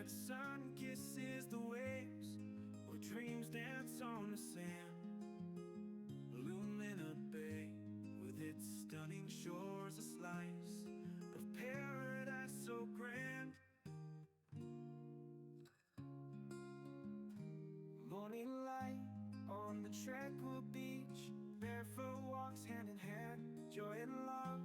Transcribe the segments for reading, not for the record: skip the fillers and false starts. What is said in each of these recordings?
the sun kisses the waves, where dreams dance on the sand. Lumina Bay, with its stunning shores, a slice of paradise so grand. Morning light on the tranquil beach, barefoot walks hand in hand, joy and love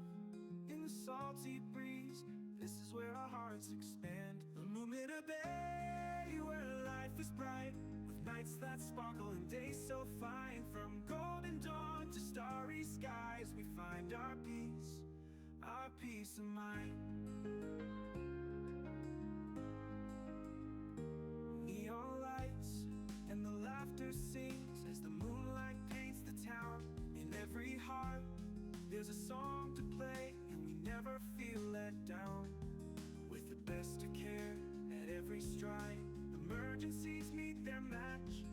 in the salty breeze. This is where our hearts expand. Lumina Bay, where life is bright, with nights that sparkle and days so fine. From golden dawn to starry skies, we find our peace of mind. Neon lights and the laughter sings as the moonlight paints the town. In every heart there's a song to play, and we never feel let down. With the best of care at every stride, emergencies meet their match.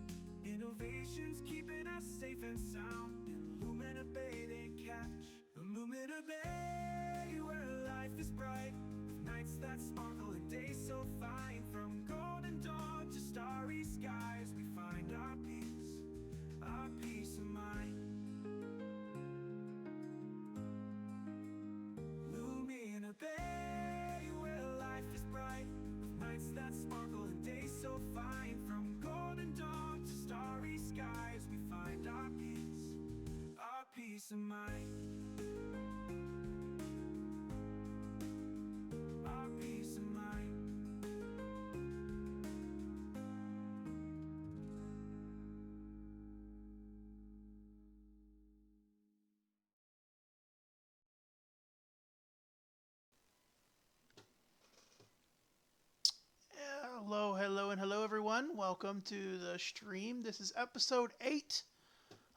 Innovations keeping us safe and sound. In Lumina Bay they catch. Lumina Bay, where life is bright, with nights that sparkle and days so fine. From golden dawn to starry skies, we find our peace of mind. Lumina Bay, where life is bright, with nights that sparkle and days so fine. From golden dawn to starry skies, we find our peace of mind. Our peace of mind. Hello, everyone. Welcome to the stream. This is episode 8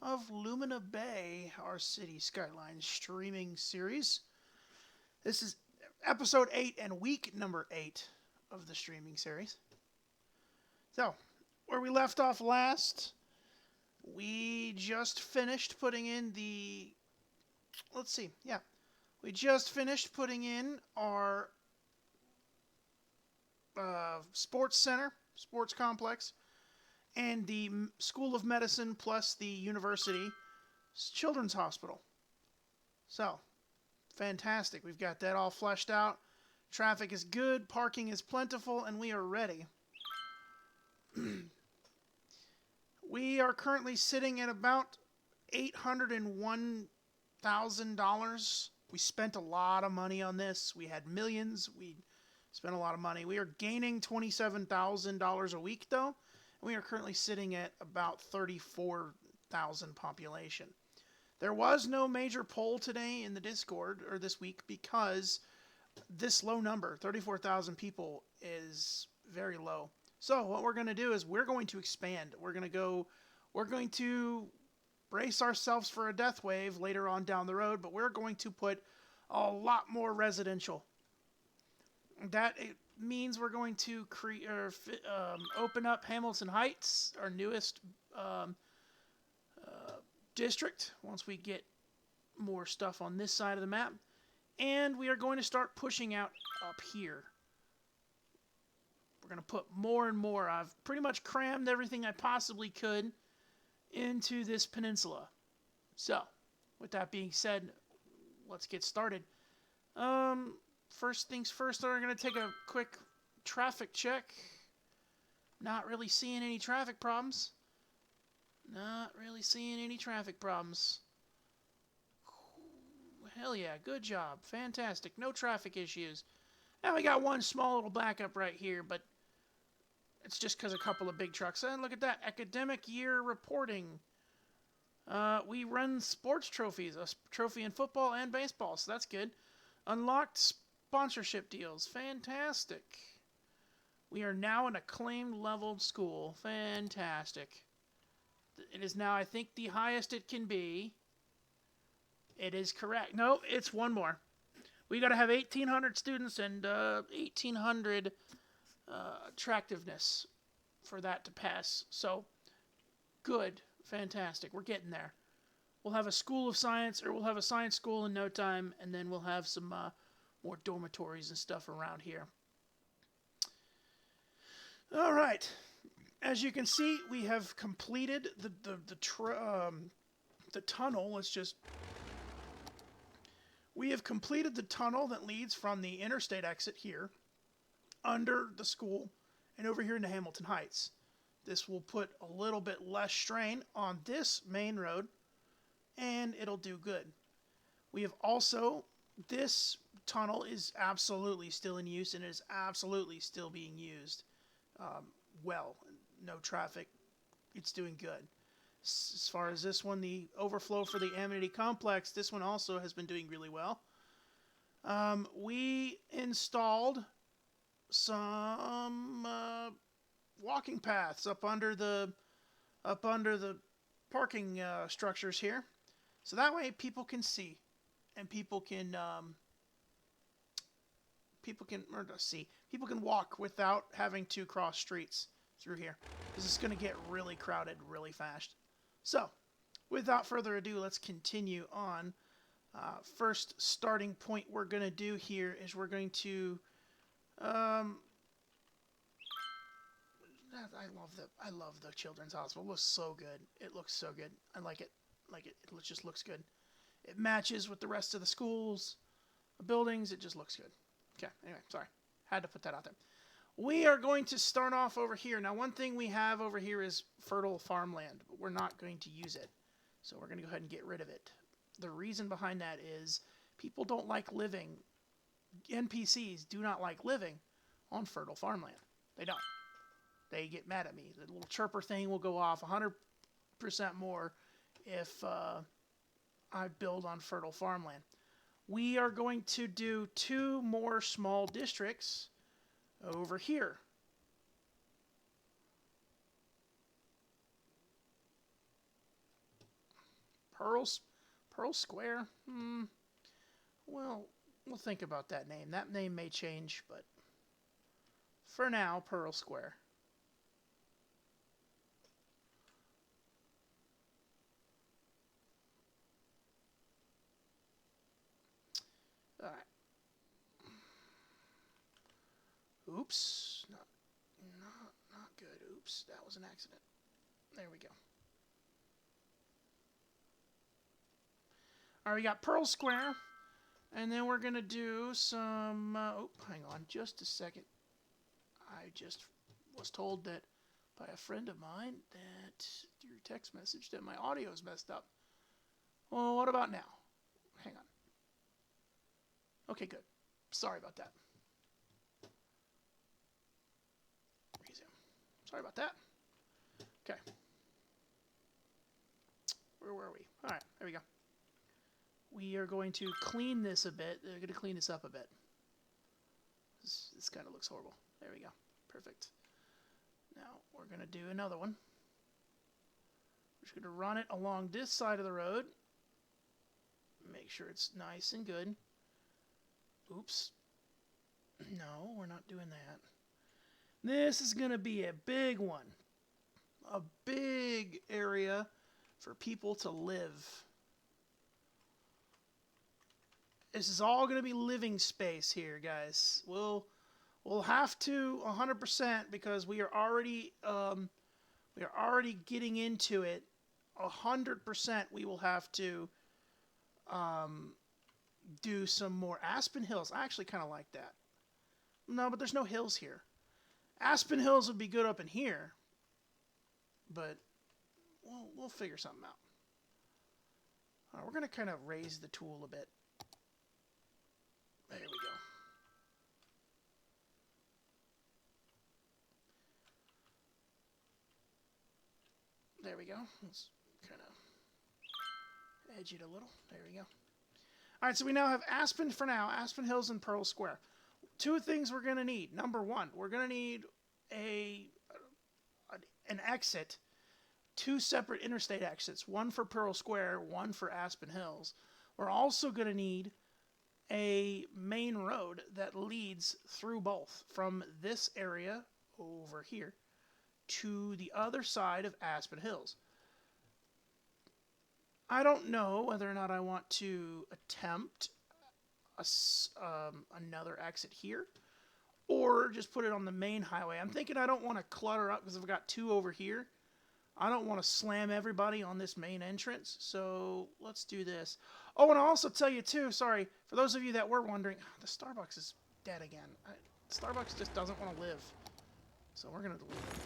of Lumina Bay, our city Skylines streaming series. This is episode 8 and week number 8 of the streaming series. So, where we left off last, we just finished putting in the... We just finished putting in our sports center, sports complex, and the School of Medicine plus the University Children's Hospital. So, fantastic. We've got that all fleshed out. Traffic is good, parking is plentiful, and we are ready. We are currently sitting at about $801,000. We spent a lot of money on this. We had millions. We spent a lot of money. We are gaining $27,000 a week, though. We are currently sitting at about 34,000 population. There was no major poll today in the Discord, or this week, because this low number, 34,000 people, is very low. So what we're going to do is we're going to expand. We're going to brace ourselves for a death wave later on down the road, but we're going to put a lot more residential. That it means we're going to open up Hamilton Heights, our newest district, once we get more stuff on this side of the map. And we are going to start pushing out up here. We're going to put more and more. I've pretty much crammed everything I possibly could into this peninsula. So, with that being said, let's get started. First things first, we're going to take a quick traffic check. Not really seeing any traffic problems. Hell yeah, good job. Fantastic. No traffic issues. And we got one small little backup right here, but it's just because a couple of big trucks. And look at that, academic year reporting. We run sports trophies, a trophy in football and baseball, so that's good. Unlocked sponsorship deals. Fantastic. We are now an acclaimed leveled school. Fantastic. It is now, I think, the highest it can be. It is correct. No, it's one more. We got to have 1,800 students and 1,800 attractiveness for that to pass. So, good. Fantastic. We're getting there. We'll have a school of science, or we'll have a science school in no time, and then we'll have some more dormitories and stuff around here. All right. As you can see, we have completed the tunnel. We have completed the tunnel that leads from the interstate exit here under the school and over here into Hamilton Heights. This will put a little bit less strain on this main road, and it'll do good. We have also, this tunnel is absolutely still in use, and it is absolutely still being used well. No traffic. It's doing good. As far as this one, the overflow for the amenity complex, this one also has been doing really well. We installed some walking paths up under the parking structures here, so that way people can see, and people can walk without having to cross streets through here, because it's going to get really crowded really fast. So, without further ado, let's continue on. First starting point we're going to do here is we're going to I love the children's hospital. It looks so good. It looks so good. I like it. It just looks good. It matches with the rest of the schools, the buildings. It just looks good. Okay, anyway, sorry. Had to put that out there. We are going to start off over here. Now, one thing we have over here is fertile farmland, but we're not going to use it. So we're going to go ahead and get rid of it. The reason behind that is people don't like living, NPCs do not like living on fertile farmland. They don't. They get mad at me. The little chirper thing will go off 100% more if I build on fertile farmland. We are going to do 2 more small districts over here. Pearl Square? Well, we'll think about that name. That name may change, but for now, Pearl Square. Alright. Oops. Not good. Oops. That was an accident. There we go. Alright, we got Pearl Square. And then we're going to do some... hang on just a second. I just was told that by a friend of mine that through text message that my audio is messed up. Well, what about now? Hang on. Okay, good. Sorry about that. Resume. Sorry about that. Okay. Where were we? All right, there we go. We are going to clean this a bit. They're going to clean this up a bit. This kind of looks horrible. There we go. Perfect. Now, we're going to do another one. We're just going to run it along this side of the road. Make sure it's nice and good. Oops. No, we're not doing that. This is going to be a big one. A big area for people to live. This is all going to be living space here, guys. We'll have to 100% because we are already getting into it. 100% we will have to do some more Aspen Hills. I actually kind of like that. No, but there's no hills here. Aspen Hills would be good up in here, but we'll figure something out. All right, we're going to kind of raise the tool a bit. There we go. There we go. Let's kind of edge it a little. There we go. All right, so we now have Aspen for now, Aspen Hills and Pearl Square. 2 things we're going to need. Number 1, we're going to need an exit, 2 separate interstate exits, one for Pearl Square, one for Aspen Hills. We're also going to need a main road that leads through both from this area over here to the other side of Aspen Hills. I don't know whether or not I want to attempt another exit here, or just put it on the main highway. I'm thinking I don't want to clutter up because I've got 2 over here. I don't want to slam everybody on this main entrance, so let's do this. Oh, and I'll also tell you too, sorry, for those of you that were wondering, the Starbucks is dead again. Starbucks just doesn't want to live, so we're going to delete it.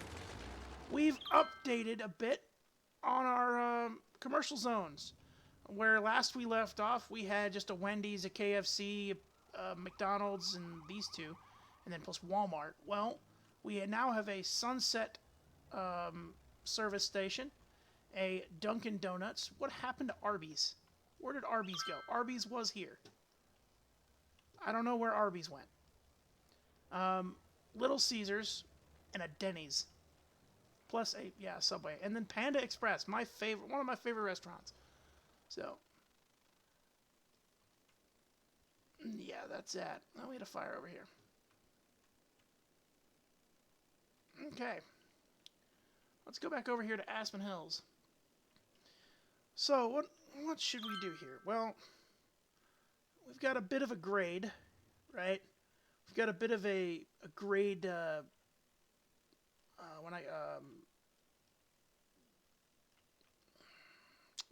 We've updated a bit on our commercial zones. Where last we left off, we had just a Wendy's, a KFC, a McDonald's, and these 2, and then plus Walmart. Well, we now have a Sunset service station, a Dunkin' Donuts. What happened to Arby's? Where did Arby's go? Arby's was here. I don't know where Arby's went. Little Caesars and a Denny's. Plus a, Subway. And then Panda Express, one of my favorite restaurants. So, yeah, that's that. Oh, we had a fire over here. Okay. Let's go back over here to Aspen Hills. So, what should we do here? Well, we've got a bit of a grade, right? We've got a bit of a grade,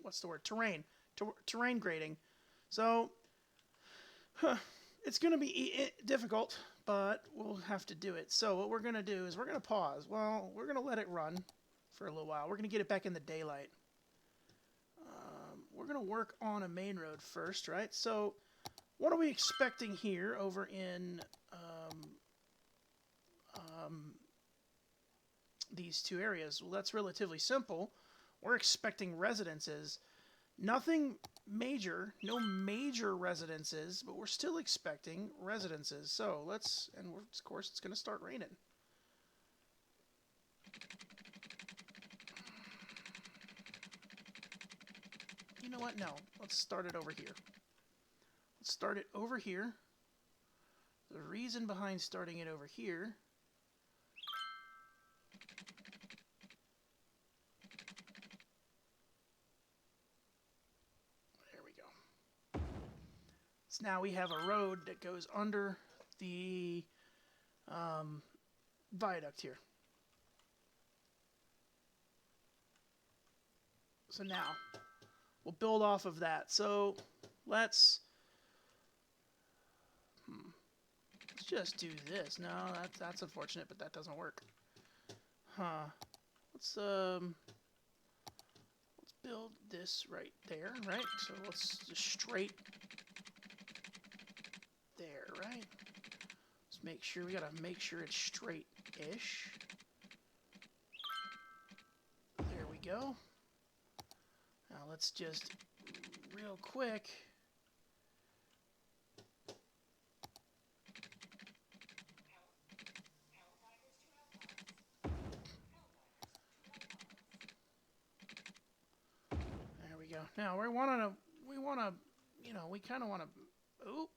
what's the word? Terrain grading. So, it's going to be difficult, but we'll have to do it. So what we're going to do is we're going to pause. Well, we're going to let it run for a little while. We're going to get it back in the daylight. We're going to work on a main road first, right? So what are we expecting here over in these 2 areas? Well, that's relatively simple. We're expecting residences. Nothing major, no major residences, but we're still expecting residences. So of course, it's going to start raining. You know what? No, let's start it over here. Let's start it over here. The reason behind starting it over here now we have a road that goes under the viaduct here. So now we'll build off of that. So let's just do this. No, that's unfortunate, but that doesn't work. Let's build this right there, right? So let's just straight there, right? Let's make sure, we gotta make sure it's straight-ish. There we go. Now let's just, real quick, there we go. Now we kind of want to, oop.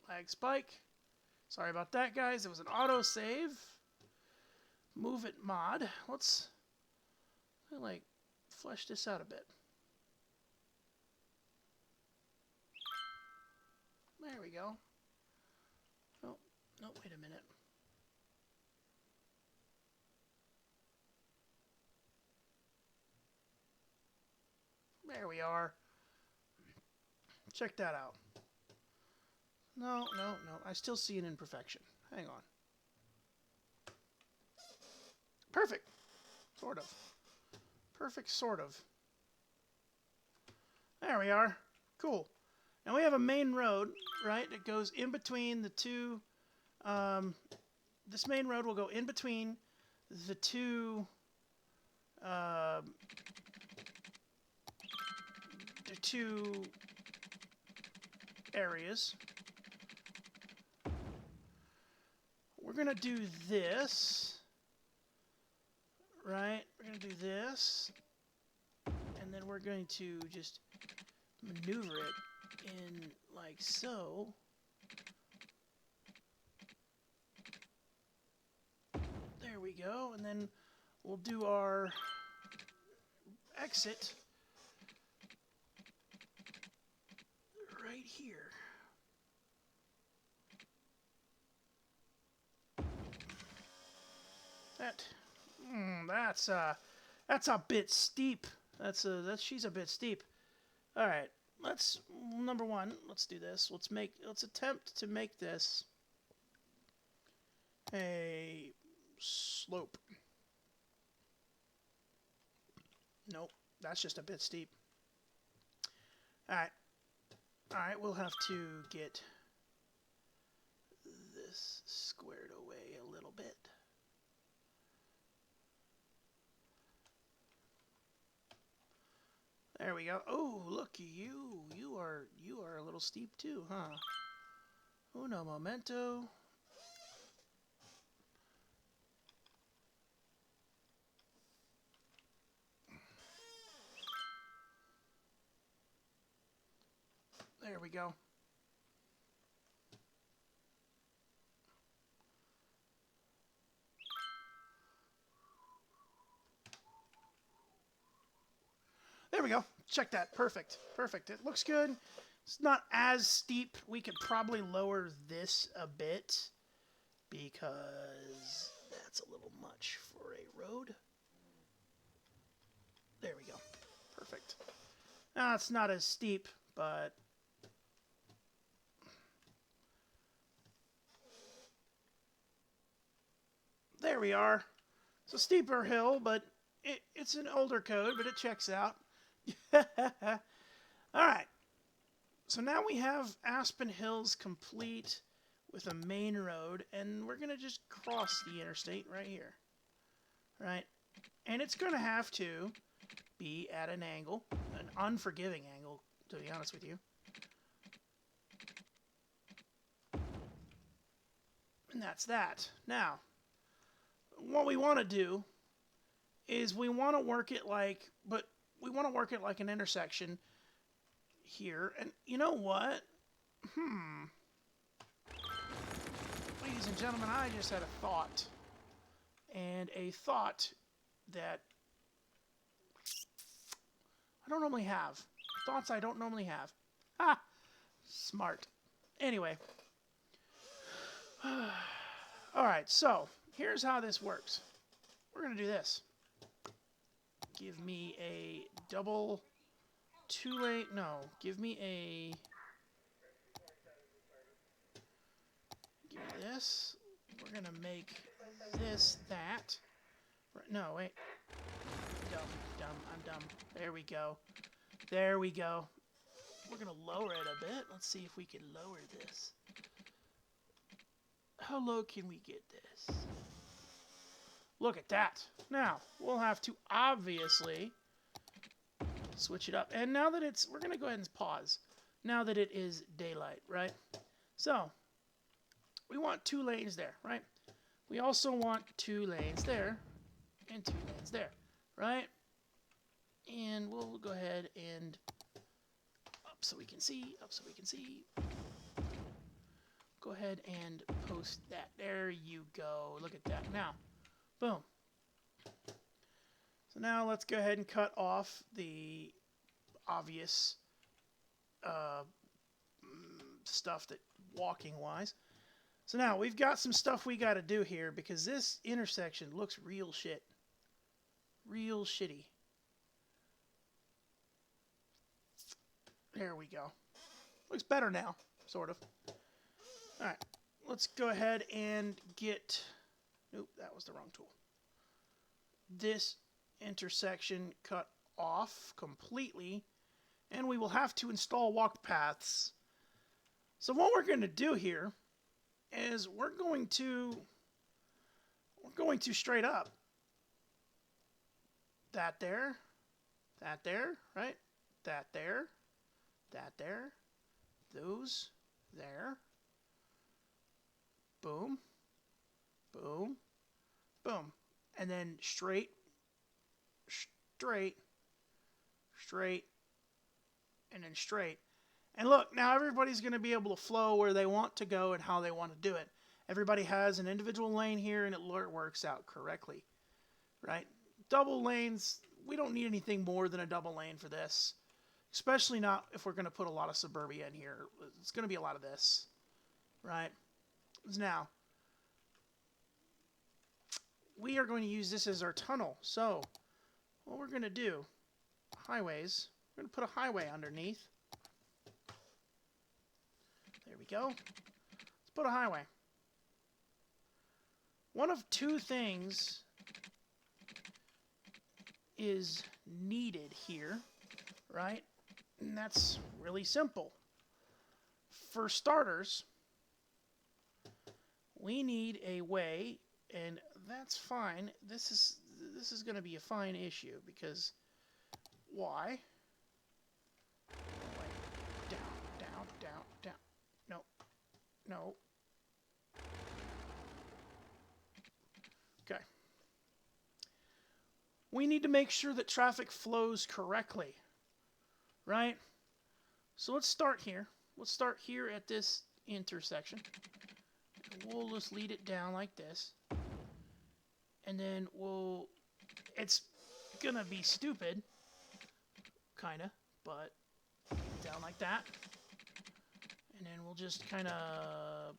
Lag spike. Sorry about that, guys. It was an auto-save. Move it mod. Let's flesh this out a bit. There we go. Oh, no, wait a minute. There we are. Check that out. No. I still see an imperfection. Hang on. Perfect. Sort of. Perfect, sort of. There we are. Cool. Now we have a main road, right, that goes in between the 2. This main road will go in between the 2. The 2 areas. We're going to do this, right? We're going to do this, and then we're going to just maneuver it in like so. There we go, and then we'll do our exit right here. That's a bit steep. She's a bit steep. All right, number one. Let's do this. Let's attempt to make this a slope. Nope, that's just a bit steep. All right. We'll have to get this squared away a little bit. There we go. Oh, look, you are a little steep too, huh? Uno momento. There we go. There we go. Check that. Perfect. Perfect. It looks good. It's not as steep. We could probably lower this a bit because that's a little much for a road. There we go. Perfect. Now, it's not as steep, but there we are. It's a steeper hill, but it's an older code, but it checks out. Alright, so now we have Aspen Hills complete with a main road, and we're going to just cross the interstate right here. Right? And it's going to have to be at an angle, an unforgiving angle, to be honest with you. And that's that. Now, what we want to do is we want to work it like an intersection here. And you know what? Ladies and gentlemen, I just had a thought. And a thought that I don't normally have. Thoughts I don't normally have. Ah! Smart. Anyway. Alright, so here's how this works. We're going to do this. Give me a double two-lane. No, give me this. We're going to make this that. No, wait. I'm dumb. There we go. There we go. We're going to lower it a bit. Let's see if we can lower this. How low can we get this? Look at that. Now, we'll have to obviously switch it up. And now that we're going to go ahead and pause. Now that it is daylight, right? So, we want 2 lanes there, right? We also want 2 lanes there and 2 lanes there, right? And we'll go ahead and up so we can see, Go ahead and post that. There you go. Look at that. Now, boom. So now let's go ahead and cut off the obvious stuff that walking-wise. So now we've got some stuff we got to do here because this intersection looks real shit. Real shitty. There we go. Looks better now, sort of. Alright, let's go ahead and get... Nope, that was the wrong tool. This intersection cut off completely, and we will have to install walk paths. So what we're going to do here is we're going to straight up. That there, right? That there, those there. Boom, boom, boom. And then straight, and then straight. And look, now everybody's going to be able to flow where they want to go and how they want to do it. Everybody has an individual lane here, and it works out correctly, right? Double lanes, we don't need anything more than a double lane for this, especially not if we're going to put a lot of suburbia in here. It's going to be a lot of this, right? Now, we are going to use this as our tunnel. So what we're going to do, highways, we're going to put a highway underneath. There we go. Let's put a highway. One of two things is needed here, right? And that's really simple. For starters, we need a way, and that's fine. This is going to be a fine issue because why? Down, down, down, down. No, no. Okay. We need to make sure that traffic flows correctly, right? So let's start here. Let's start here at this intersection. We'll just lead it down like this. And then it's gonna be stupid, kinda, but down like that. And then we'll just kinda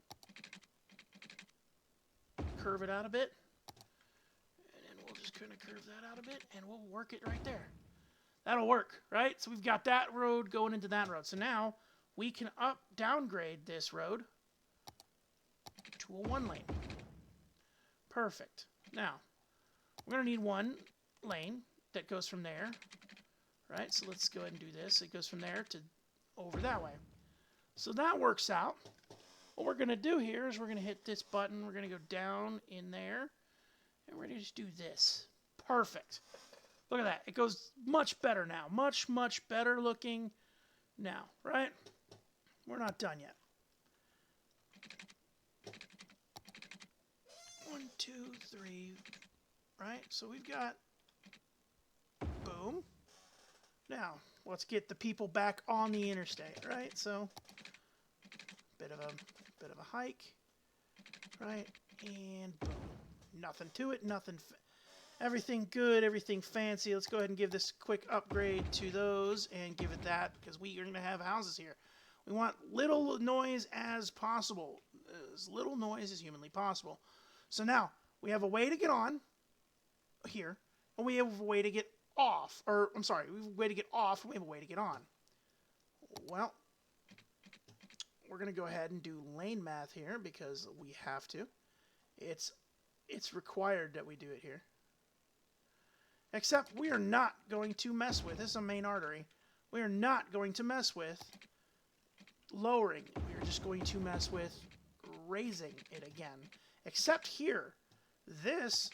curve it out a bit. And then we'll just kinda curve that out a bit, and we'll work it right there. That'll work, right? So we've got that road going into that road. So now we can downgrade this road to a 1 lane. Perfect. Now, we're going to need 1 lane that goes from there, right? So let's go ahead and do this. It goes from there to over that way. So that works out. What we're going to do here is we're going to hit this button. We're going to go down in there, and we're going to just do this. Perfect. Look at that. It goes much better now. Much, much better looking now, right? We're not done yet. 1, 2, 3, right? So we've got, boom. Now, let's get the people back on the interstate, right? So, bit of a hike, right? And boom. Nothing to it, nothing. Everything good, everything fancy. Let's go ahead and give this a quick upgrade to those and give it that because we are going to have houses here. We want little noise as possible. As little noise as humanly possible. So now, we have a way to get on here, and we have a way to get off. Or, I'm sorry, we have a way to get off, and we have a way to get on. Well, we're going to go ahead and do lane math here because we have to. It's required that we do it here. Except we are not going to mess with, this is a main artery, we are not going to mess with lowering. We are just going to mess with raising it again. Except here, this,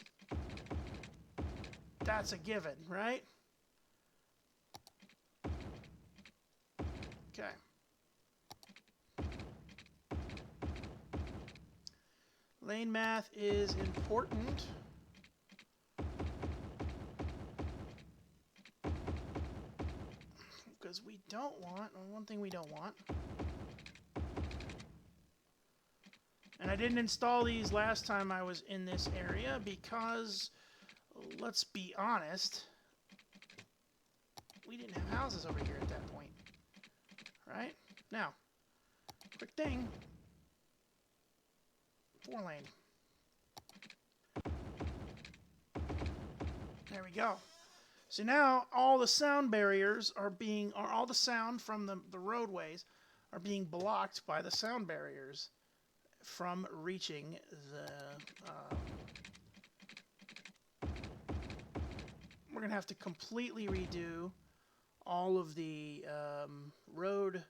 that's a given, right? Okay. Lane math is important. Because we don't want, one thing we don't want. And I didn't install these last time I was in this area because, let's be honest, we didn't have houses over here at that point. Right? Now, quick thing. 4 lane. There we go. So now all the sound barriers are all the sound from the roadways are being blocked by the sound barriers from reaching the, we're going to have to completely redo all of the road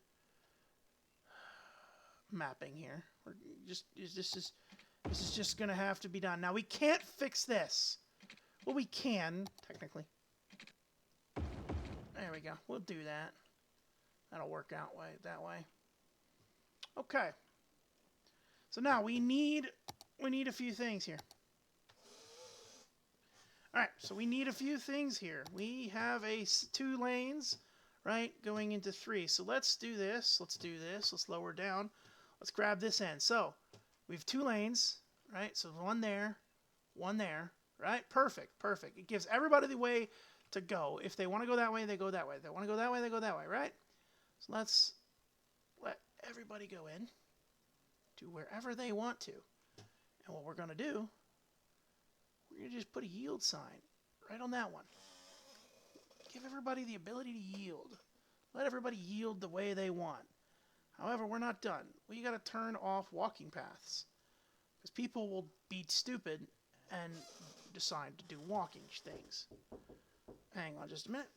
mapping here. This is just going to have to be done. Now we can't fix this. Well, we can, technically. There we go. We'll do that. That'll work out that way. Okay. So now we need a few things here. All right. So we need a few things here. We have 2 lanes, right, going into 3. So let's do this. Let's do this. Let's lower down. Let's grab this end. So we have 2 lanes, right? So 1 there, 1 there, right? Perfect. Perfect. It gives everybody the way to go. If they want to go that way, they go that way. If they want to go that way, they go that way, right? So let's let everybody go in to wherever they want to. And what we're going to do We're going to just put a yield sign right on that one. Give everybody the ability to yield. Let everybody yield the way they want. However, we're not done. We got to turn off walking paths. Because people will be stupid and decide to do walking things. Hang on just a minute.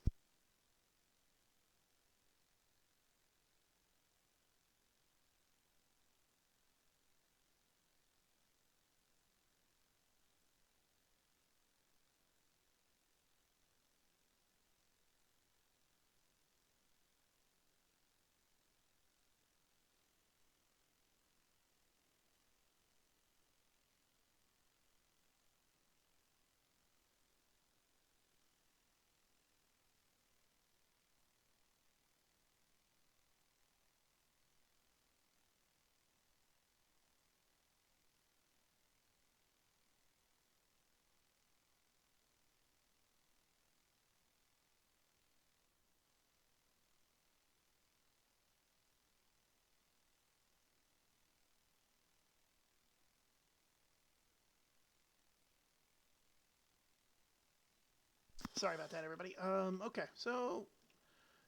Sorry about that, everybody. Okay, so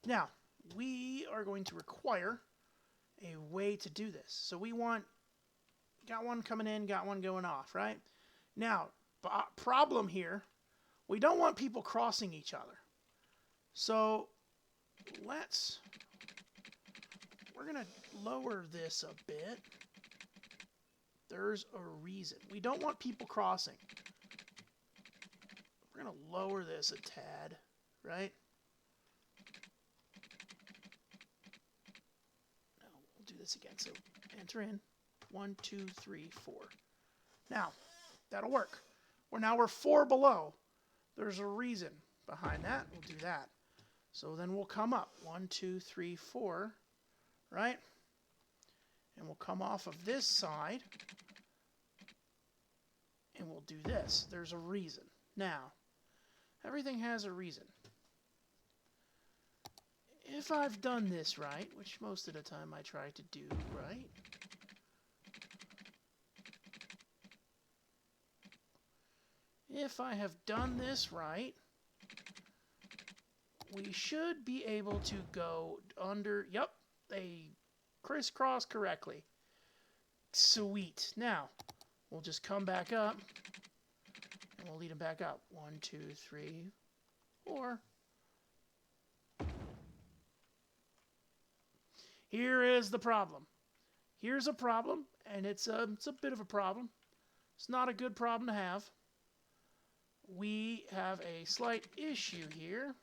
now we are going to require a way to do this. So we got one coming in, got one going off, right? Now, problem here, we don't want people crossing each other. So we're going to lower this a bit. There's a reason. We don't want people crossing. We're going to lower this a tad, right? Now, we'll do this again. So, enter in 1, 2, 3, 4. Now, that'll work. Now we're 4 below. There's a reason behind that. We'll do that. So then we'll come up 1, 2, 3, 4, right? And we'll come off of this side. And we'll do this. There's a reason. Now, everything has a reason. If I've done this right, which most of the time I try to do right, if I have done this right, we should be able to go under, yep, they crisscross correctly. Sweet. Now, we'll just come back up, and we'll lead them back up. 1, 2, 3, 4. Here is the problem. Here's a problem, and it's a bit of a problem. It's not a good problem to have. We have a slight issue here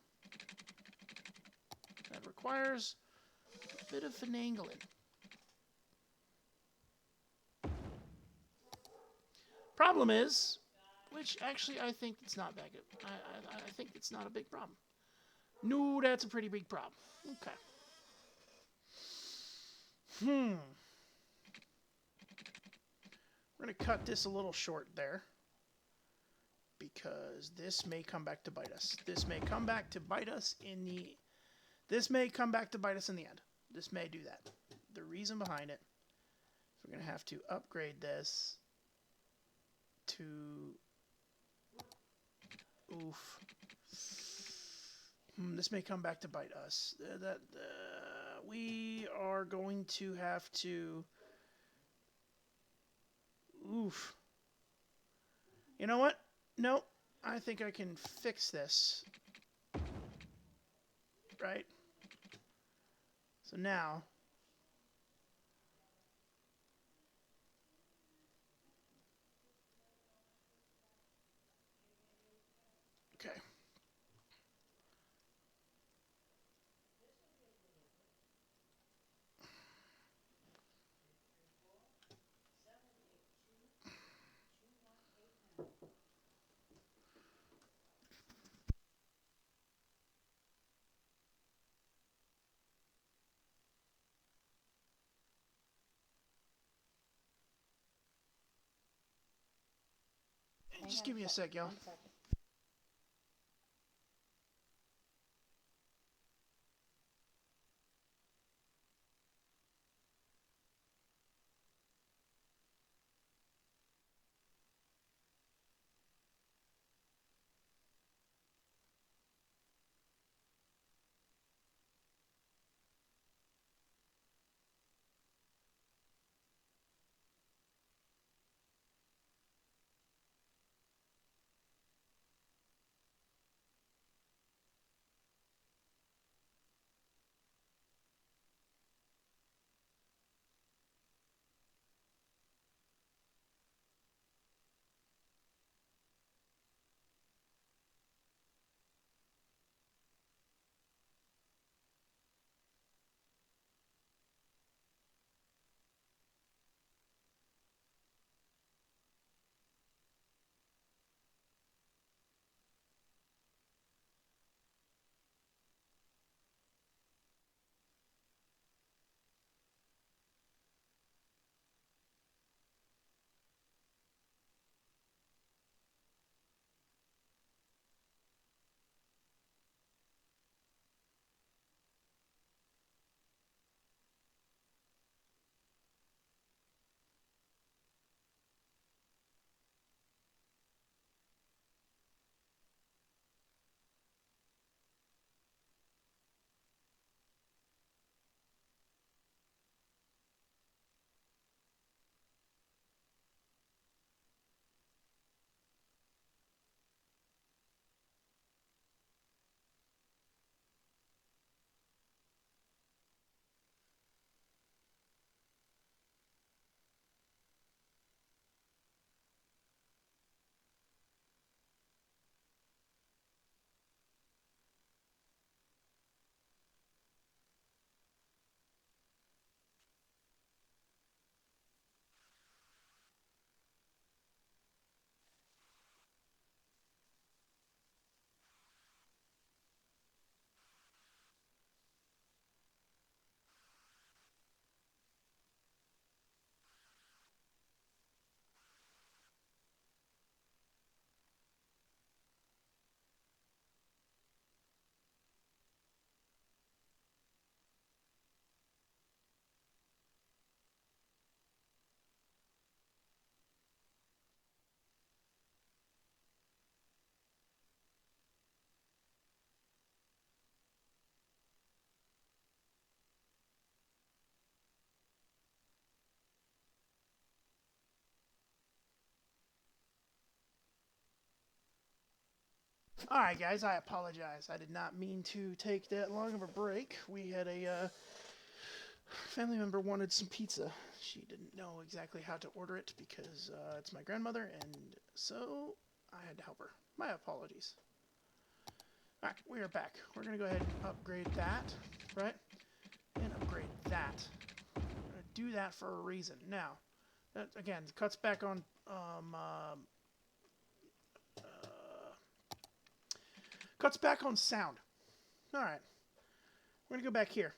that requires a bit of finagling. Problem is, which actually I think it's not that good. I think it's not a big problem. No, that's a pretty big problem. Okay. We're going to cut this a little short there, because this may come back to bite us. This may come back to bite us in the... This may come back to bite us in the end. This may do that. The reason behind it is we're going to have to upgrade this to... Oof. This may come back to bite us. We are going to have to... Oof. You know what? No, I think I can fix this. Right? So now... Okay. Just give me a sec, y'all. Alright guys, I apologize. I did not mean to take that long of a break. We had a family member wanted some pizza. She didn't know exactly how to order it because it's my grandmother, and so I had to help her. My apologies. Alright, we are back. We're going to go ahead and upgrade that, right? And upgrade that. I'm going to do that for a reason. Now, that, again, cuts back on sound. Alright. We're going to go back here.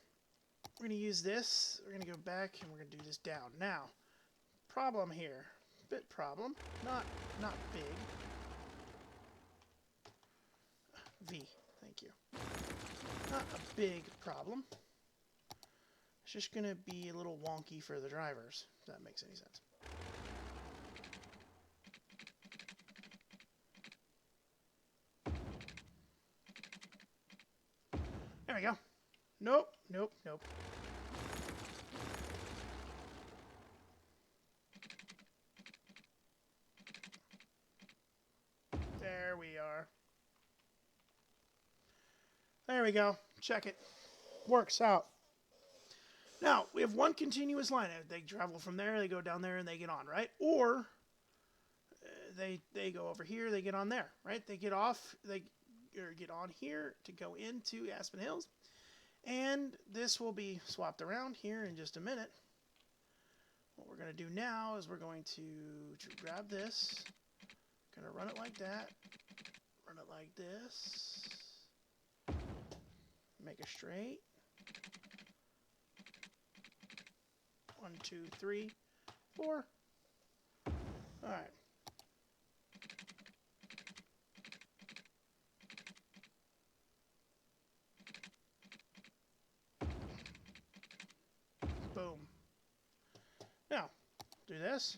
We're going to use this. We're going to go back and we're going to do this down. Now, problem here. Bit problem. Not big. V. Thank you. Not a big problem. It's just going to be a little wonky for the drivers, if that makes any sense. There we go. Nope. There we are. There we go. Check it. Works out. Now, we have one continuous line. They travel from there, they go down there, and they get on, right? Or they go over here, they get on there, right? They get off, they get on here to go into Aspen Hills. And this will be swapped around here in just a minute. What we're going to do now is we're going to grab this, going to run it like that, run it like this, make a straight. 1, 2, 3, 4. All right. Boom. Now, do this.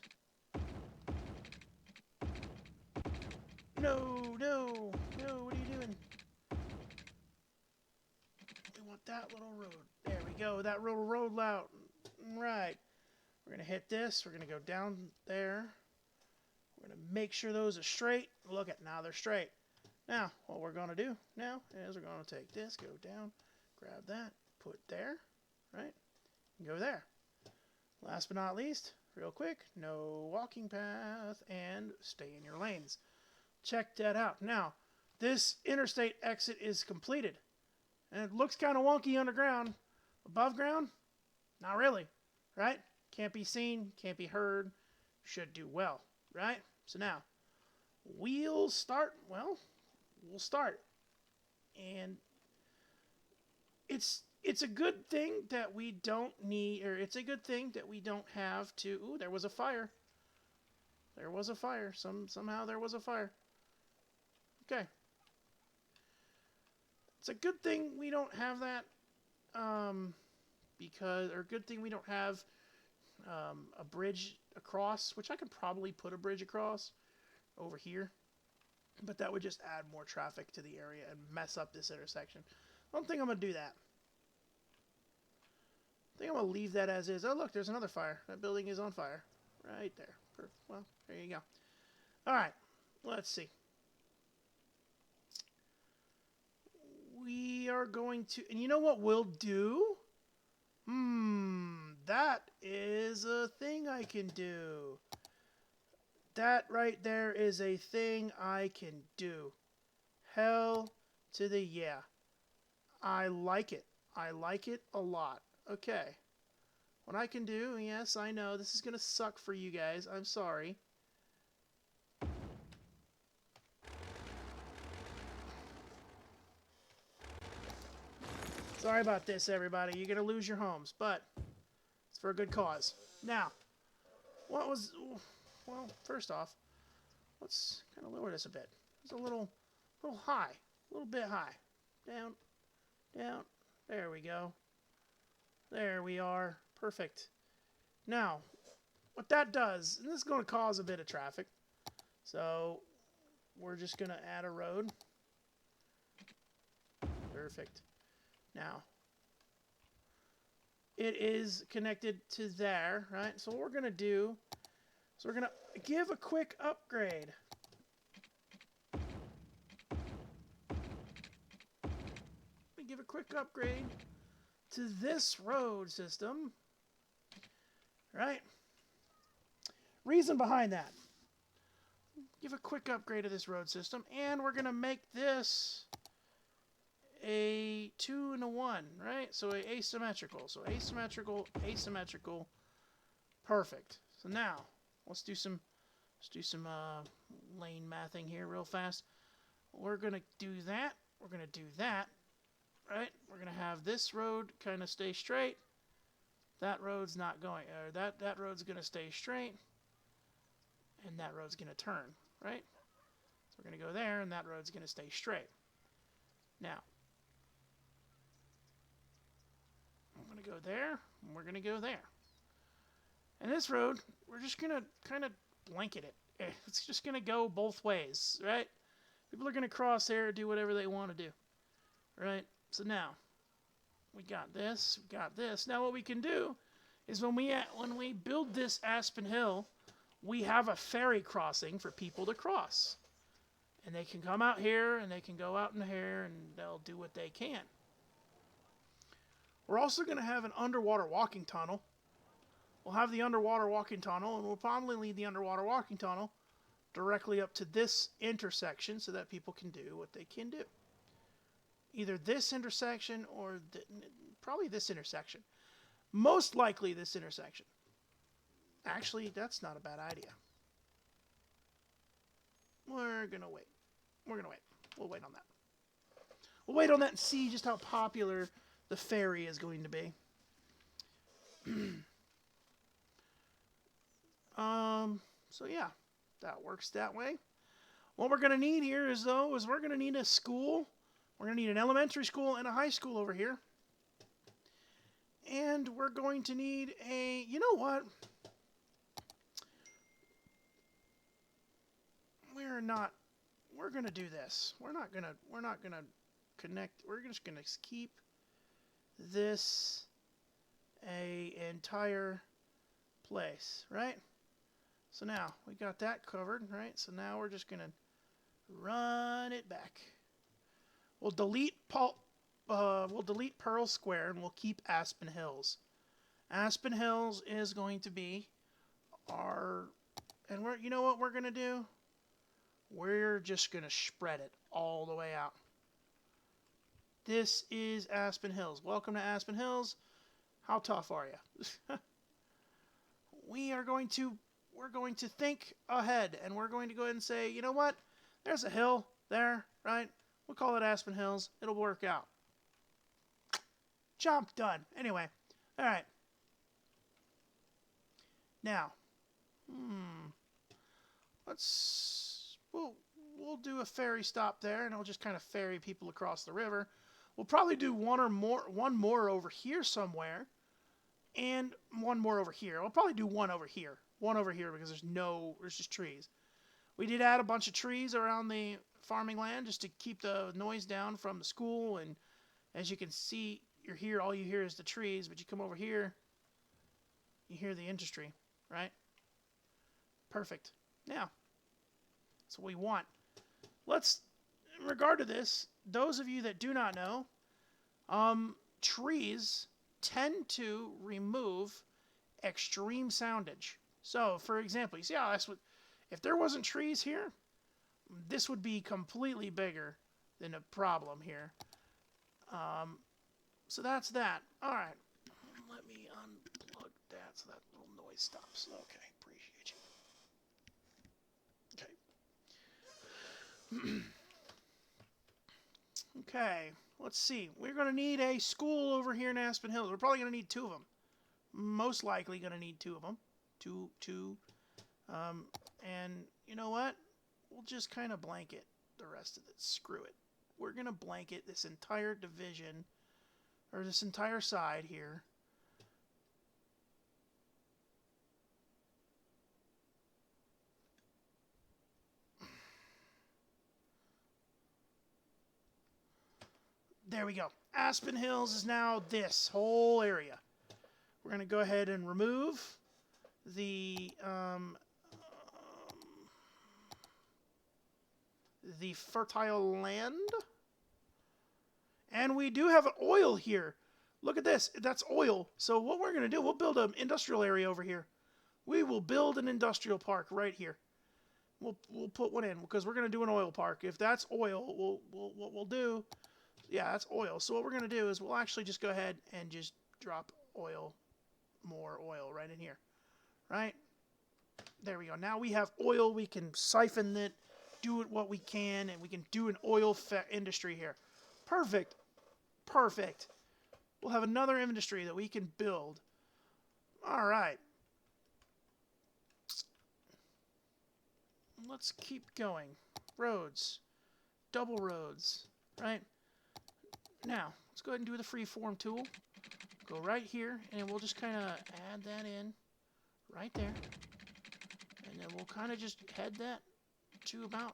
No, what are you doing? We want that little road. There we go, that little road out. Right. We're going to hit this. We're going to go down there. We're going to make sure those are straight. Look at, now they're straight. Now, what we're going to do now is we're going to take this, go down, grab that, put there, right? And go there. Last but not least, real quick, no walking path, and stay in your lanes. Check that out. Now, this interstate exit is completed. And it looks kind of wonky underground. Above ground, not really, right? Can't be seen, can't be heard, should do well, right? So now, we'll start. And it's a good thing that we don't need, or it's a good thing that we don't have to. Ooh, there was a fire. There was a fire. Somehow there was a fire. Okay. It's a good thing we don't have that, good thing we don't have a bridge across, which I could probably put a bridge across over here, but that would just add more traffic to the area and mess up this intersection. I don't think I'm going to do that. I think I'm going to leave that as is. Oh, look, there's another fire. That building is on fire. Right there. Well, there you go. All right. Let's see. We are going to... And you know what we'll do? That is a thing I can do. That right there is a thing I can do. Hell to the yeah. I like it. I like it a lot. Okay. What I can do, yes, I know, this is going to suck for you guys. I'm sorry. Sorry about this, everybody. You're going to lose your homes, but it's for a good cause. Now, well, first off, let's kind of lower this a bit. It's a little high, a little bit high. Down, down. There we go. There we are. Perfect. Now, what that does, and this is going to cause a bit of traffic, so we're just going to add a road. Perfect. Now, it is connected to there, right? So what we're going to do is we're going to give a quick upgrade. give a quick upgrade to this road system. Right? Reason behind that. Give a quick upgrade to this road system, and we're going to make this a 2 and a 1, right? So asymmetrical. So asymmetrical, asymmetrical. Perfect. So now, let's do some lane mathing here real fast. We're going to do that. We're going to do that, right? We're going to have this road kind of stay straight. That road's not going, or that road's going to stay straight. And that road's going to turn, right? So we're going to go there, and that road's going to stay straight. Now, I'm going to go there, and we're going to go there. And this road, we're just going to kind of blanket it. It's just going to go both ways, right? People are going to cross there, do whatever they want to do, right? So now, we got this, we got this. Now what we can do is when we build this Aspen Hill, we have a ferry crossing for people to cross. And they can come out here, and they can go out in here, and they'll do what they can. We're also going to have an underwater walking tunnel. We'll have the underwater walking tunnel, and we'll probably lead the underwater walking tunnel directly up to this intersection so that people can do what they can do. Either this intersection or probably this intersection. Most likely this intersection. Actually, that's not a bad idea. We're going to wait. We're going to wait. We'll wait on that. We'll wait on that and see just how popular the ferry is going to be. So yeah, that works that way. What we're going to need here is we're going to need a school. We're going to need an elementary school and a high school over here. And we're going to need a, you know what? We're going to do this. We're not going to connect. We're just going to keep this a entire place, right? So now we got that covered, right? So now we're just going to run it back. We'll delete Pearl Square, and we'll keep Aspen Hills. Aspen Hills is going to be our, and you know what we're going to do? We're just going to spread it all the way out. This is Aspen Hills. Welcome to Aspen Hills. How tough are you? We're going to think ahead, and we're going to go ahead and say, you know what? There's a hill there, right? We'll call it Aspen Hills. It'll work out. Jump done. Anyway, all right. Now, we'll do a ferry stop there, and I'll just kind of ferry people across the river. We'll probably do one more over here somewhere, and one more over here. We'll probably do one over here because there's just trees. We did add a bunch of trees around the farming land just to keep the noise down from the school, and as you can see, all you hear is the trees, but you come over here, you hear the industry, right? Perfect. Now, that's what we want. In regard to this, those of you that do not know, trees tend to remove extreme soundage. So, for example, you see how if there wasn't trees here, this would be completely bigger than a problem here. So that's that. All right. Let me unplug that so that little noise stops. Okay, appreciate you. Okay. Okay, let's see. We're going to need a school over here in Aspen Hills. We're probably going to need two of them. Most likely going to need two of them. Two. And you know what? We'll just kind of blanket the rest of it. Screw it. We're going to blanket this entire division, or this entire side here. There we go. Aspen Hills is now this whole area. We're going to go ahead and remove the fertile land. And we do have oil here. Look at this. That's oil. So what we're going to do, we'll build an industrial area over here. We will build an industrial park right here. We'll put one in because we're going to do an oil park. If that's oil, what we'll do, yeah, that's oil. So what we're going to do is we'll actually just go ahead and just drop oil, more oil right in here. Right? There we go. Now we have oil. We can siphon it, do it what we can, and we can do an oil industry here. Perfect. Perfect. We'll have another industry that we can build. All right. Let's keep going. Roads. Double roads. Right? Now, let's go ahead and do the freeform tool. Go right here, and we'll just kind of add that in right there. And then we'll kind of just head that to about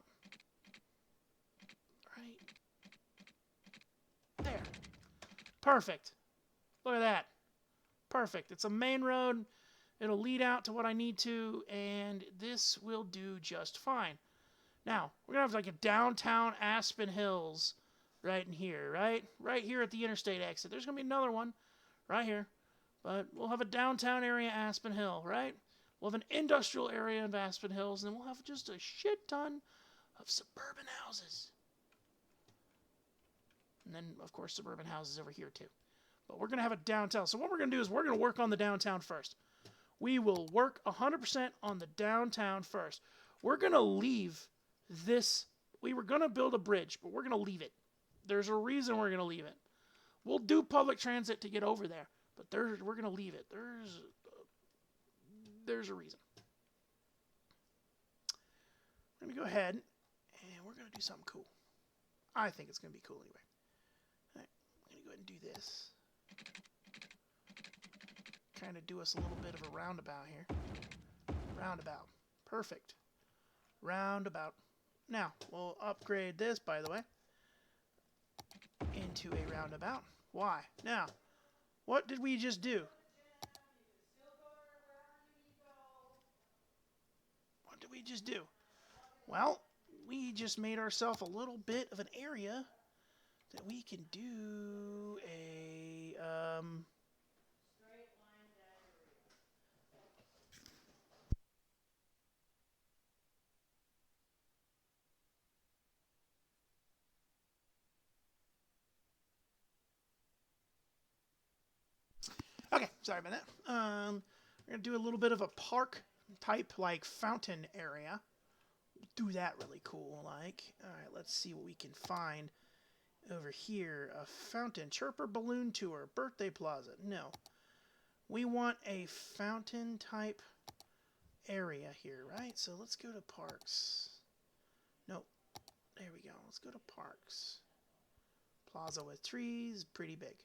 right there. Perfect. Look at that. Perfect. It's a main road. It'll lead out to what I need to, and this will do just fine. Now, we're going to have like a downtown Aspen Hills right in here, right? Right here at the interstate exit. There's going to be another one right here. But we'll have a downtown area, Aspen Hill, right? We'll have an industrial area of Aspen Hills, and then we'll have just a shit ton of suburban houses. And then, of course, suburban houses over here, too. But we're going to have a downtown. So what we're going to do is we're going to work on the downtown first. We will work 100% on the downtown first. We're going to leave this. We were going to build a bridge, but we're going to leave it. There's a reason we're going to leave it. We'll do public transit to get over there, but we're going to leave it. There's a reason. We're going to go ahead, and we're going to do something cool. I think it's going to be cool anyway. All right, I'm going to go ahead and do this. Kind of do us a little bit of a roundabout here. Roundabout. Perfect. Roundabout. Now, we'll upgrade this, by the way, into a roundabout. Why? Now, what did we just do? What did we just do? Well, we just made ourselves a little bit of an area that we can do a okay, sorry about that. We're gonna do a little bit of a park type, like fountain area. Do that really cool, like. All right, let's see what we can find over here. A fountain, chirper balloon tour, birthday plaza. No, we want a fountain type area here, right? So let's go to parks. Nope. There we go. Let's go to parks. Plaza with trees, pretty big.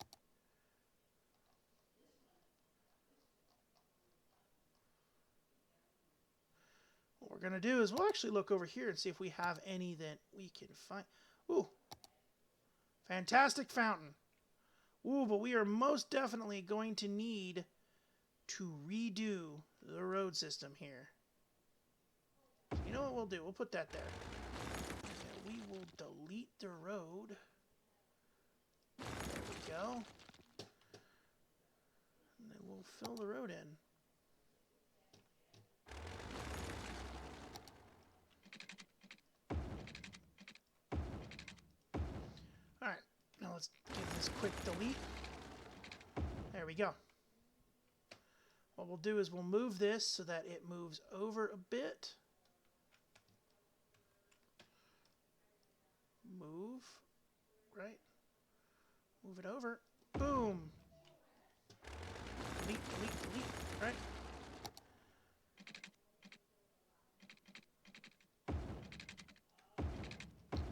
What we're going to do is we'll actually look over here and see if we have any that we can find. Ooh. Fantastic fountain. Ooh, but we are most definitely going to need to redo the road system here. You know what we'll do? We'll put that there. And we will delete the road. There we go. And then we'll fill the road in. Alright, now let's give this quick delete. There we go. What we'll do is we'll move this so that it moves over a bit. Move, right? Move it over. Boom. Delete, delete, delete, right?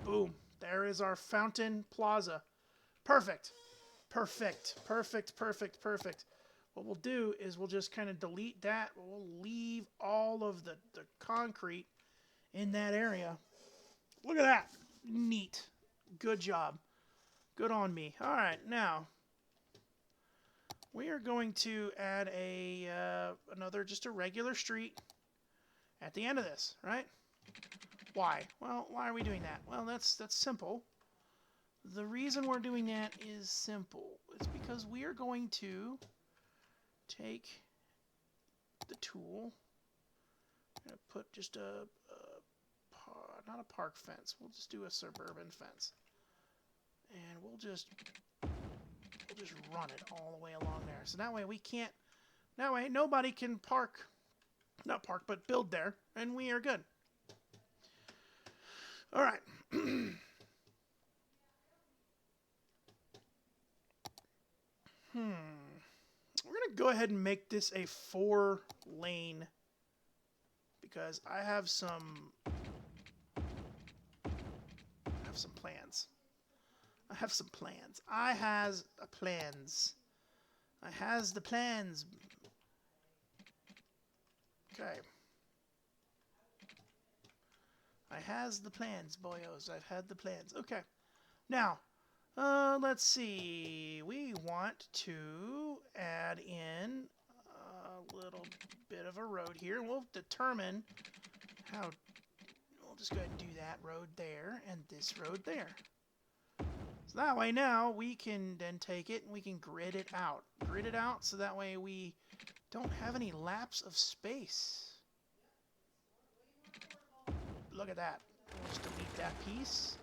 Boom. There is our fountain plaza. Perfect. Perfect. Perfect, perfect, perfect. What we'll do is we'll just kind of delete that. We'll leave all of the concrete in that area. Look at that. Neat. Good job. Good on me. All right, now we are going to add another, just a regular street at the end of this, right? Why? Well, why are we doing that? Well, that's simple. The reason we're doing that is simple. It's because we are going to take the tool and put just not a park fence. We'll just do a suburban fence. And we'll just run it all the way along there. So that way we can't, that way nobody can not park, but build there, and we are good. All right. We're going to go ahead and make this a 4-lane because I have some plans. I has the plans. I has the plans. Okay. I has the plans, boyos. I've had the plans. Okay. Now, let's see. We want to add in a little bit of a road here. We'll determine how. We'll just go ahead and do that road there and this road there. So that way now we can then take it and we can grid it out. Grid it out so that way we don't have any lapse of space. Look at that. We'll just delete that piece.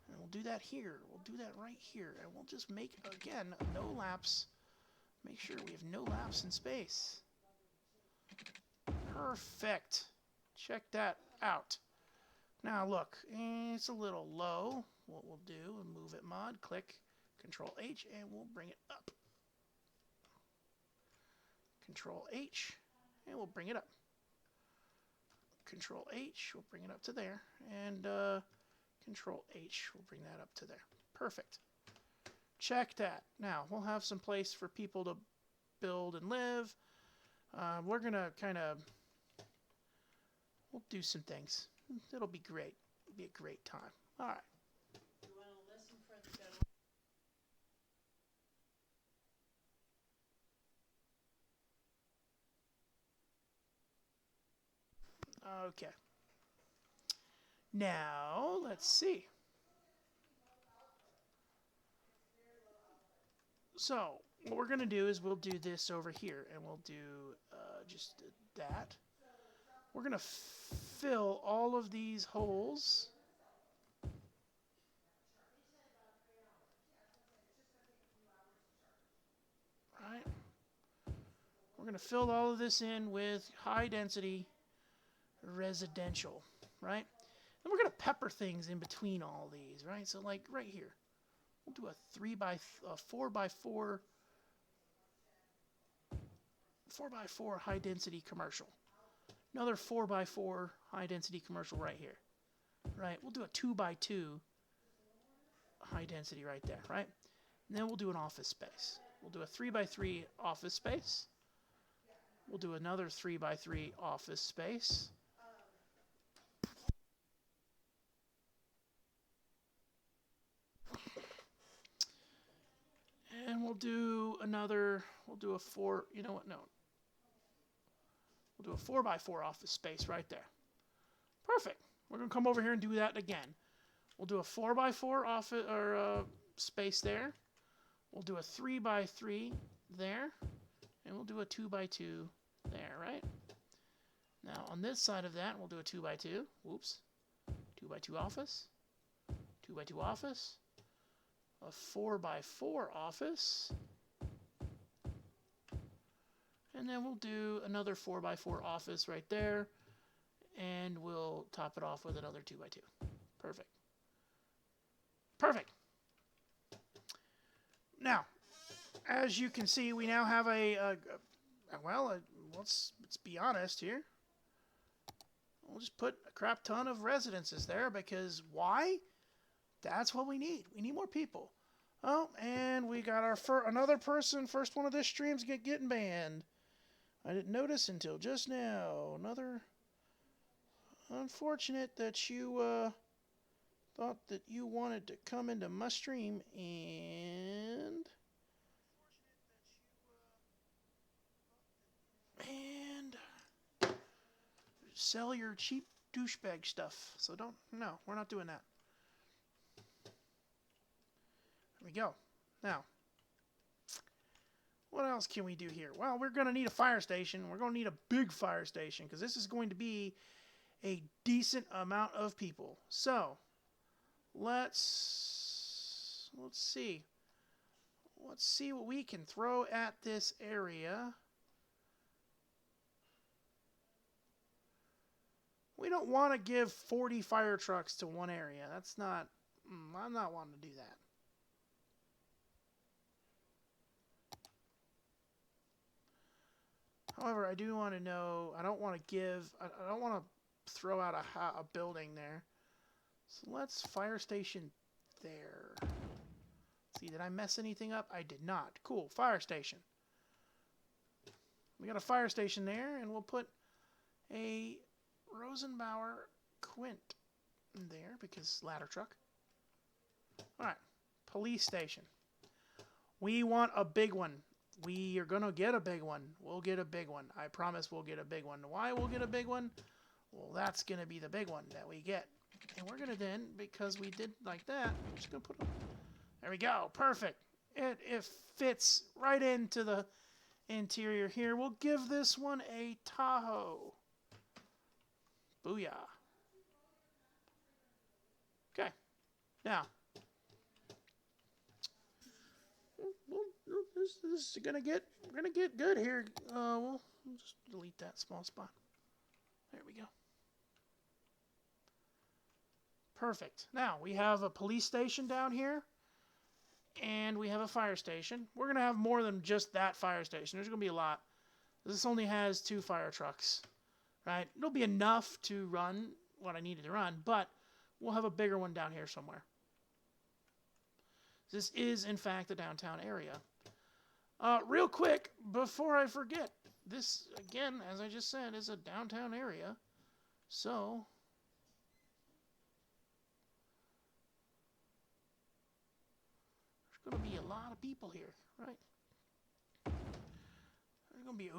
And we'll do that here. We'll do that right here. And we'll just make, again, no lapse. Make sure we have no lapse in space. Perfect. Check that out. Now look, it's a little low. What we'll do, move it mod, click Control H, and we'll bring it up. Control H, and we'll bring it up. Control H, we'll bring it up to there, and Control H, we'll bring that up to there. Perfect. Check that. Now, we'll have some place for people to build and live. We're going to we'll do some things. It'll be great. It'll be a great time. All right. You want to listen for the gentleman? Okay. Now, let's see. So, what we're going to do is we'll do this over here, and we'll do just that. We're going to fill all of these holes. Right? We're going to fill all of this in with high density residential, right? And we're going to pepper things in between all these, right? So like right here, we'll do a 4x4 high density commercial. Another 4x4 high density commercial right here, right? We'll do a 2x2 high density right there, right? And then we'll do an office space. We'll do a 3x3 office space. We'll do another 3x3 office space. And we'll do a 4, you know what, no. We'll do a 4x4 office space right there. Perfect. We're going to come over here and do that again. We'll do a 4x4 office space there. We'll do a 3x3 there. And we'll do a 2x2 there, right? Now, on this side of that, we'll do a 2x2. Whoops. 2x2 office. 2x2 office. A 4x4 office. And then we'll do another 4x4 office right there. And we'll top it off with another 2x2. Perfect. Perfect. Now, as you can see, we now have let's be honest here. We'll just put a crap ton of residences there because why? That's what we need. We need more people. Oh, and we got our another person. First one of this stream's getting banned. I didn't notice until just now. Another unfortunate that you thought that you wanted to come into my stream and sell your cheap douchebag stuff. So no, we're not doing that. we go. Now, what else can we do here? Well, we're going to need a fire station. We're going to need a big fire station because this is going to be a decent amount of people. So, let's see. Let's see what we can throw at this area. We don't want to give 40 fire trucks to one area. That's not... I'm not wanting to do that. However, I do want to know... I don't want to give... I don't want to throw out a building there. So let's fire station there. Let's see, did I mess anything up? I did not. Cool, fire station. We got a fire station there, and we'll put a Rosenbauer Quint there because ladder truck. Alright, police station. We want a big one. We are going to get a big one. We'll get a big one. I promise we'll get a big one. Why we'll get a big one? Well, that's going to be the big one that we get. And we're going to then, because we did like that, we're just going to put them. There we go. Perfect. It fits right into the interior here. We'll give this one a Tahoe. Booyah. Okay. Now, this is gonna get good here. We'll just delete that small spot. There we go. Perfect. Now we have a police station down here, and we have a fire station. We're gonna have more than just that fire station. There's gonna be a lot. This only has 2 fire trucks, right? It'll be enough to run what I needed to run, but we'll have a bigger one down here somewhere. This is, in fact, the downtown area. Real quick, before I forget, this, again, as I just said, is a downtown area. So, there's going to be a lot of people here, right? There's going to be,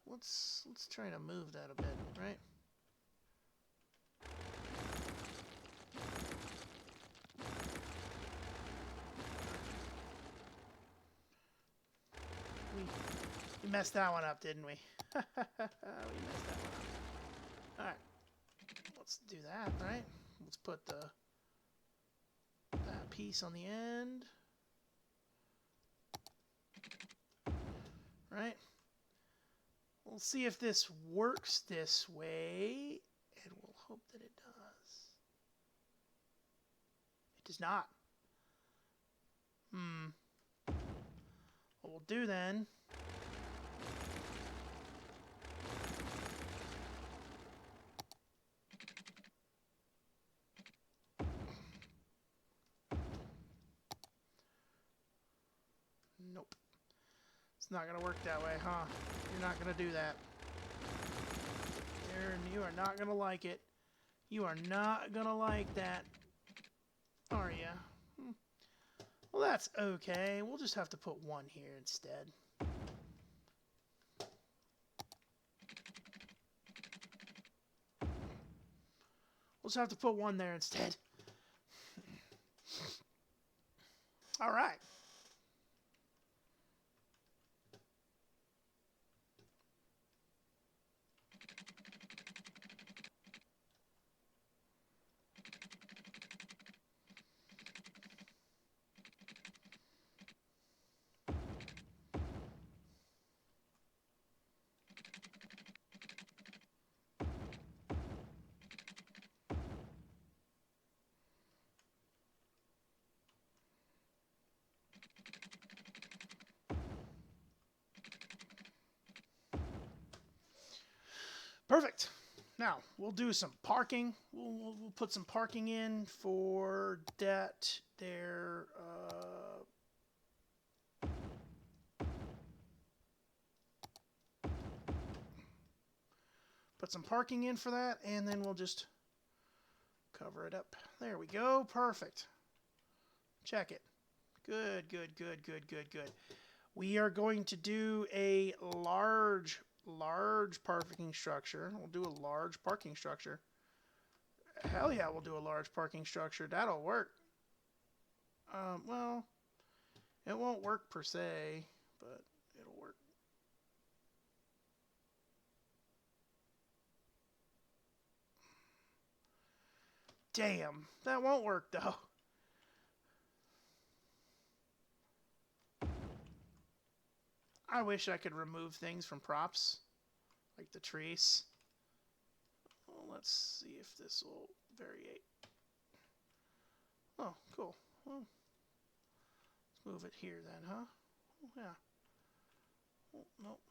let's try to move that a bit, right? We messed that one up, didn't we? We messed that one up. Alright. Let's do that, right? Let's put that piece on the end. Right? We'll see if this works this way, and we'll hope that it does. It does not. What we'll do then... Nope. It's not going to work that way, huh? You're not going to do that. You are not going to like it. You are not going to like that. Are you? Well, that's okay. We'll just have to put 1 here instead. We'll just have to put 1 there instead. All right. Perfect. Now, we'll do some parking. We'll put some parking in for that there. Put some parking in for that, and then we'll just cover it up. There we go. Perfect. Check it. Good, good, good, good, good, good. We are going to do a large parking structure. We'll do a large parking structure. Hell yeah, we'll do a large parking structure. That'll work. Well, it won't work per se, but it'll work. Damn, that won't work though. I wish I could remove things from props, like the trees. Well, let's see if this will variate. Oh, cool. Well, let's move it here then, huh? Oh, yeah. Oh, nope.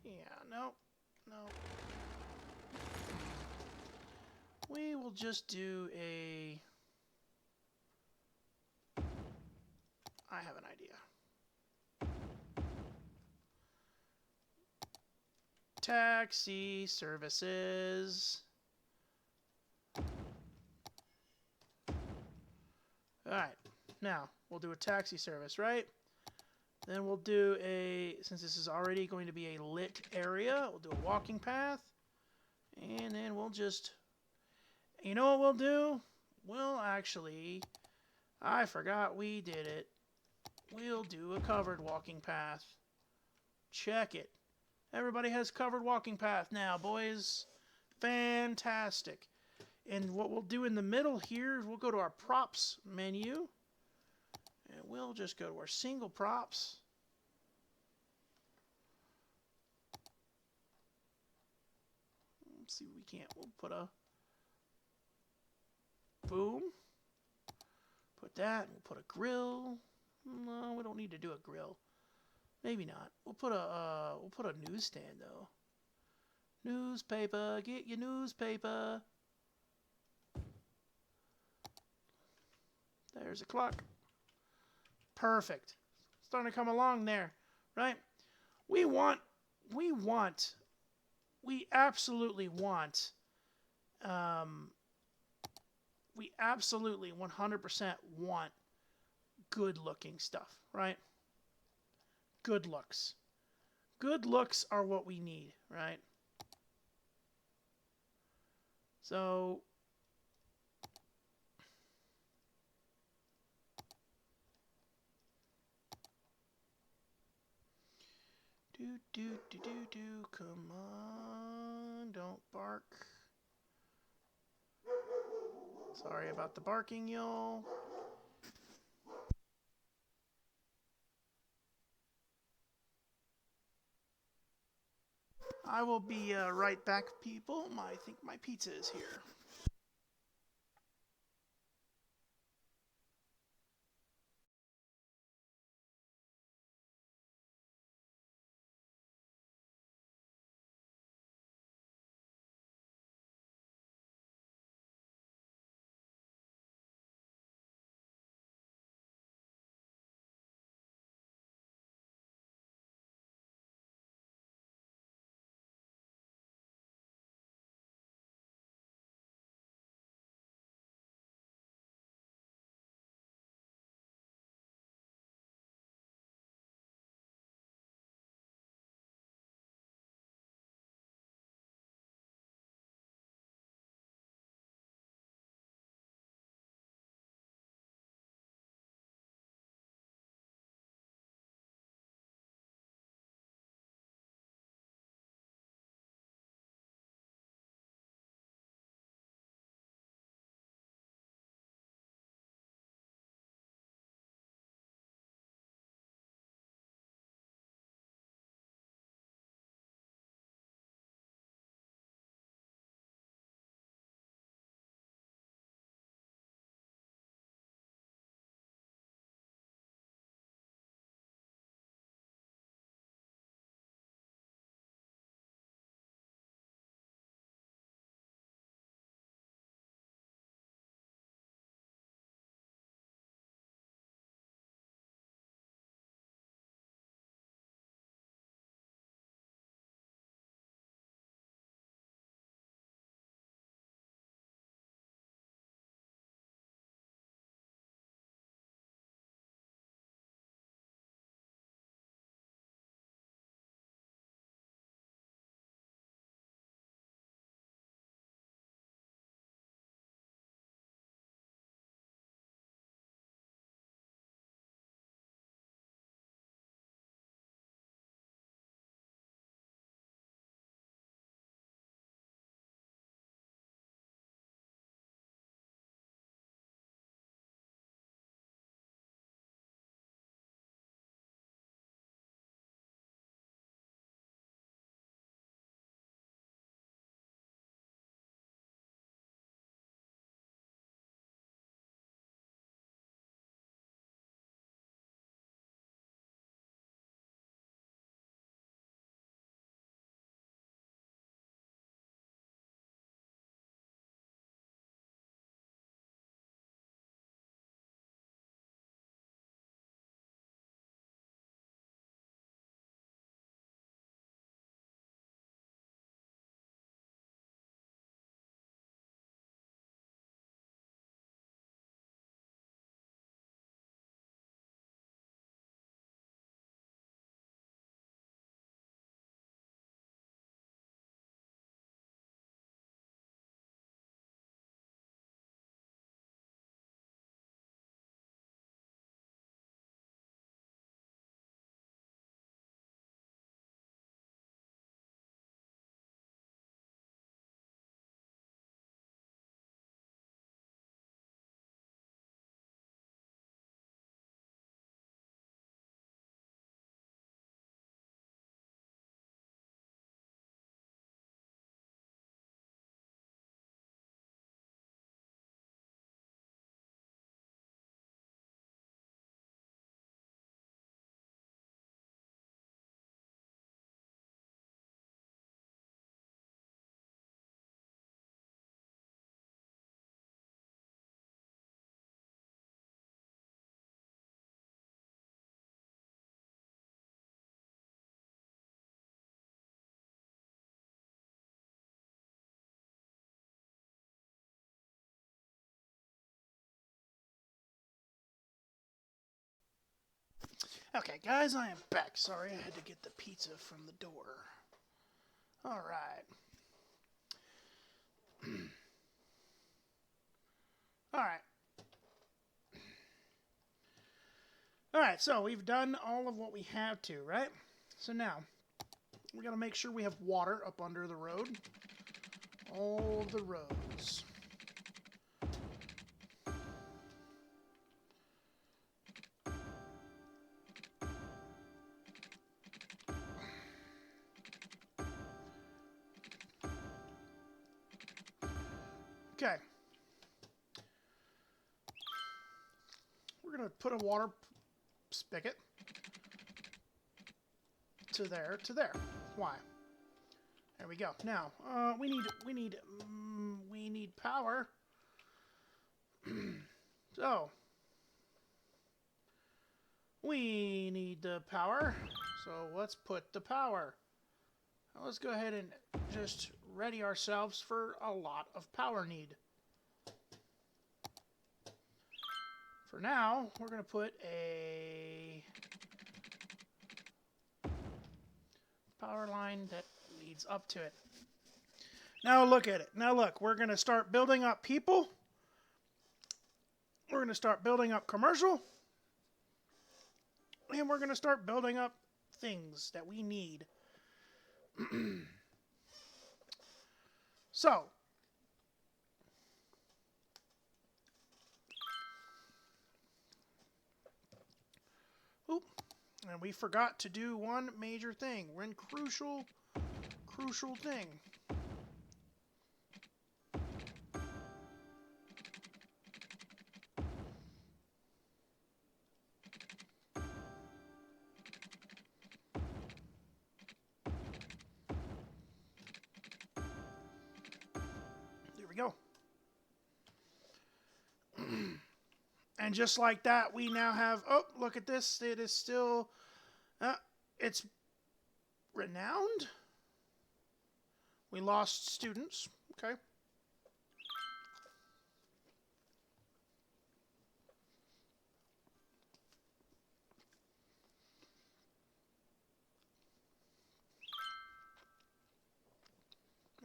Yeah, nope. Nope. We will just do a... I have an idea. Taxi services. Alright, now we'll do a taxi service, right? Then we'll do a, since this is already going to be a lit area, we'll do a walking path. And then we'll just, you know what we'll do? We'll actually, I forgot we did it. We'll do a covered walking path. Check it. Everybody has covered walking path now, boys. Fantastic. And what we'll do in the middle here, we'll go to our props menu. And we'll just go to our single props. Let's see what we can't. We'll put a boom. Put that. We'll put a grill. No, we don't need to do a grill. Maybe not. We'll put a newsstand though. Newspaper, get your newspaper. There's a clock. Perfect. Starting to come along there, right? We absolutely want, we absolutely 100% want good looking stuff, right? Good looks. Good looks are what we need, right? So, come on, don't bark. Sorry about the barking, y'all. I will be right back, people. I think my pizza is here. Okay, guys, I am back. Sorry, I had to get the pizza from the door. All right. All right. All right, so we've done all of what we have to, right? So now, we got to make sure we have water up under the road. All of the roads. Okay. We're going to put a water spigot to there, to there. Why? There we go. Now, we need power. So, we need the power. So let's put the power. Now let's go ahead and just ready ourselves for a lot of power need. For now, we're going to put a power line that leads up to it. Now look at it. Now look, we're going to start building up people. We're going to start building up commercial. And we're going to start building up things that we need. So, oop, and we forgot to do one major thing. One crucial thing. There we go. And just like that, we now have, oh, look at this. It is still, it's renowned. We lost students. Okay.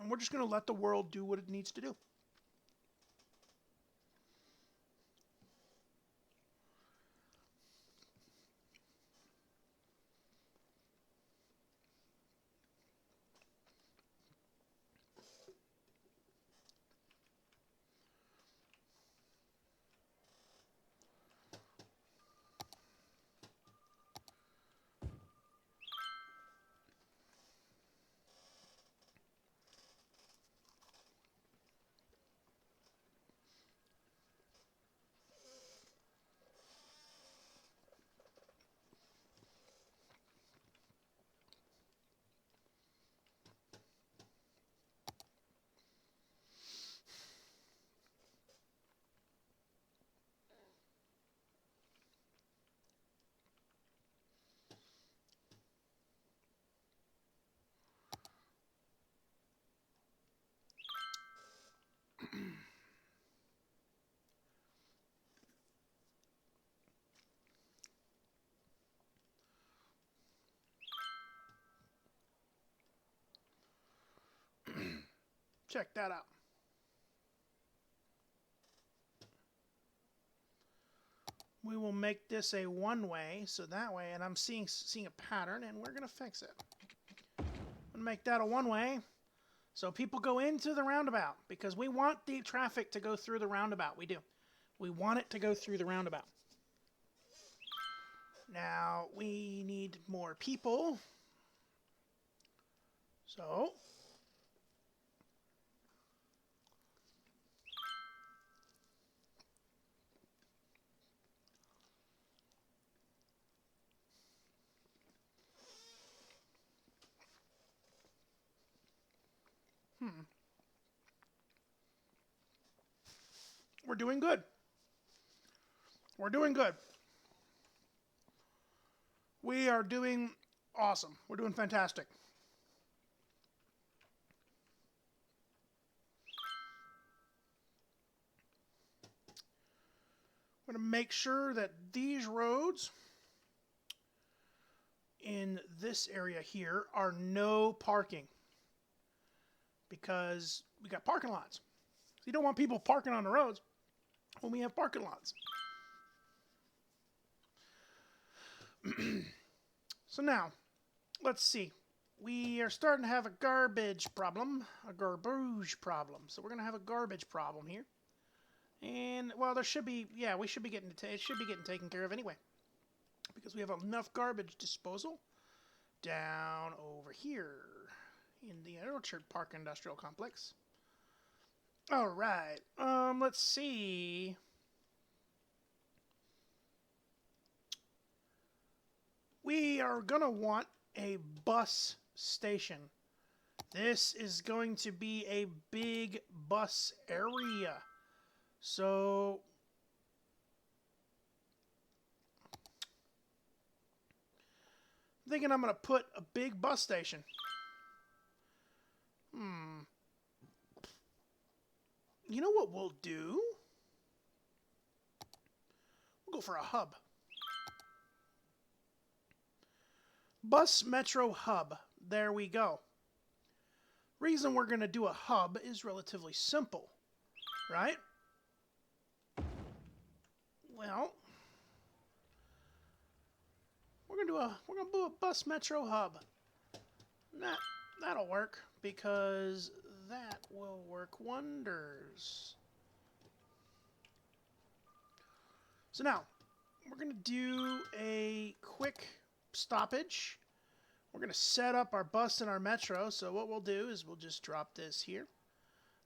And we're just going to let the world do what it needs to do. Check that out. We will make this a one-way, so that way, and I'm seeing a pattern, and we're going to fix it. I'm going to make that a one-way, so people go into the roundabout, because we want the traffic to go through the roundabout. We do. We want it to go through the roundabout. Now, we need more people. So, we're doing good. We're doing good. We are doing awesome. We're doing fantastic. I'm going to make sure that these roads in this area here are no parking because we got parking lots. So you don't want people parking on the roads when we have parking lots. So now, let's see. We are starting to have a garbage problem. So we're going to have a garbage problem here. And, well, there should be, yeah, we should be getting, it should be getting taken care of anyway. Because we have enough garbage disposal down over here in the Orchard Park Industrial Complex. All right, let's see. We are going to want a bus station. This is going to be a big bus area. So I'm thinking I'm going to put a big bus station. You know what we'll do? We'll go for a hub. Bus Metro Hub. There we go. Reason we're going to do a hub is relatively simple, right? Well, we're going to do a Bus Metro Hub. That'll work because that will work wonders. So now we're going to do a quick stoppage. We're going to set up our bus and our metro. So what we'll do is we'll just drop this here.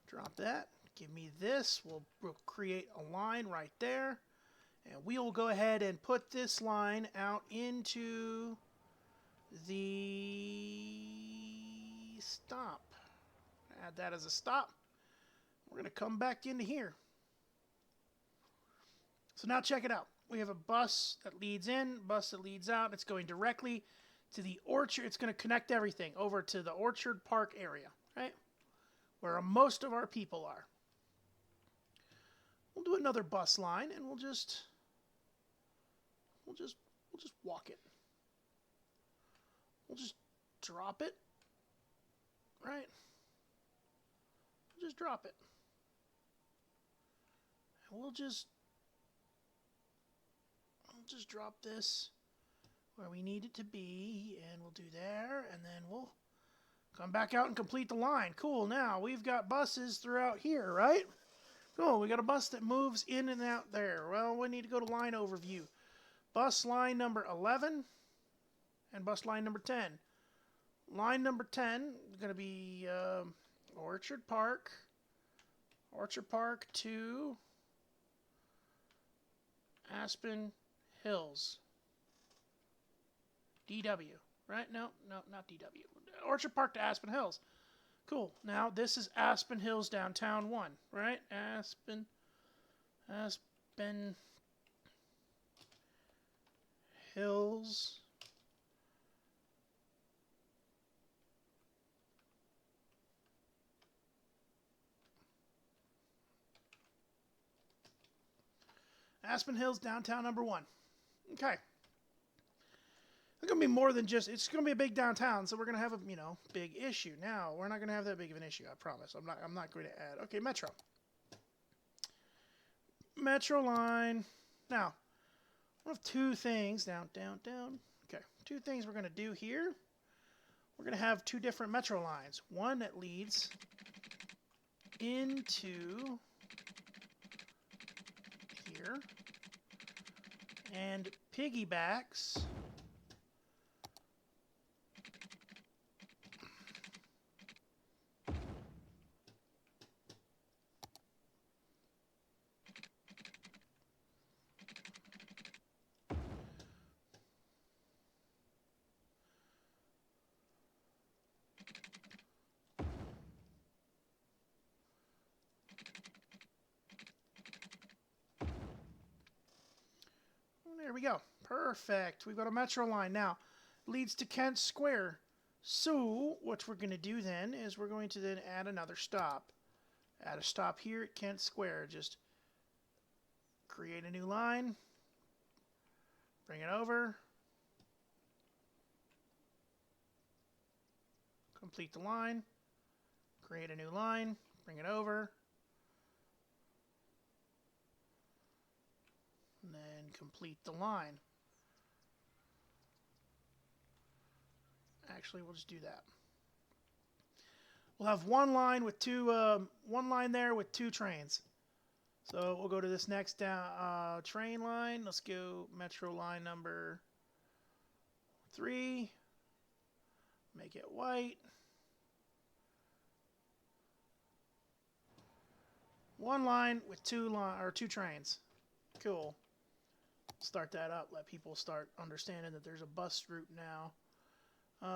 Drop that. Give me this. We'll create a line right there. And we'll go ahead and put this line out into the stop. Add that as a stop. We're going to come back into here. So now check it out. We have a bus that leads in, bus that leads out. It's going directly to the Orchard. It's going to connect everything over to the Orchard Park area, right? Where most of our people are. We'll do another bus line and we'll just walk it. We'll just drop it, right? We'll just drop it. And we'll just drop this where we need it to be, and we'll do there, and then we'll come back out and complete the line. Cool, now we've got buses throughout here, right? Cool, we got a bus that moves in and out there. Well, we need to go to line overview. Bus line number 11 and bus line number 10. Line number 10 is going to be Orchard Park to Aspen Hills. DW, right? No, not DW. Orchard Park to Aspen Hills. Cool. Now, this is Aspen Hills Downtown 1, right? Aspen Hills. Aspen Hills Downtown number 1. Okay. It's going to be more than just, it's going to be a big downtown, so we're going to have a, big issue. Now, we're not going to have that big of an issue, I promise. I'm not going to add. Okay, Metro. Metro line. Now, I have two things. Down. Okay, two things we're going to do here. We're going to have two different Metro lines. One that leads into here and piggybacks there we go. Perfect. We've got a Metro line now. Leads to Kent Square. So, what we're going to do then is we're going to then add another stop. Add a stop here at Kent Square. Just create a new line. Bring it over. complete the line. Create a new line. Bring it over. And then complete the line. Actually, we'll just do that. We'll have one line with one line there with 2 trains. So we'll go to this next train line. Let's go metro line number 3. Make it white. One line with 2 trains. Cool. Start that up. Let people start understanding that there's a bus route now.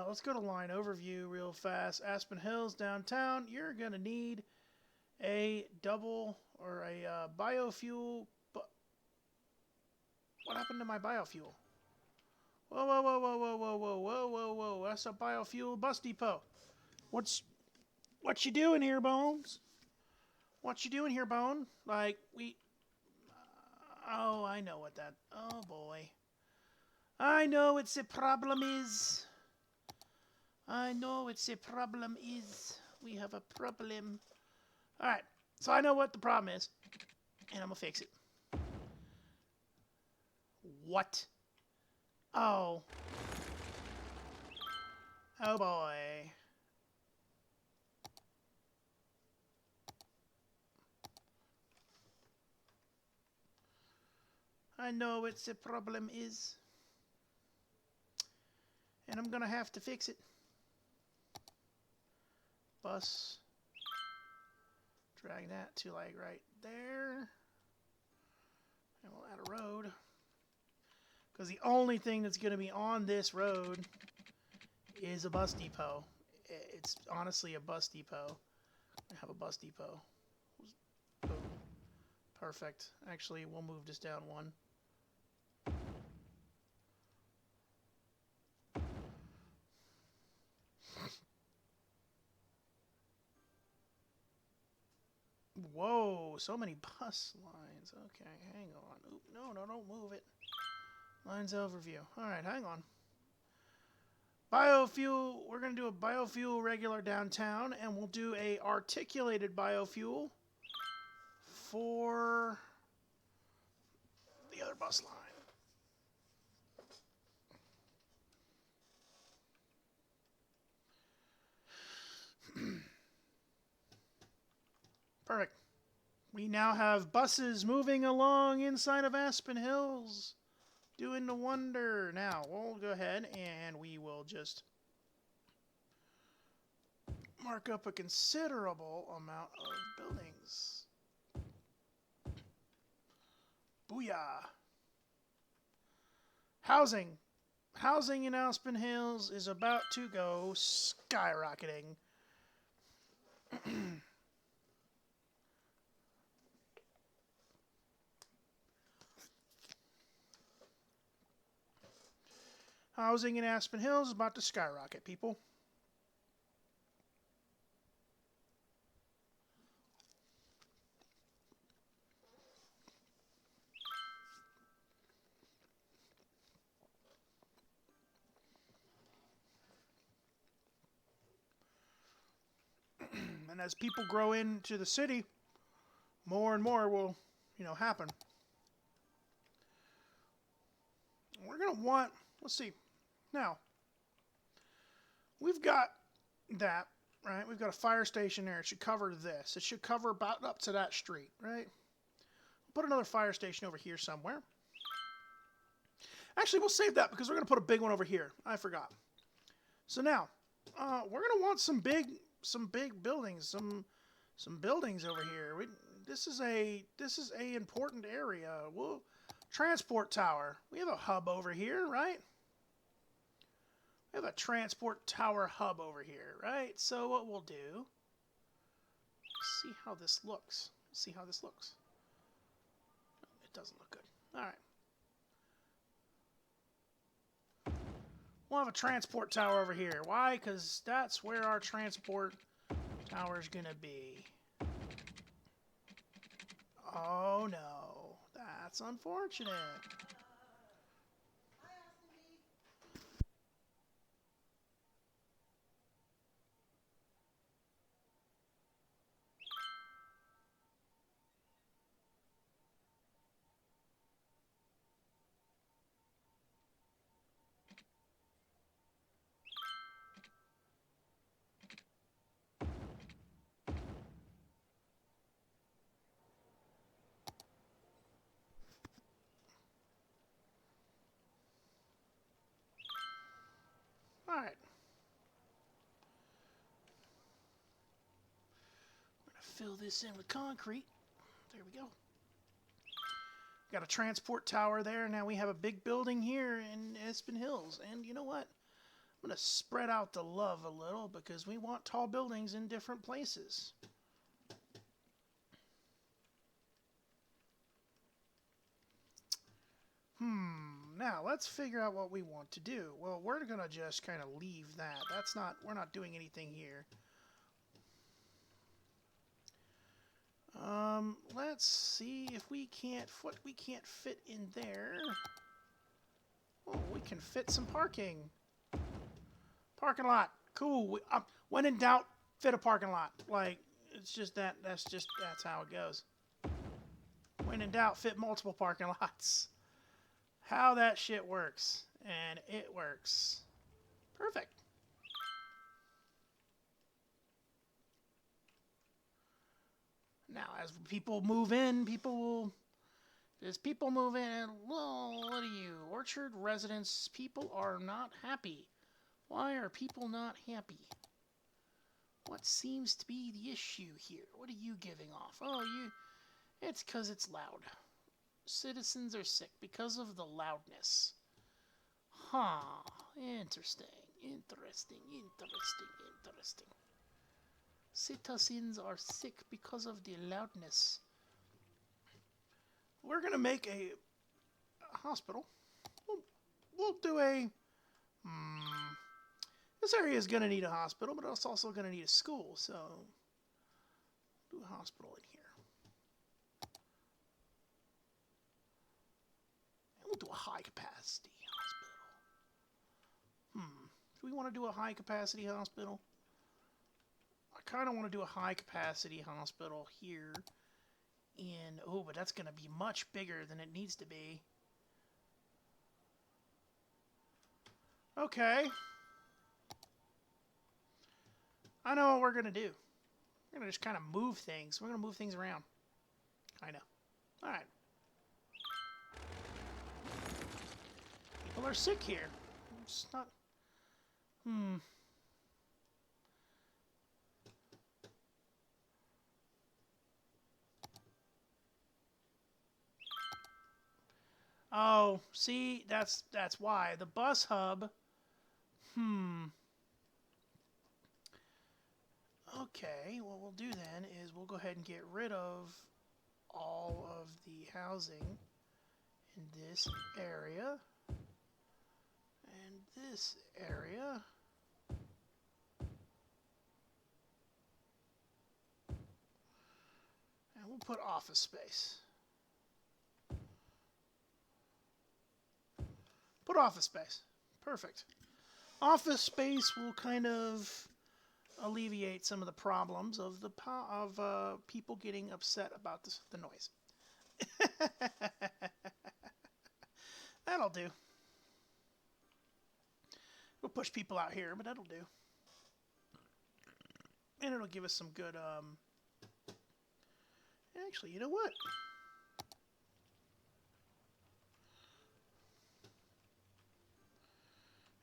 Let's go to line overview real fast. Aspen Hills downtown. You're gonna need a double or a biofuel. What happened to my biofuel? Whoa, whoa, whoa, whoa, whoa, whoa, whoa, whoa, whoa, whoa. That's a biofuel bus depot. What you doing here, Bones? What you doing here, Bone? Like, oh, I know what that... Oh, boy. I know what the problem is. I know what the problem is. We have a problem. Alright, so I know what the problem is. And I'm gonna fix it. What? Oh. Oh, boy. I know what the problem is. And I'm gonna have to fix it. Bus. Drag that to like right there. And we'll add a road. Because the only thing that's going to be on this road is a bus depot. It's honestly a bus depot. I have a bus depot. Boom. Perfect. Actually, we'll move this down 1. Whoa, so many bus lines. Okay, hang on. Oop, no, don't move it. Lines overview. Alright, hang on. Biofuel, we're going to do a biofuel regular downtown, and we'll do a articulated biofuel for the other bus line. Perfect. We now have buses moving along inside of Aspen Hills, doing the wonder. Now, we'll go ahead and we will just mark up a considerable amount of buildings. Booyah. Housing. Housing in Aspen Hills is about to go skyrocketing. Housing in Aspen Hills is about to skyrocket, people. And as people grow into the city, more and more will, happen. We're going to want, let's see. Now, we've got that, right? We've got a fire station there. It should cover this. It should cover about up to that street, right? We'll put another fire station over here somewhere. Actually, we'll save that because we're going to put a big one over here. I forgot. So now, we're going to want some big buildings, some buildings over here. This is a important area. Transport tower. We have a hub over here, right? We have a transport tower hub over here, right? So what we'll do, see how this looks. See how this looks. It doesn't look good. All right. We'll have a transport tower over here. Why? Because that's where our transport tower is going to be. Oh, no. That's unfortunate. fill this in with concrete. There we go. Got a transport tower there. Now we have a big building here in Aspen Hills. And you know what? I'm going to spread out the love a little because we want tall buildings in different places. Now let's figure out what we want to do. Well, we're going to just kind of leave that. We're not doing anything here. Let's see if we can't fit in there. Oh, we can fit some parking. Parking lot. Cool. When in doubt, fit a parking lot. Like, it's just that's how it goes. When in doubt, fit multiple parking lots. How that shit works. And it works. Perfect. Now, as people move in, as people move in, well, what are you? Orchard residents, people are not happy. Why are people not happy? What seems to be the issue here? What are you giving off? Oh, it's because it's loud. Citizens are sick because of the loudness. Huh. Interesting. Citizens are sick because of the loudness. We're going to make a hospital. We'll do a... This area is going to need a hospital, but it's also going to need a school, so... do a hospital in here. We'll do a high-capacity hospital. Do we want to do a high-capacity hospital? I kind of want to do a high-capacity hospital here oh, but that's going to be much bigger than it needs to be. Okay. I know what we're going to do. We're going to just kind of move things. We're going to move things around. I know. All right. People are sick here. It's not... Oh, see, that's why. The bus hub... Okay, what we'll do then is we'll go ahead and get rid of all of the housing in this area. And this area. And we'll put office space. Put office space. Perfect. Office space will kind of alleviate some of the problems of people getting upset about the noise. That'll do. We'll push people out here, but that'll do. And it'll give us some good, actually, you know what?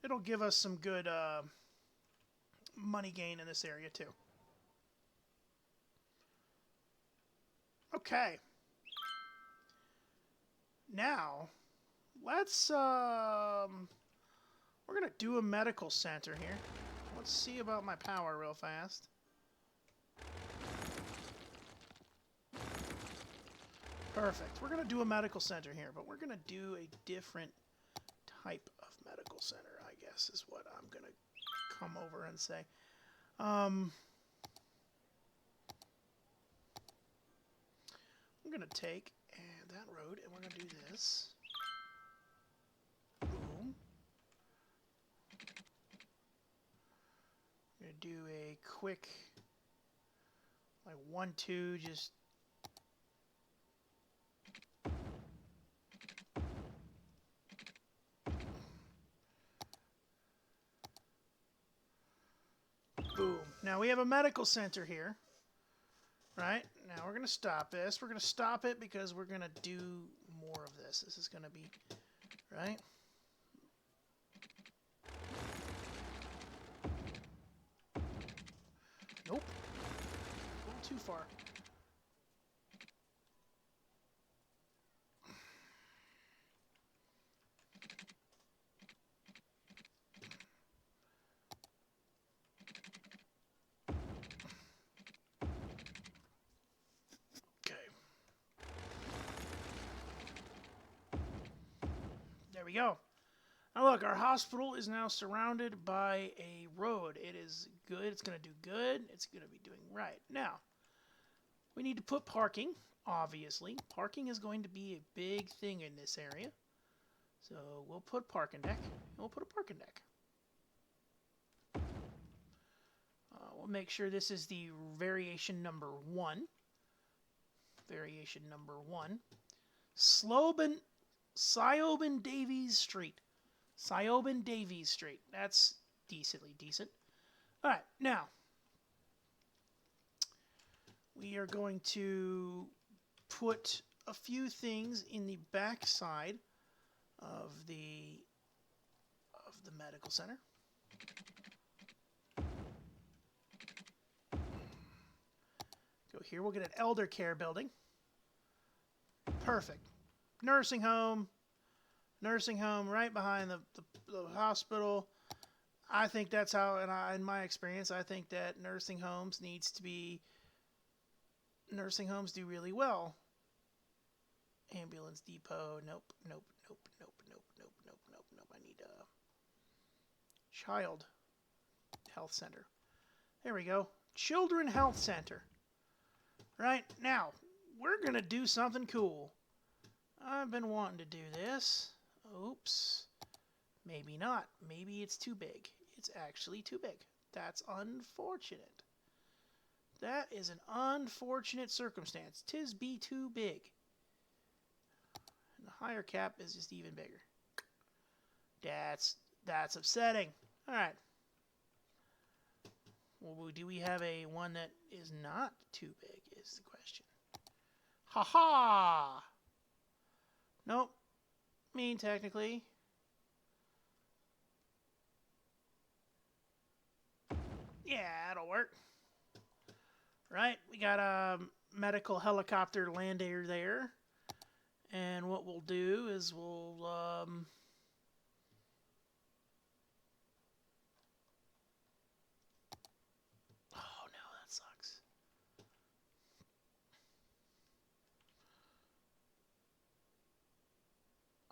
It'll give us some good, money gain in this area, too. Okay. Now, let's, we're going to do a medical center here. Let's see about my power real fast. Perfect. We're going to do a medical center here, but we're going to do a different type of medical center, I guess, is what I'm going to come over and say. I'm going to take that road, and we're going to do this. Boom. I'm going to do a quick, like 1, 2, just... Boom. Now we have a medical center here, right? Now we're going to stop this. We're going to stop it because we're going to do more of this. This is going to be, right? Nope. We'll too far. There we go. Now look, our hospital is now surrounded by a road. It is good. It's going to do good. It's going to be doing right. Now, we need to put parking, obviously. Parking is going to be a big thing in this area. So we'll put parking deck, and we'll put a parking deck. We'll make sure this is the variation number 1. Variation number 1. Siobhan Davies Street. Siobhan Davies Street. That's decently decent. Alright, now we are going to put a few things in the back side of the medical center. Go here, we'll get an elder care building. Perfect. Nursing home right behind the hospital. I think that's how, in my experience, I think that nursing homes do really well. Ambulance depot, nope. I need a child health center. There we go. Children health center. Right, now, we're going to do something cool. I've been wanting to do this. Oops. Maybe not. Maybe it's too big. It's actually too big. That's unfortunate. That is an unfortunate circumstance. 'Tis be too big. And the higher cap is just even bigger. That's upsetting. Alright. Well, do we have a one that is not too big is the question. Ha-ha! Nope. I mean, technically. Yeah, that'll work. Right, we got a medical helicopter lander there. And what we'll do is we'll, oh no, that sucks.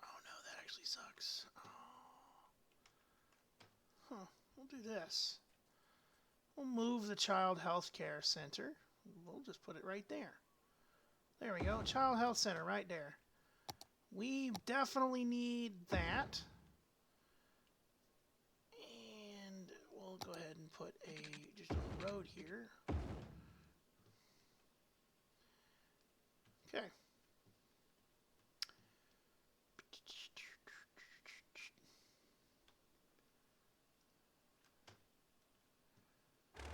Oh no, that actually sucks. Oh. Huh, we'll do this. We'll move the Child Health Care Center. We'll just put it right there. There we go. Child Health Center right there. We definitely need that. And we'll go ahead and put just a little road here. Okay.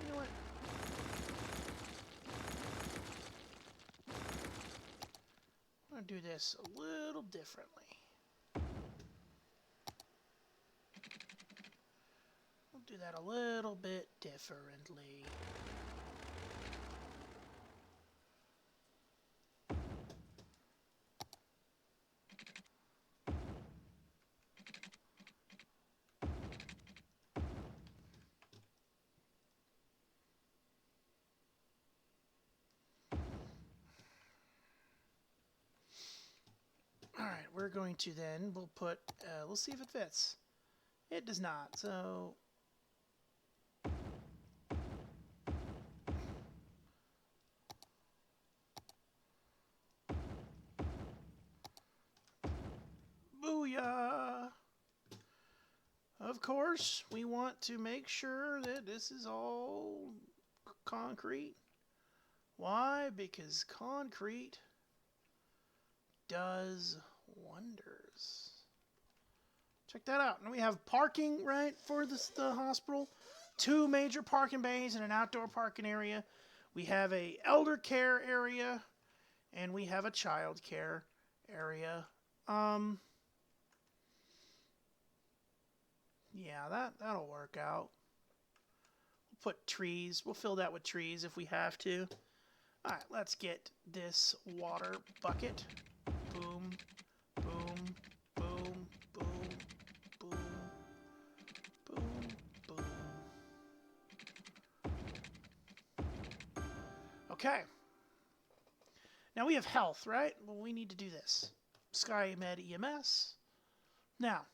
You know what? I'm going to do this a little differently. We'll do that a little bit differently. Alright, we're going to then, we'll put, let's see if it fits. It does not, so... Booyah! Of course, we want to make sure that this is all concrete. Why? Because concrete does wonders. Check that out. And we have parking, right, for the hospital. 2 major parking bays and an outdoor parking area. We have a elder care area, and we have a child care area. Yeah, that'll work out. We'll put trees. We'll fill that with trees if we have to. Alright, let's get this water bucket. Boom, boom, boom, boom, boom, boom, boom. Okay. Now we have health, right? Well, we need to do this. SkyMed EMS. Now,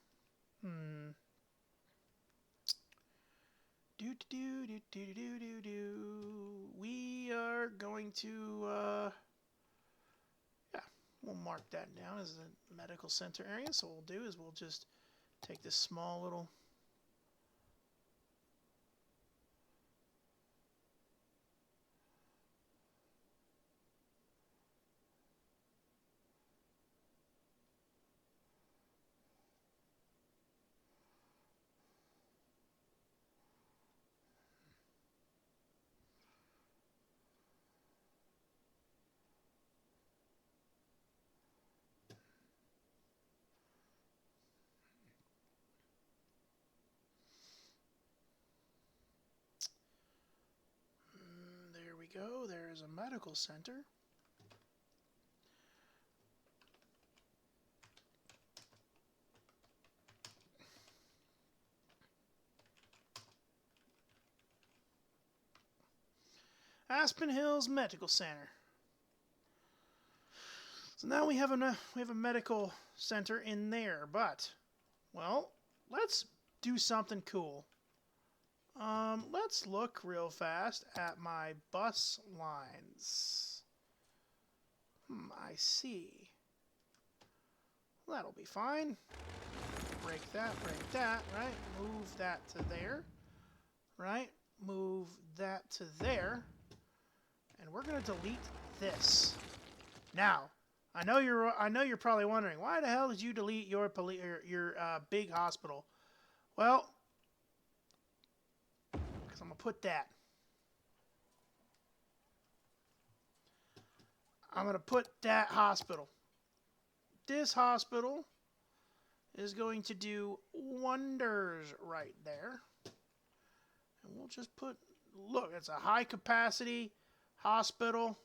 we are going to, yeah, we'll mark that down as a medical center area. So what we'll do is we'll just take this small little there we go. There's a medical center. Aspen Hills Medical Center. So now we have a medical center in there, but well, let's do something cool. Let's look real fast at my bus lines. I see. That'll be fine. Break that, right? Move that to there, right? Move that to there. And we're gonna delete this. Now, I know you're probably wondering, why the hell did you delete your big hospital? Well, because I'm gonna put that. I'm gonna put that hospital. This hospital is going to do wonders right there. And we'll just put, look, it's a high capacity hospital.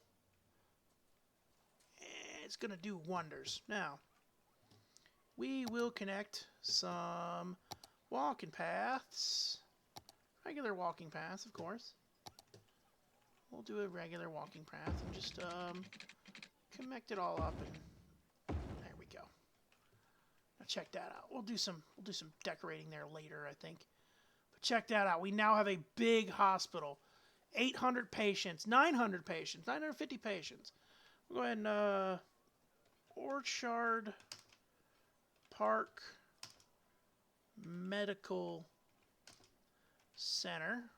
It's going to do wonders. Now, we will connect some walking paths. Regular walking paths, of course. We'll do a regular walking path and just connect it all up, and there we go. Now check that out. We'll do some decorating there later, I think. But check that out. We now have a big hospital. 800 patients, 900 patients, 950 patients. We'll go ahead and Orchard Park Medical Center.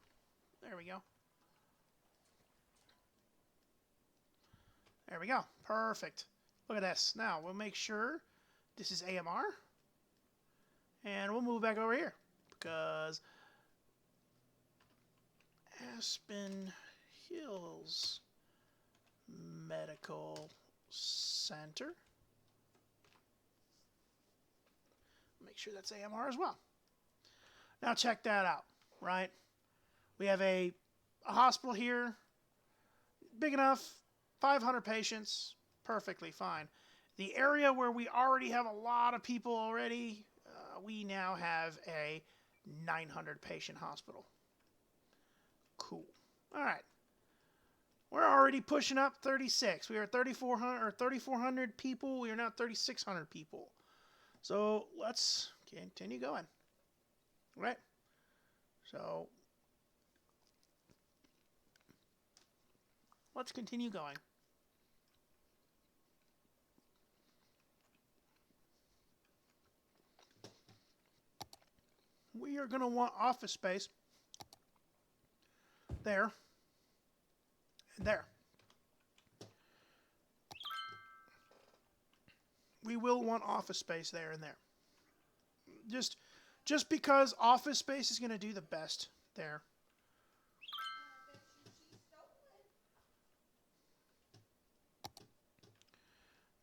There we go. There we go. Perfect. Look at this. Now, we'll make sure this is AMR. And we'll move back over here. Because Aspen Hills Medical Center. Make sure that's AMR as well. Now check that out, right? We have a hospital here, big enough, 500 patients, perfectly fine. The area where we already have a lot of people already, we now have a 900 patient hospital. Cool. All right. We're already pushing up 36. We are 3,400 people. We are now 3,600 people. So let's continue going. Right? So let's continue going. We are going to want office space there and there. We will want office space there and there. Just because office space is going to do the best there.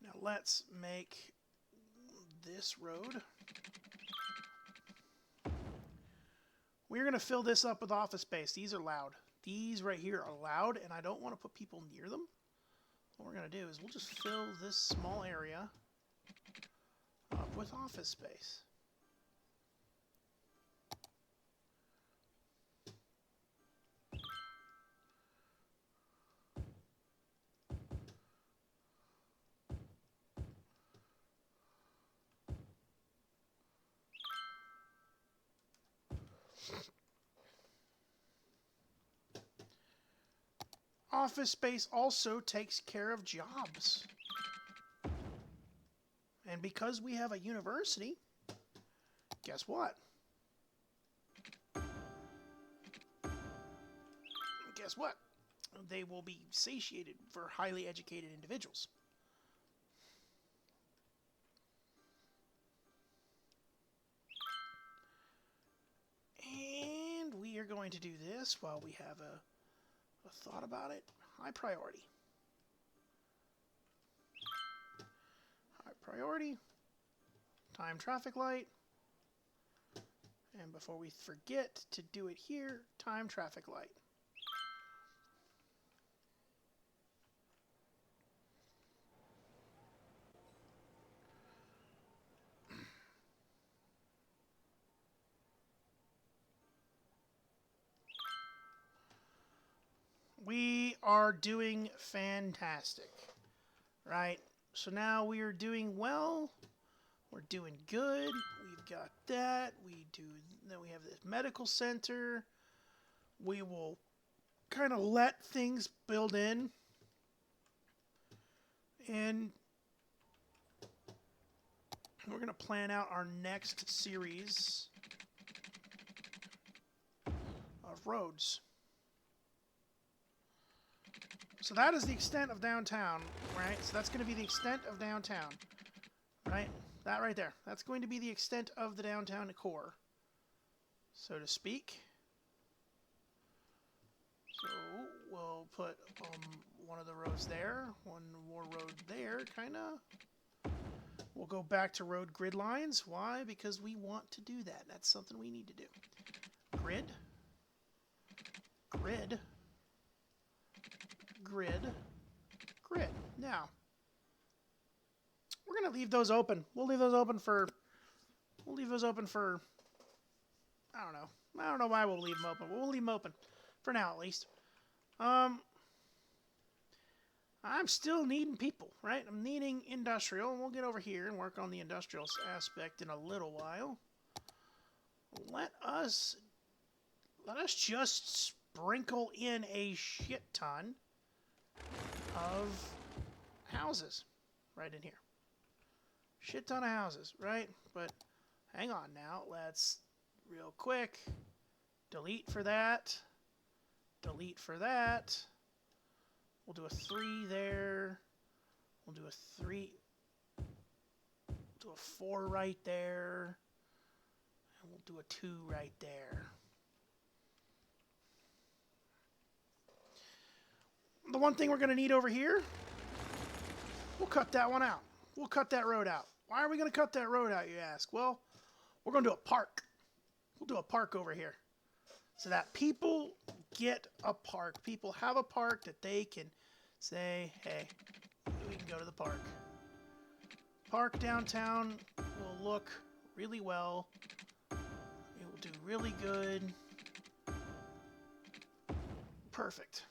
Now let's make this road. We're going to fill this up with office space. These are loud. these right here are allowed, and I don't want to put people near them. What we're going to do is we'll just fill this small area up with office space. Office space also takes care of jobs. And because we have a university, guess what? Guess what? They will be satiated for highly educated individuals. And we are going to do this while we have a thought about it. High priority. High priority. Time traffic light. And before we forget to do it here, time traffic light. We are doing fantastic, right? So now we are doing well. We're doing good. We've got that. Then we have this medical center. We will kind of let things build in. And we're going to plan out our next series of roads. So that is the extent of downtown, right? So that's going to be the extent of downtown, right? That right there. That's going to be the extent of the downtown core, so to speak. So we'll put one of the roads there, one more road there, kind of. We'll go back to road grid lines. Why? Because we want to do that. That's something we need to do. Grid. Grid. Grid. Grid. Now, we're going to leave those open. We'll leave those open for, I don't know. I don't know why we'll leave them open, but we'll leave them open. For now, at least. I'm still needing people, right? I'm needing industrial, and we'll get over here and work on the industrial aspect in a little while. Let us just sprinkle in a shit ton of houses right in here. Shit ton of houses, right? But hang on now. Let's real quick delete for that. Delete for that. We'll do a 3 there. We'll do a 3. Do a 4 right there. And we'll do a 2 right there. The one thing we're going to need over here, we'll cut that one out. We'll cut that road out. Why are we going to cut that road out, you ask? Well, we're going to do a park. We'll do a park over here so that people get a park. People have a park that they can say, hey, we can go to the park. Park downtown will look really well. It will do really good. Perfect.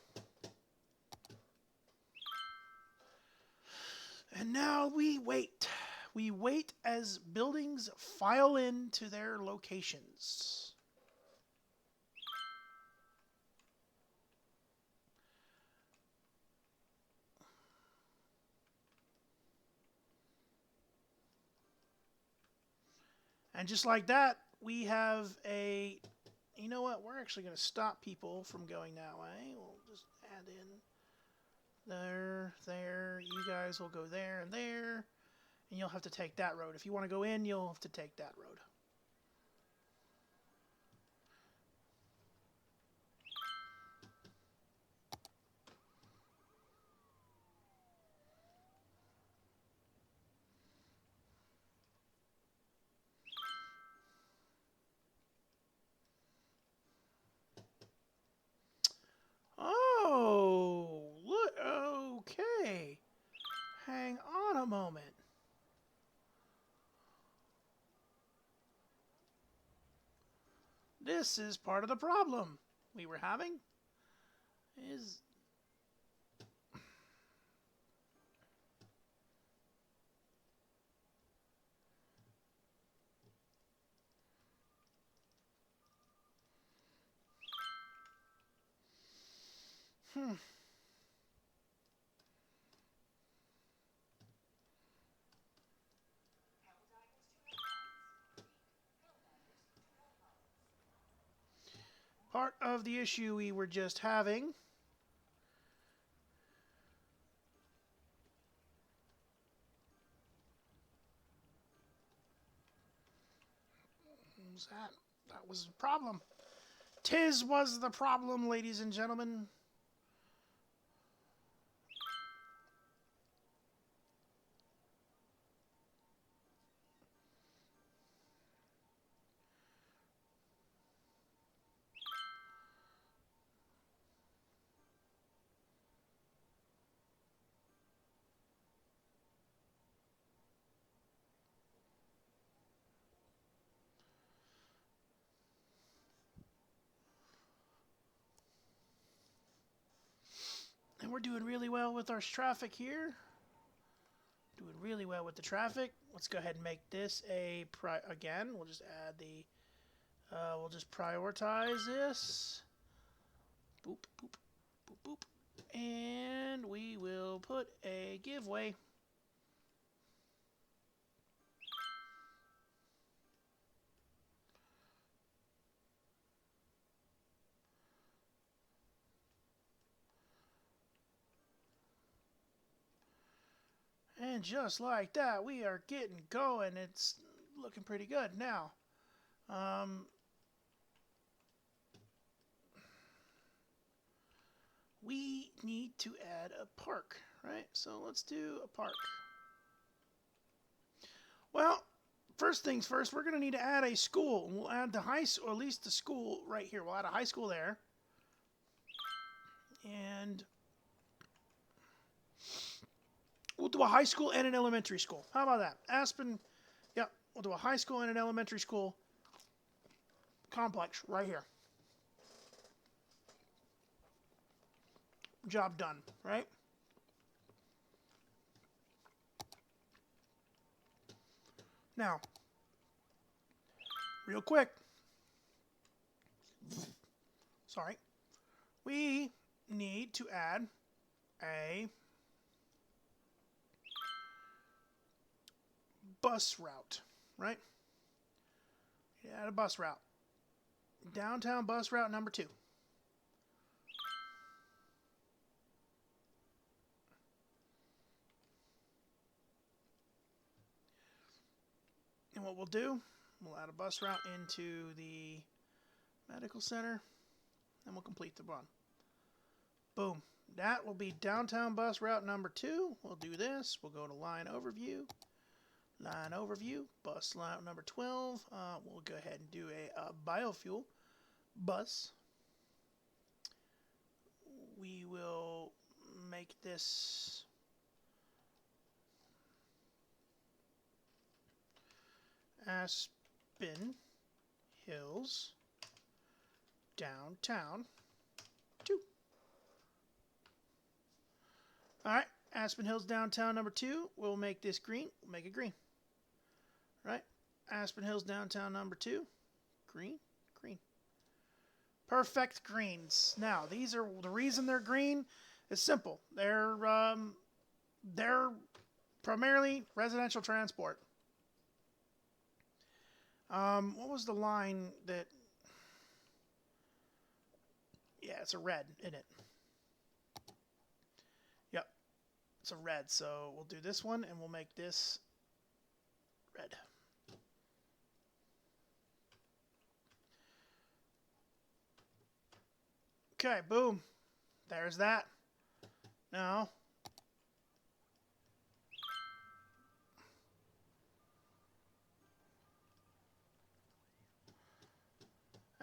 And now we wait. We wait as buildings file into their locations. And just like that, we have a... You know what? We're actually going to stop people from going that way. We'll just add in there, there. You guys will go there and there. And you'll have to take that road. If you want to go in, you'll have to take that road. This is part of the problem we were having. Is part of the issue we were just having. What was that? That was the problem. Tis was the problem, ladies and gentlemen. And we're doing really well with our traffic here. Doing really well with the traffic. Let's go ahead and make this a again. We'll just add the. We'll just prioritize this. Boop boop boop boop, and we will put a giveaway. And just like that, we are getting going. It's looking pretty good now. We need to add a park, right? So let's do a park. Well, first things first, we're going to need to add a school. We'll add the high school, or at least the school right here. We'll add a high school there. And we'll do a high school and an elementary school. How about that? Aspen, yep, we'll do a high school and an elementary school complex right here. Job done, right? Now, real quick, sorry, we need to add a bus route, right? Add a bus route. Downtown bus route number 2. And what we'll do, we'll add a bus route into the medical center, and we'll complete the run. Boom. That will be downtown bus route number 2. We'll do this. We'll go to line overview. Line overview. Bus route number 12. We'll go ahead and do a biofuel bus. We will make this Aspen Hills downtown 2. Alright, Aspen Hills downtown number 2. We'll make this green. We'll make it green. Right? Aspen Hills downtown number 2. Green, green. Perfect greens. Now, these are the reason they're green is simple. They're primarily residential transport. What was the line that? Yeah, it's a red, isn't it? Yep, it's a red. So we'll do this one, and we'll make this red. Okay, boom. There's that. Now,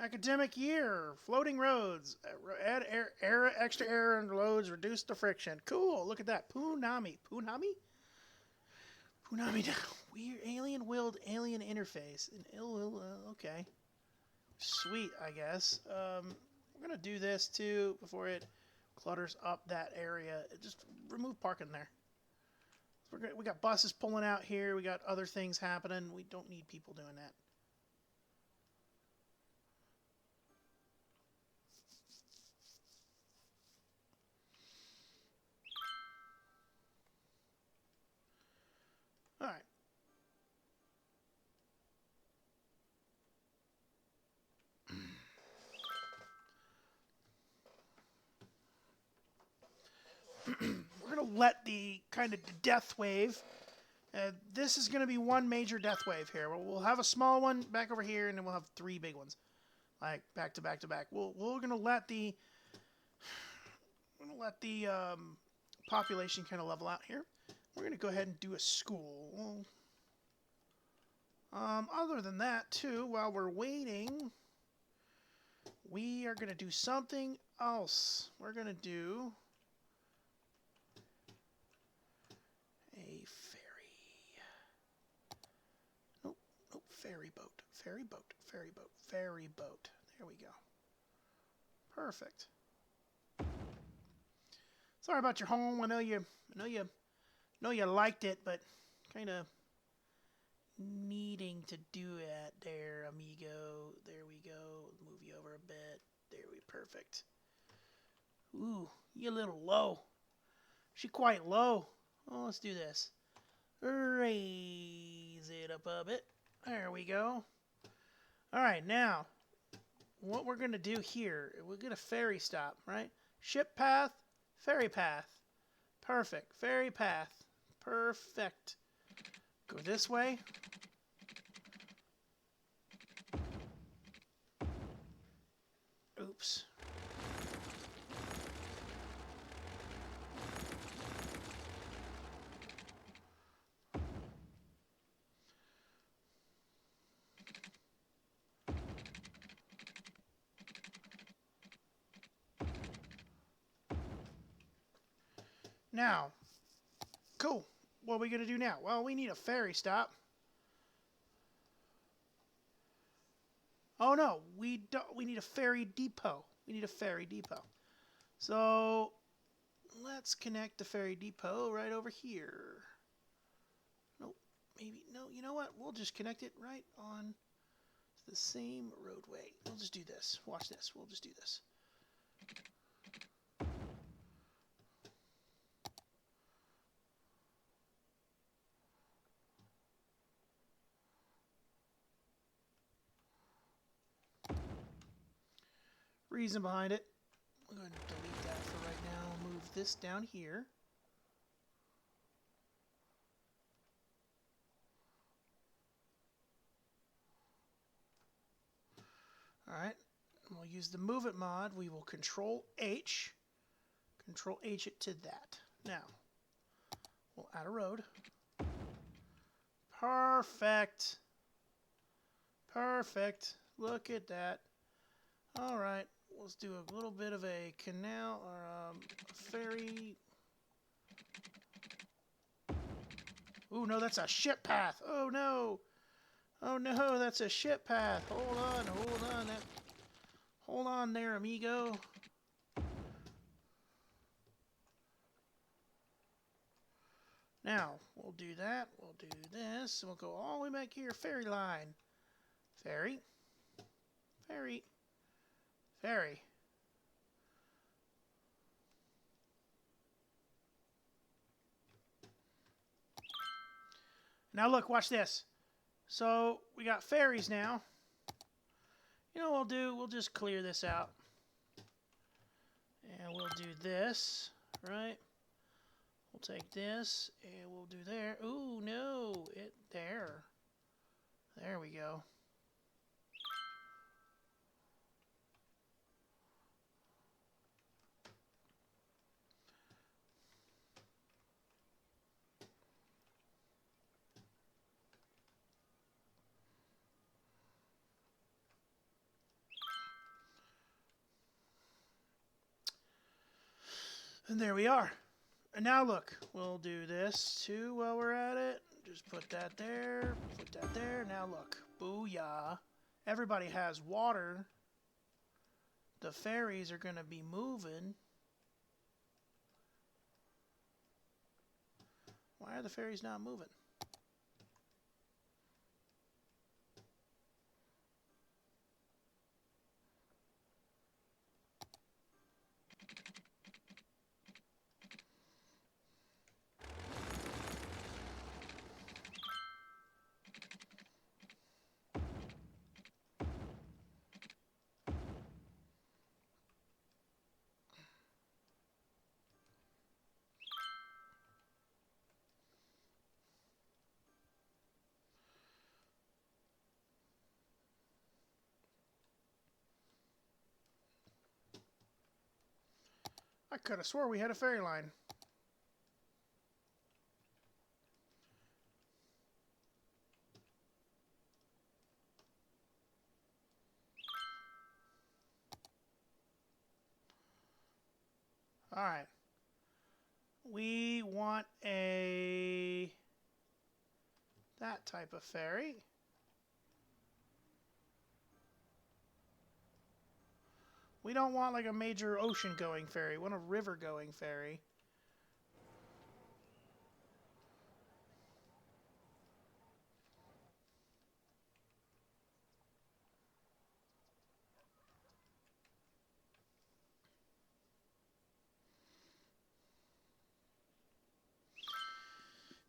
academic year, floating roads, add extra air and loads, reduce the friction. Cool, look at that. Punami. Punami? Punami, weird alien willed alien interface. Okay. sweet, I guess. We're gonna do this too before it clutters up that area. Just remove parking there. We got buses pulling out here. We got other things happening. We don't need people doing that. All right. We're going to let the kind of death wave. This is going to be one major death wave here. We'll have a small one back over here, and then we'll have three big ones, like back to back to back. We're going to let the population kind of level out here. We're going to go ahead and do a school. Other than that, too, while we're waiting, we are going to do something else. We're going to do a ferry. Nope, ferry boat. Ferry boat. Ferry boat. Ferry boat. There we go. Perfect. Sorry about your home. I know you liked it, but kind of needing to do it there, amigo. There we go. Move you over a bit. There we perfect. Ooh, you a little low. She quite low. Oh, let's do this. Raise it up a bit. There we go. All right, now what we're gonna do here? We'll get a ferry stop, right? Ship path, ferry path. Perfect. Ferry path. Perfect. Go this way. Oops. Now, cool. What are we going to do now? Well, we need a ferry stop. Oh no, we don't. We need a ferry depot. We need a ferry depot. So let's connect the ferry depot right over here. Nope, maybe no. You know what? We'll just connect it right on the same roadway. We'll just do this. Watch this. We'll just do this. Reason behind it. I'm going to delete that for right now. Move this down here. Alright. We'll use the Move It mod. We will Control H. Control H it to that. Now, we'll add a road. Perfect. Perfect. Look at that. Alright. Let's do a little bit of a canal or a ferry. Ooh, no, that's a ship path. Oh, no. Oh, no, that's a ship path. Hold on, hold on. Hold on there, amigo. Now, we'll do that. We'll do this. We'll go all the way back here. Ferry line. Ferry. Ferry. Ferry. Now look, watch this. So we got ferries now. You know what we'll do? We'll just clear this out. And we'll do this, right? We'll take this and we'll do there. Ooh, no, there. There we go. And there we are. And now look, we'll do this too while we're at it. Just put that there, put that there. Now look, booyah. everybody has water, the ferries are going to be moving. Why are the ferries not moving? I could have swore we had a ferry line. Alright. We want that type of ferry. We don't want like a major ocean going ferry. We want a river going ferry.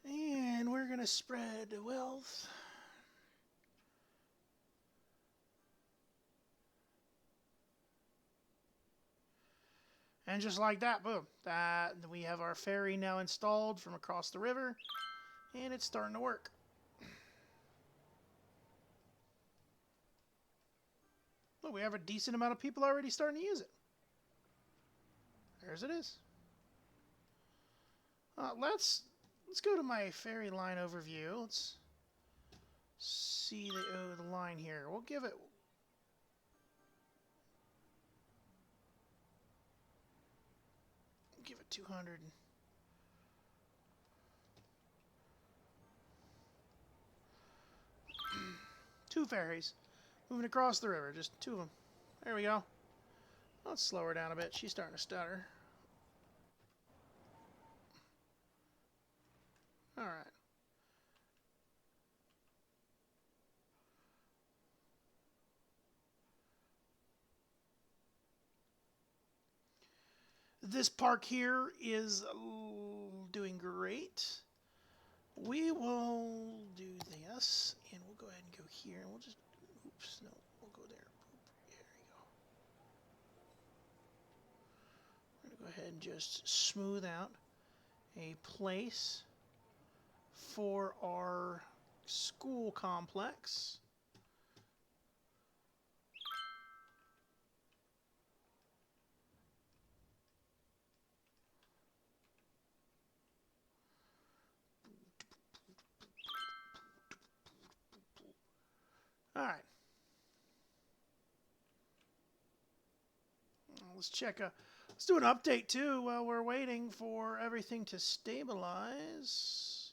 And we're going to spread wealth. And just like that, boom, we have our ferry now installed from across the river, and it's starting to work. Look, we have a decent amount of people already starting to use it. There's it is. Let's go to my ferry line overview. Let's see the line here. We'll give it 200. Two ferries moving across the river, just two of them. There we go. Let's slow her down a bit. She's starting to stutter. All right. This park here is doing great. We will do this, and we'll go ahead and go here, and we'll just, oops, no, we'll go there. There we go. We're going to go ahead and just smooth out a place for our school complex. All right. Let's check. Let's do an update too while we're waiting for everything to stabilize.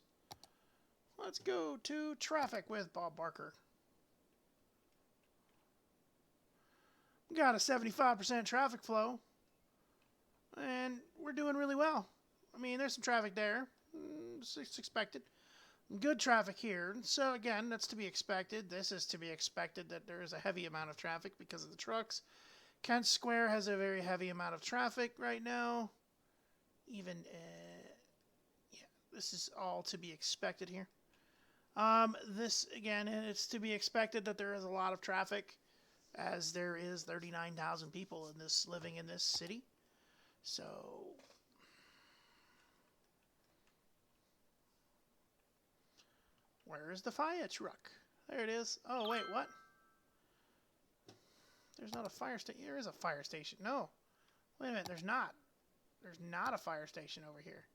Let's go to traffic with Bob Barker. We got a 75% traffic flow, and we're doing really well. I mean, there's some traffic there. It's expected. Good traffic here. So again, that's to be expected. This is to be expected that there is a heavy amount of traffic because of the trucks. Kent Square has a very heavy amount of traffic right now. Even, yeah, this is all to be expected here. This, again, it's to be expected that there is a lot of traffic, as there is 39,000 people living in this city. So where is the fire truck? There it is. Oh, wait, what? There's not a fire station. There is a fire station. No. Wait a minute, there's not. There's not a fire station over here.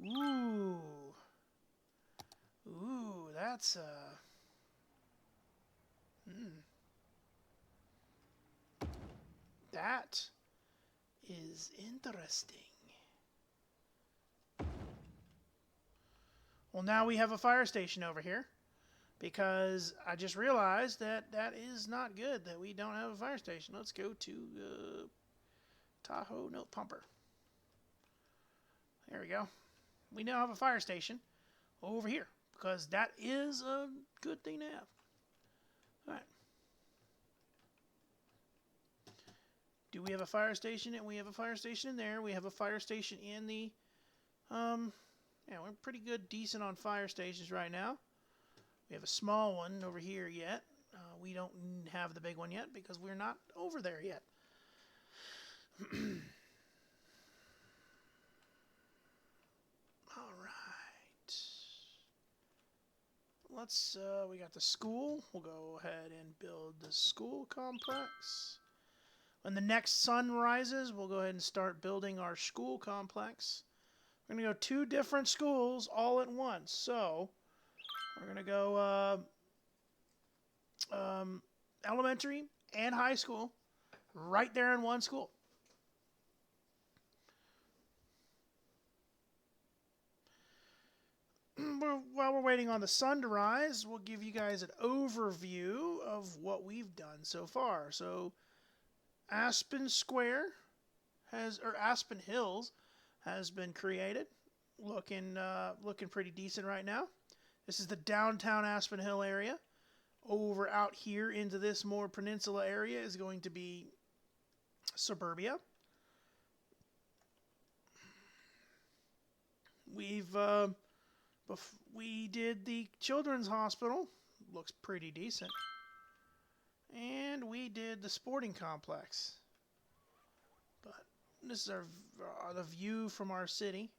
Ooh. Ooh, that's That is interesting. Well, now we have a fire station over here, because I just realized that that is not good, that we don't have a fire station. Let's go to Tahoe Note Pumper. There we go. We now have a fire station over here, because that is a good thing to have. All right. Do we have a fire station? And we have a fire station in there. We have a fire station in the... yeah, we're pretty good, decent on fire stations right now. We have a small one over here yet. We don't have the big one yet because we're not over there yet. All right. Let's, we got the school. We'll go ahead and build the school complex. When the next sun rises, we'll go ahead and start building our school complex. We're going to go 2 different schools all at once. So, we're going to go elementary and high school right there in one school. While we're waiting on the sun to rise, we'll give you guys an overview of what we've done so far. So, Aspen Square or Aspen Hills has been created, looking pretty decent right now. This is the downtown Aspen Hill area. Over out here into this more peninsula area is going to be suburbia. We did the children's hospital, looks pretty decent. And we did the sporting complex. But this is the view from our city.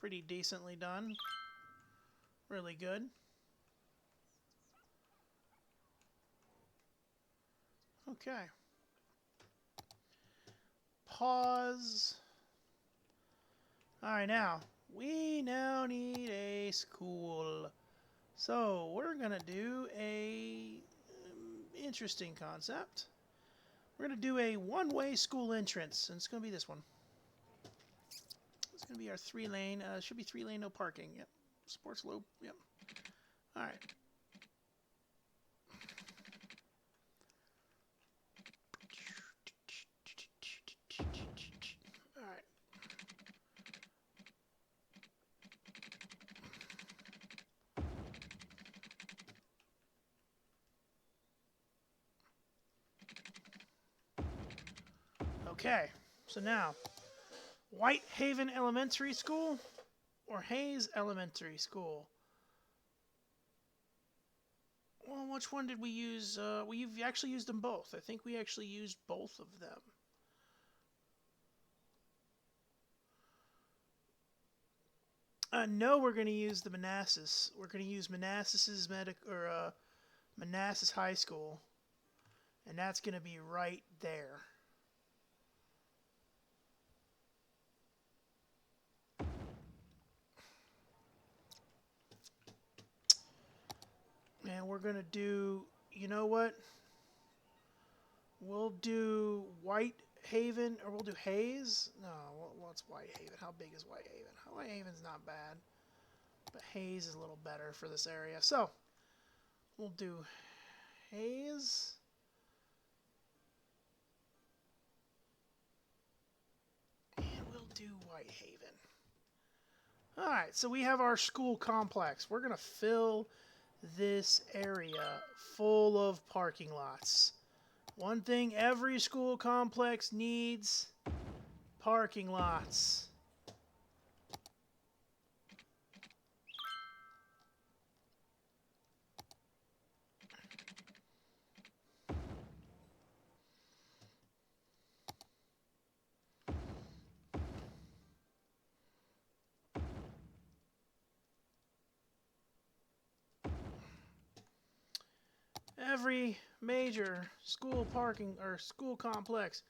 Pretty decently done. Really good. Okay. Pause. Alright, now. We now need a school. So, we're going to do a interesting concept. We're going to do a one-way school entrance, and it's going to be this one. It's going to be our 3-lane. Should be 3-lane, no parking. Yep. Sports low. Yep. All right. All right. Okay. So now, Whitehaven Elementary School or Hayes Elementary School? Well, which one did we use? We've actually used them both. I think we actually used both of them. No, we're going to use the Manassas. We're going to use Manassas Manassas High School, and that's going to be right there. And we're going to do, you know what? We'll do Whitehaven, or we'll do Hayes. No, what's Whitehaven? How big is Whitehaven? Whitehaven's not bad, but Hayes is a little better for this area. So, we'll do Hayes. And we'll do Whitehaven. Alright, so we have our school complex. We're going to fill this area full of parking lots. One thing every school complex needs: parking lots. Every major school parking or school complex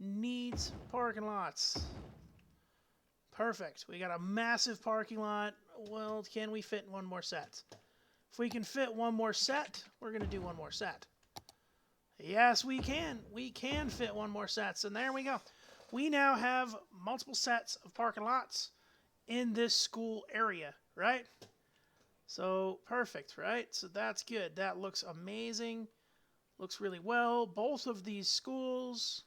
needs parking lots. Perfect. We got a massive parking lot. Well, can we fit in one more set? If we can fit one more set, we're going to do one more set. Yes, we can. We can fit one more set. So there we go. we now have multiple sets of parking lots in this school area, right? So perfect, right? So that's good. That looks amazing. Looks really well. Both of these schools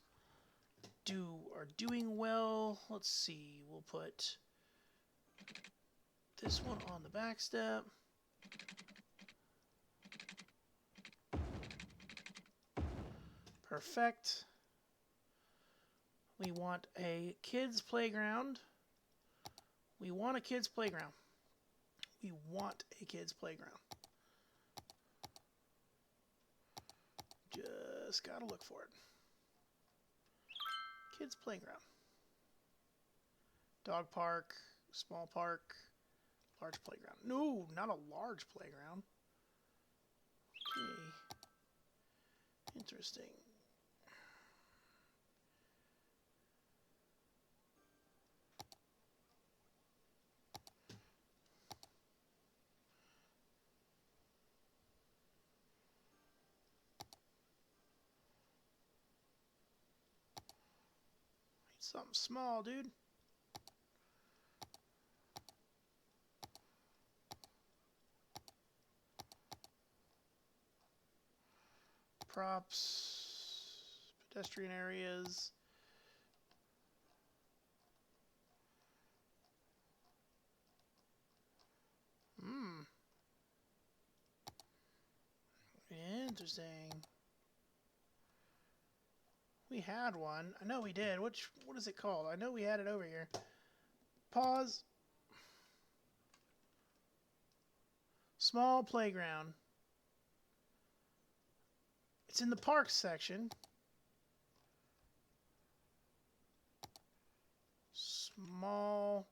are doing well. Let's see. We'll put this one on the back step. Perfect. We want a kids playground. We want a kids playground. We want a kids playground. Just gotta look for it. Kids playground. Dog park, small park, large playground. No, not a large playground. Okay. Interesting. Something small, dude. Props, pedestrian areas. Interesting. We had one. I know we did. What is it called? I know we had it over here. Pause. Small playground. It's in the parks section. Small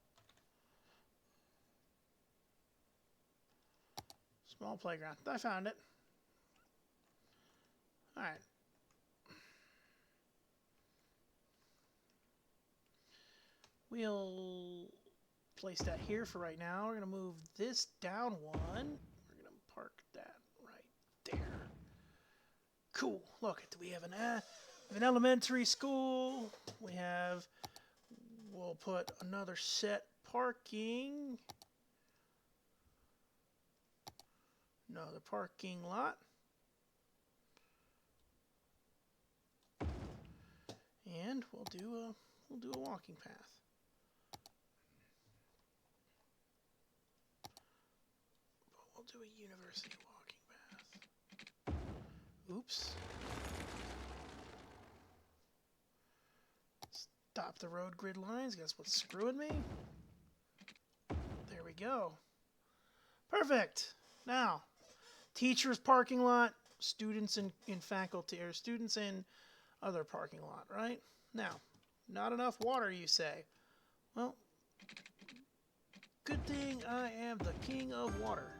playground. I found it. All right. We'll place that here for right now. We're going to move this down one. We're going to park that right there. Cool. Look, we have an elementary school. We'll put another set parking. Another parking lot. And we'll do a walking path. But we'll do a university walking path. Oops. Stop the road grid lines. Guess what's screwing me? There we go. Perfect. Now, teachers parking lot, students in faculty, or students in other parking lot, right? Now, not enough water, you say. Well, good thing I am the king of water.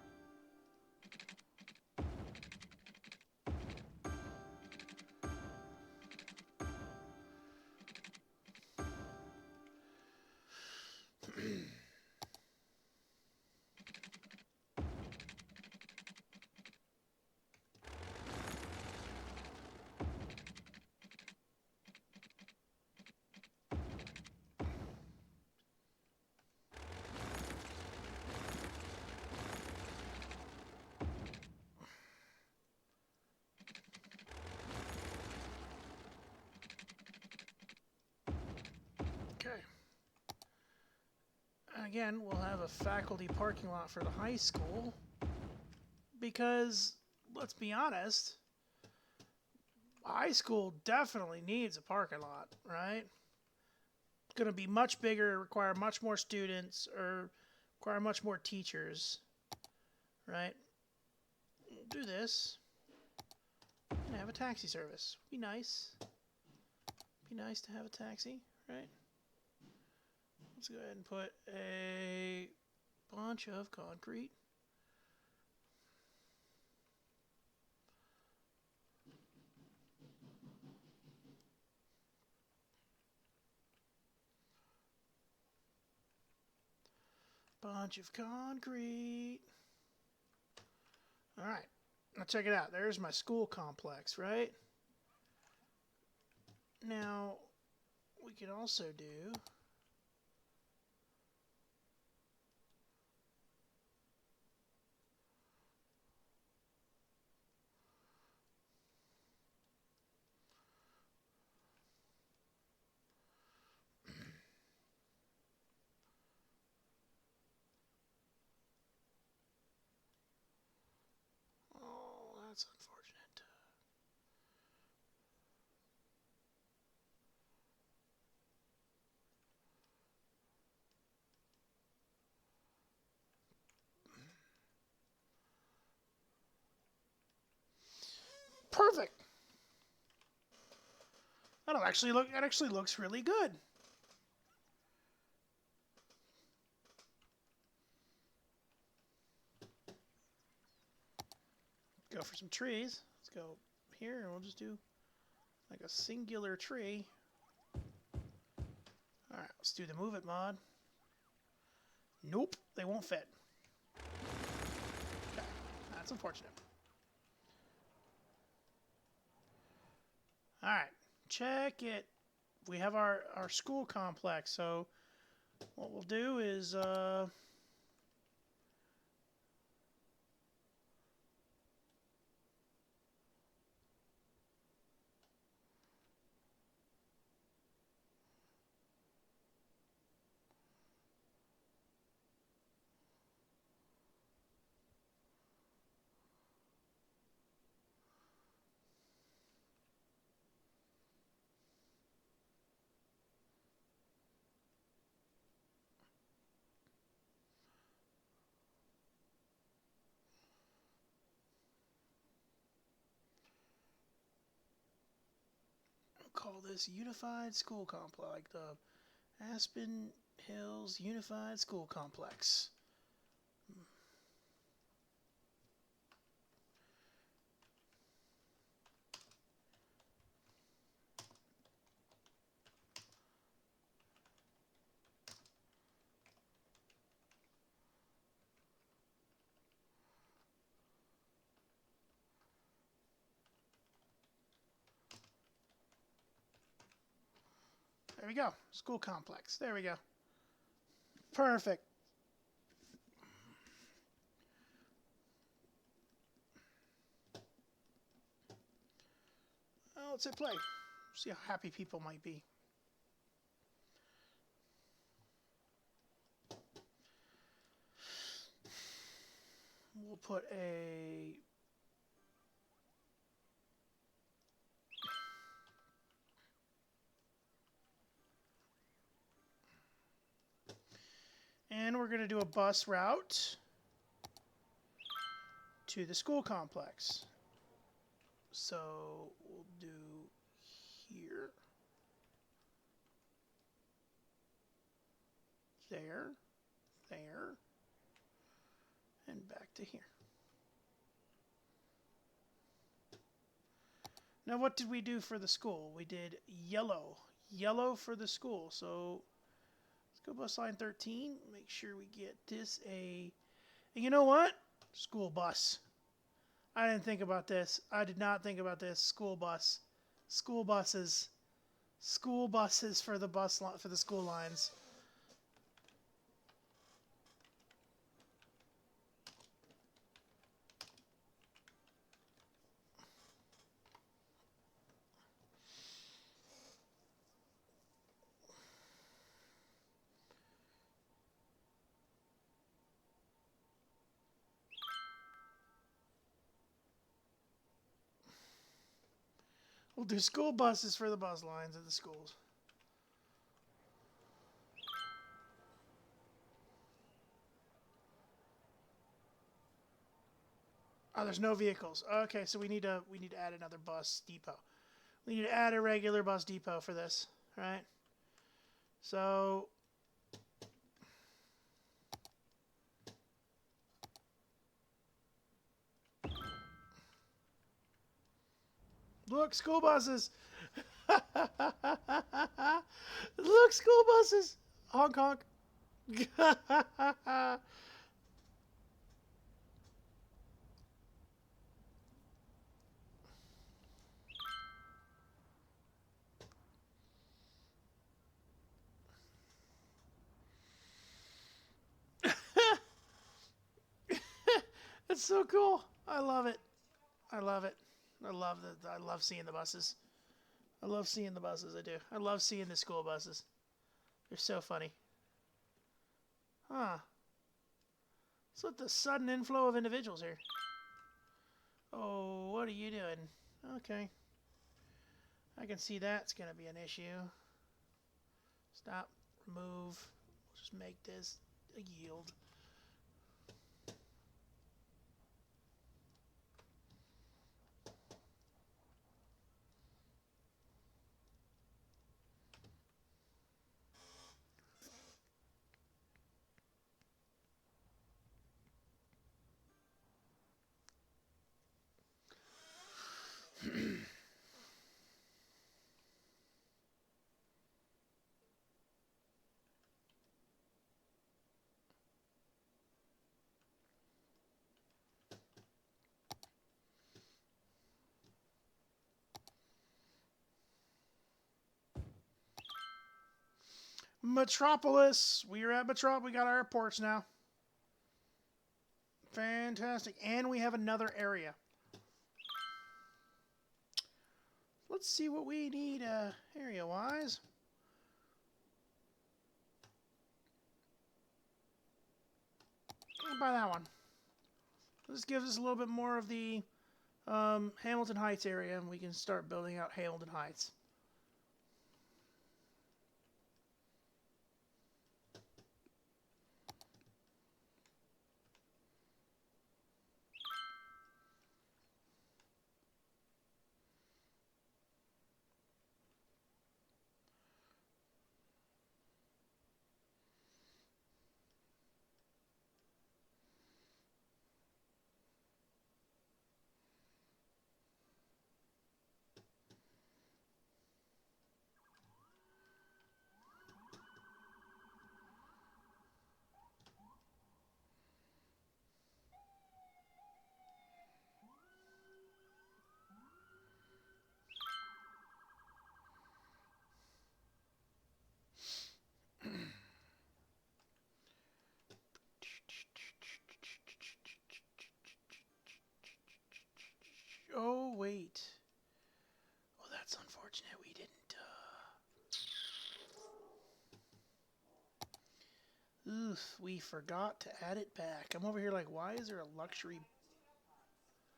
Okay. Again, we'll have a faculty parking lot for the high school because, let's be honest, high school definitely needs a parking lot, right? It's going to be much bigger, require much more students, or require much more teachers, right? We'll do this and have a taxi service. Be nice. Be nice to have a taxi, right? Let's go ahead and put a bunch of concrete. Bunch of concrete. All right. Now check it out. There's my school complex, right? Now, we can also do... Oh, that's unfortunate. Perfect. That actually looks really good. Go for some trees. Let's go here and we'll just do like a singular tree. Alright, let's do the move it mod. Nope, they won't fit. Okay, that's unfortunate. Alright, check it. We have our school complex, so what we'll do is call this Unified School Complex, like the Aspen Hills Unified School Complex. There we go. School complex. There we go. Perfect. Oh, let's hit play. See how happy people might be. We'll put a... And we're going to do a bus route to the school complex. So we'll do here, there, and back to here. Now what did we do for the school? We did yellow for the school. So let's go bus line 13, make sure we get this and you know what? School bus. I didn't think about this. I did not think about this. School bus. School buses. School buses for the for the school lines. We'll do school buses for the bus lines at the schools. Oh, there's no vehicles. Okay, so we need to add another bus depot. We need to add a regular bus depot for this, right? So look, school buses. Look, school buses. Honk honk. That's so cool. I love it. I love it. I love seeing the buses. I love seeing the buses. I do. I love seeing the school buses. They're so funny. Huh. What's with the sudden inflow of individuals here? Oh, what are you doing? Okay. I can see that's going to be an issue. Stop. Remove. We'll just make this a yield. Metropolis. We're at Metropolis. We got our airports now. Fantastic. And we have another area. Let's see what we need area-wise. I'll buy that one. This gives us a little bit more of the Hamilton Heights area, and we can start building out Hamilton Heights. Oh, wait. Oh, that's unfortunate. We didn't. Oof, we forgot to add it back. I'm over here like, why is there a luxury?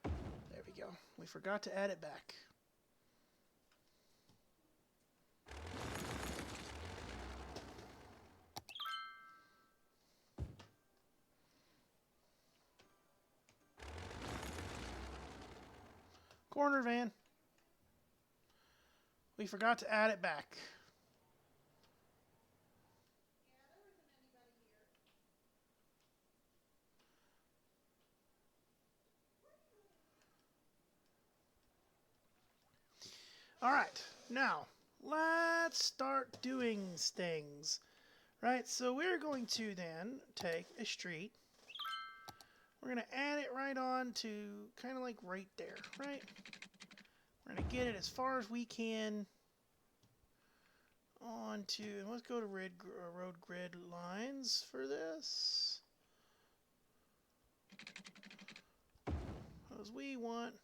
There we go. We forgot to add it back. Corner van. We forgot to add it back. All right, now let's start doing things. Right, so we're going to then take a street. We're going to add it right on to kind of like right there, right? We're going to get it as far as we can onto, and let's go to road grid lines for this. Because we want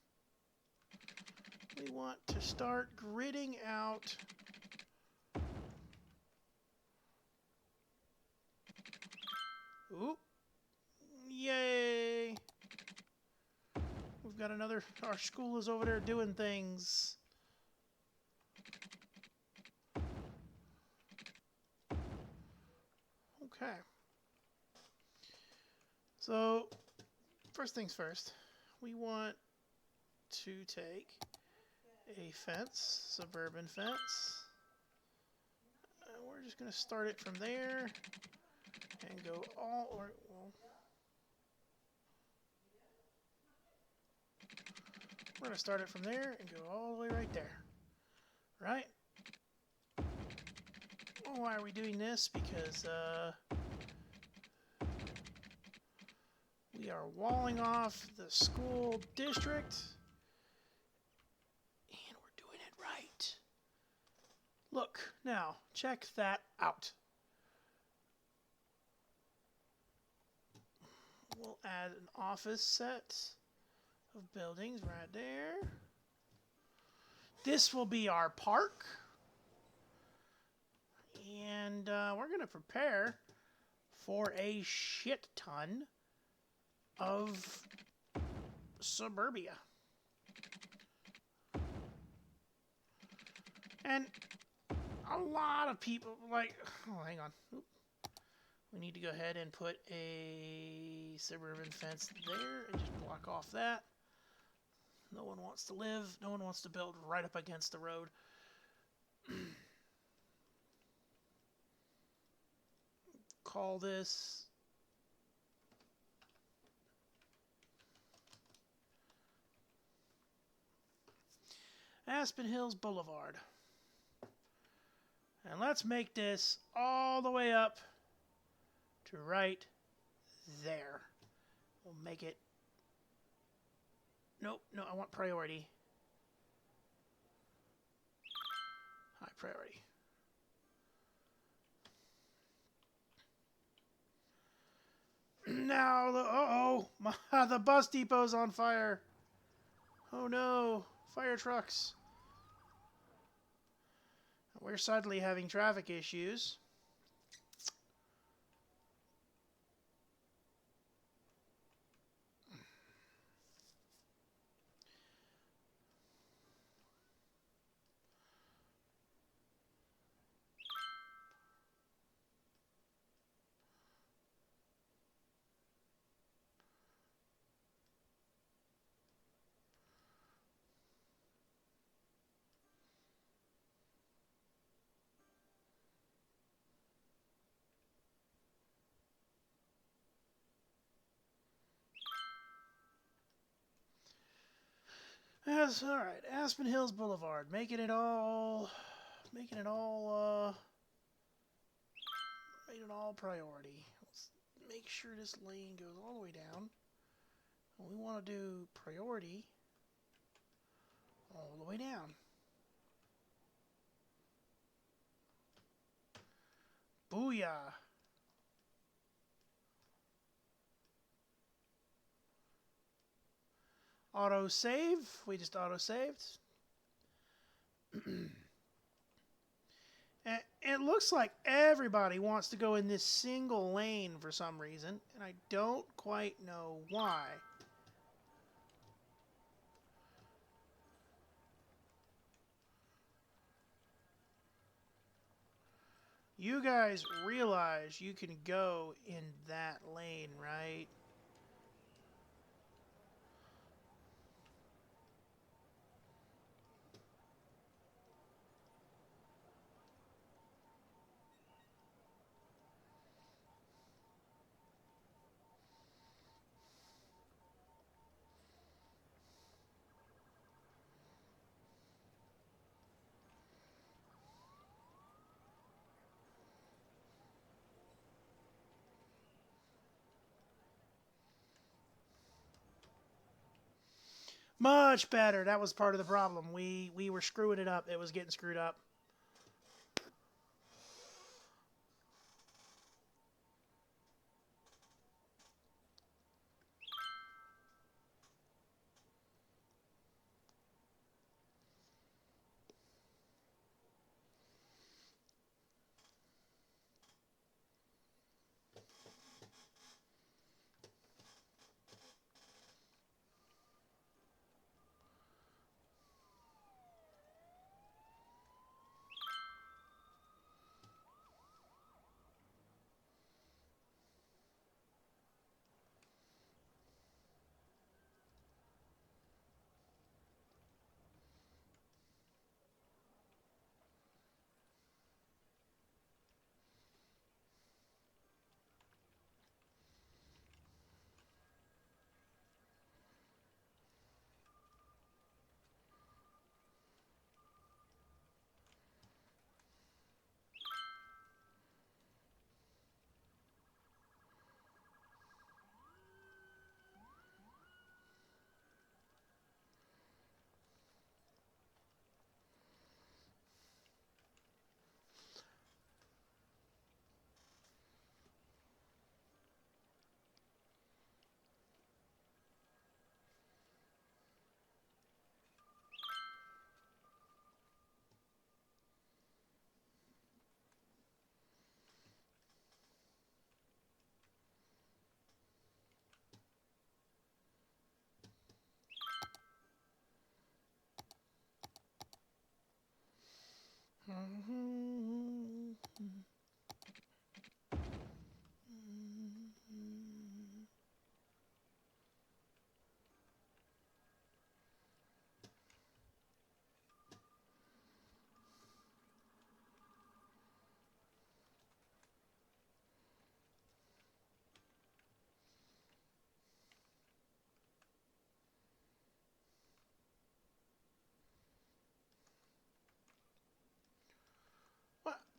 to start gridding out Oop. Yay. We've got another, our school is over there doing things. Okay. So, first things first, we want to take a fence, suburban fence. We're just going to start it from there and go all, or, well, we're going to start it from there and go all the way right there. Right? Well, why are we doing this? Because we are walling off the school district. And we're doing it right. Look, now, check that out. We'll add an office set of buildings right there. This will be our park. And we're going to prepare for a shit ton of suburbia. And a lot of people, like, oh, hang on. Oop. We need to go ahead and put a suburban fence there and just block off that. No one wants to live. No one wants to build right up against the road. Call this Aspen Hills Boulevard. And let's make this all the way up to right there. We'll make it... Nope, no, I want priority. High priority. Now, the bus depot's on fire. Oh no, fire trucks. We're suddenly having traffic issues. That's all right. Aspen Hills Boulevard, making it all priority. Let's make sure this lane goes all the way down. We want to do priority all the way down. Booyah! Auto save. We just auto saved. And it looks like everybody wants to go in this single lane for some reason, and I don't quite know why. You guys realize you can go in that lane, right? Much better. That was part of the problem. We were screwing it up. It was getting screwed up.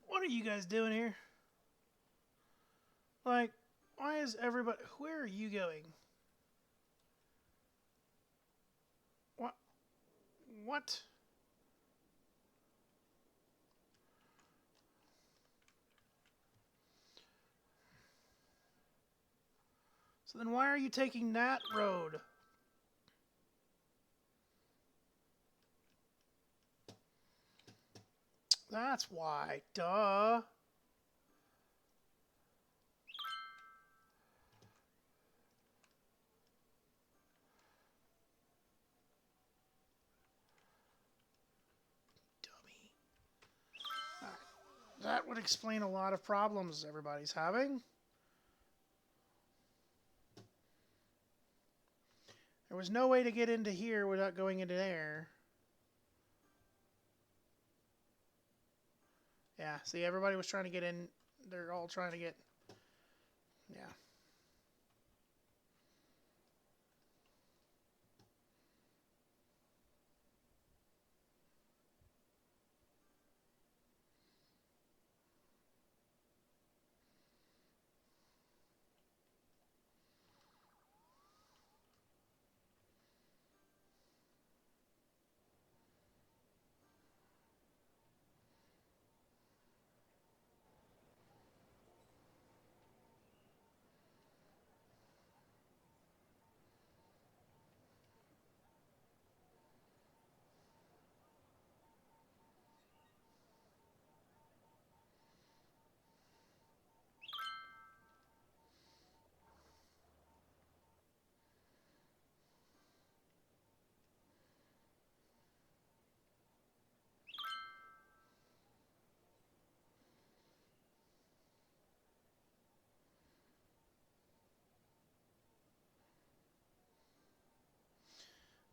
What are you guys doing here? Like, why is everybody... Where are you going? What? What? So then why are you taking that road? That's why. Duh. Dummy. That would explain a lot of problems everybody's having. There was no way to get into here without going into there. Yeah, see, everybody was trying to get in. They're all trying to get... Yeah.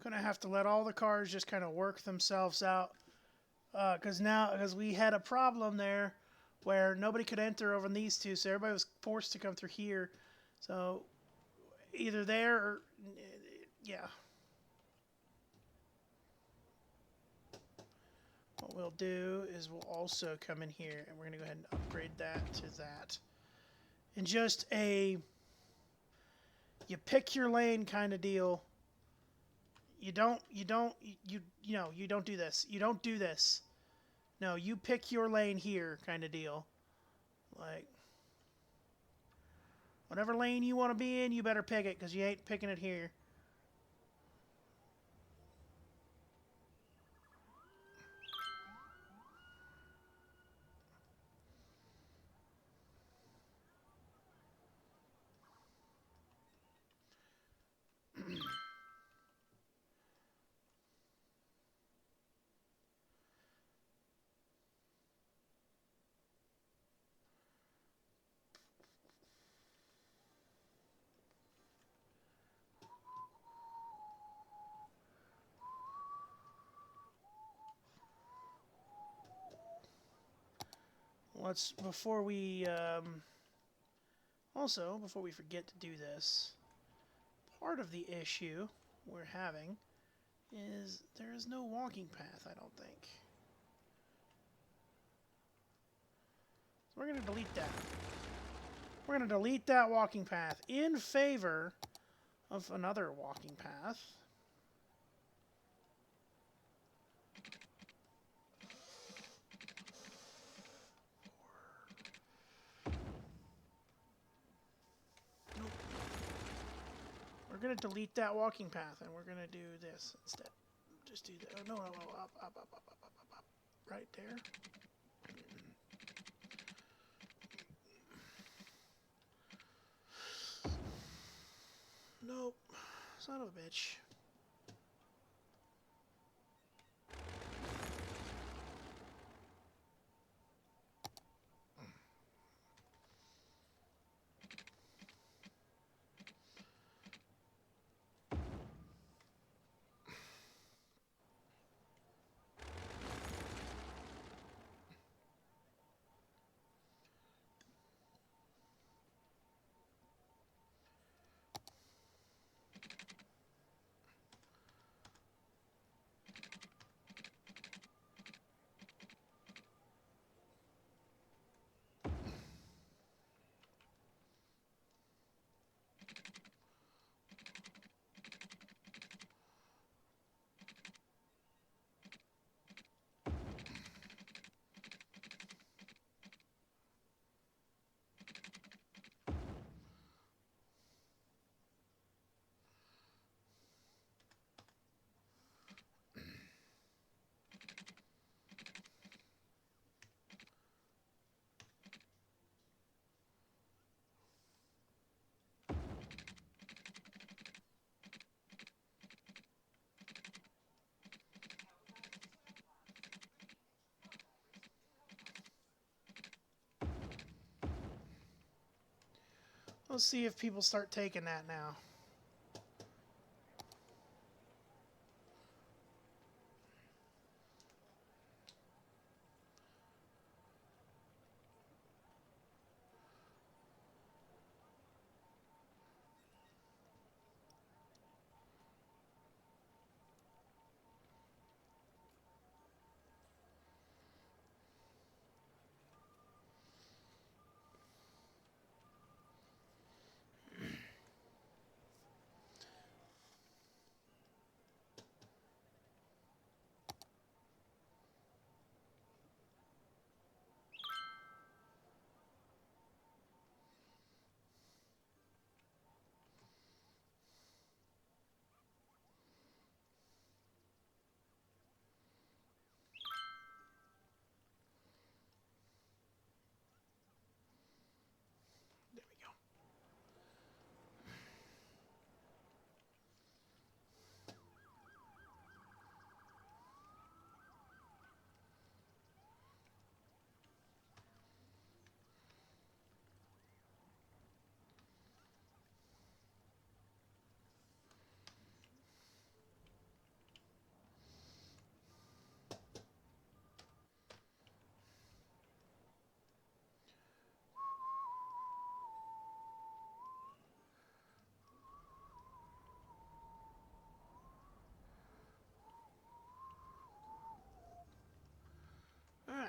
Gonna have to let all the cars just kind of work themselves out. Because we had a problem there where nobody could enter over these two, so everybody was forced to come through here. So either there or... Yeah. What we'll do is we'll also come in here and we're going to go ahead and upgrade that to that. And just a... You pick your lane kind of deal. You don't do this. You don't do this. No, you pick your lane here kind of deal. Like, whatever lane you want to be in, you better pick it, because you ain't picking it here. Before we forget to do this, part of the issue we're having is there is no walking path, I don't think. So we're going to delete that. We're going to delete that walking path in favor of another walking path. We're going to delete that walking path, and we're going to do this instead. Just do that. Oh, no, up. Right there. Nope. Son of a bitch. Let's see if people start taking that now. There we go. All right.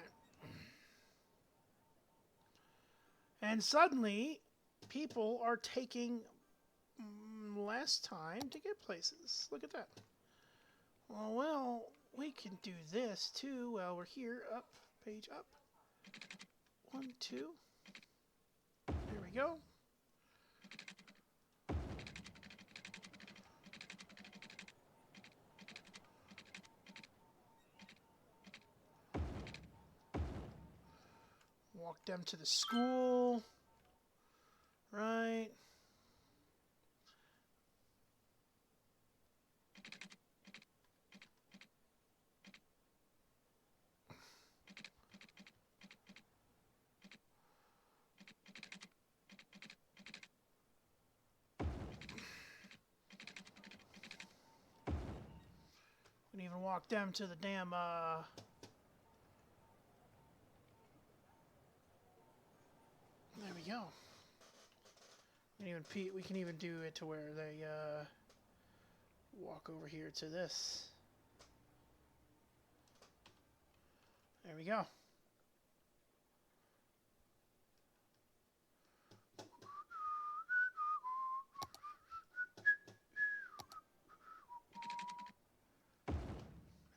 And suddenly, people are taking less time to get places. Look at that. Well, we can do this too while we're here. Up, page up. 1, 2. There we go. Walk them to the school. Right. We can even walk them to the damn, there we go. We can even do it to where they, walk over here to this. There we go.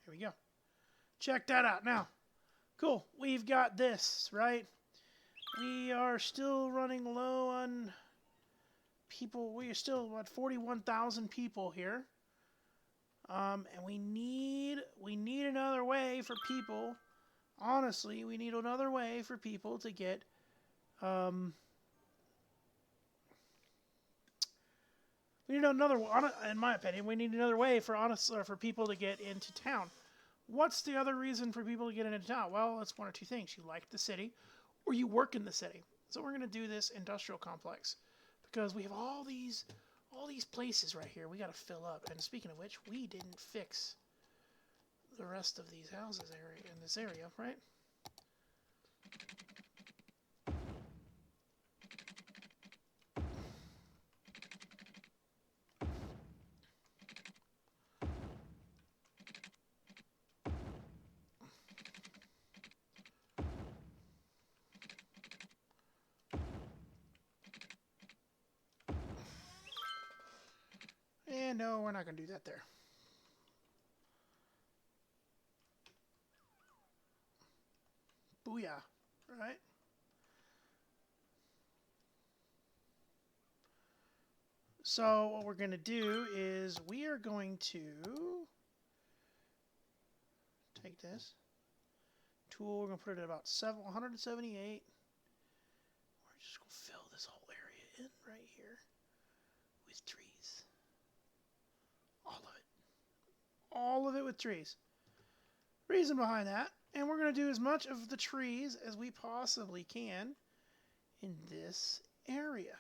There we go. Check that out now. Cool. We've got this, right? We are still running low on people. We are still, what, 41,000 people here. And we need another way for people. Honestly, we need another way for people to get, we need another, in my opinion, we need another way for for people to get into town. What's the other reason for people to get into town? Well, it's one or two things. You like the city, or you work in the city. So we're going to do this industrial complex because we have all these places right here we got to fill up. And speaking of which, we didn't fix the rest of these houses in this area, right? And no, we're not going to do that there. Booyah, right? So what we're going to do is we are going to take this tool. We're going to put it at about 178. We're just going to fill this whole area in right here with trees. All of it. All of it with trees. Reason behind that. And we're going to do as much of the trees as we possibly can in this area.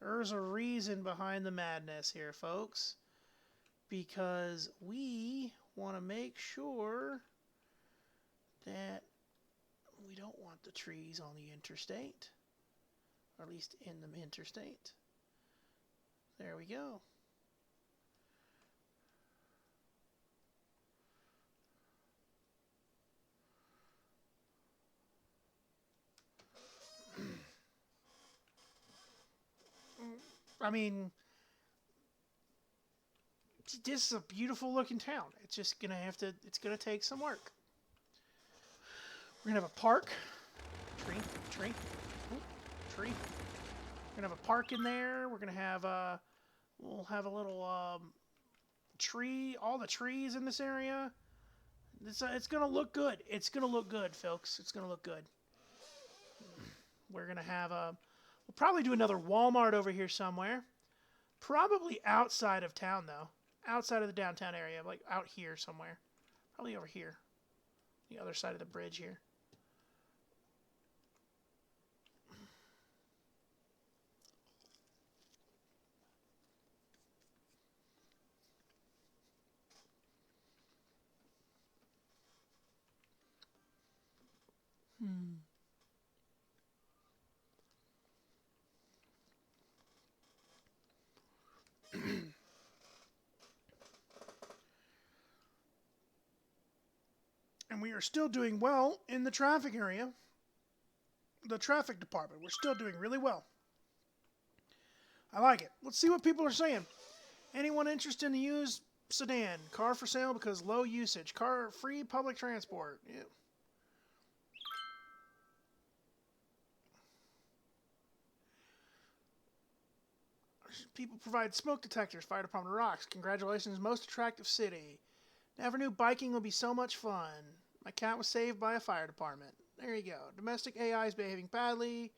There's a reason behind the madness here, folks. Because we want to make sure that we don't want the trees on the interstate. Or at least in the interstate. There we go. I mean, this is a beautiful looking town. It's just gonna have to, it's gonna take some work. We're gonna have a park. Tree. Ooh, tree. We're gonna have a park in there. We're gonna have we'll have a little tree, all the trees in this area. It's gonna look good. It's gonna look good, folks. It's gonna look good. We're gonna have we'll probably do another Walmart over here somewhere. Probably outside of town, though. Outside of the downtown area, like out here somewhere. Probably over here. The other side of the bridge here. And we are still doing well in the traffic area. The traffic department. We're still doing really well. I like it. Let's see what people are saying. Anyone interested in the used sedan? Car for sale because low usage. Car free public transport. Yeah. People provide smoke detectors. Fire department rocks. Congratulations, most attractive city. Never knew biking would be so much fun. My cat was saved by a fire department. There you go. Domestic AI is behaving badly.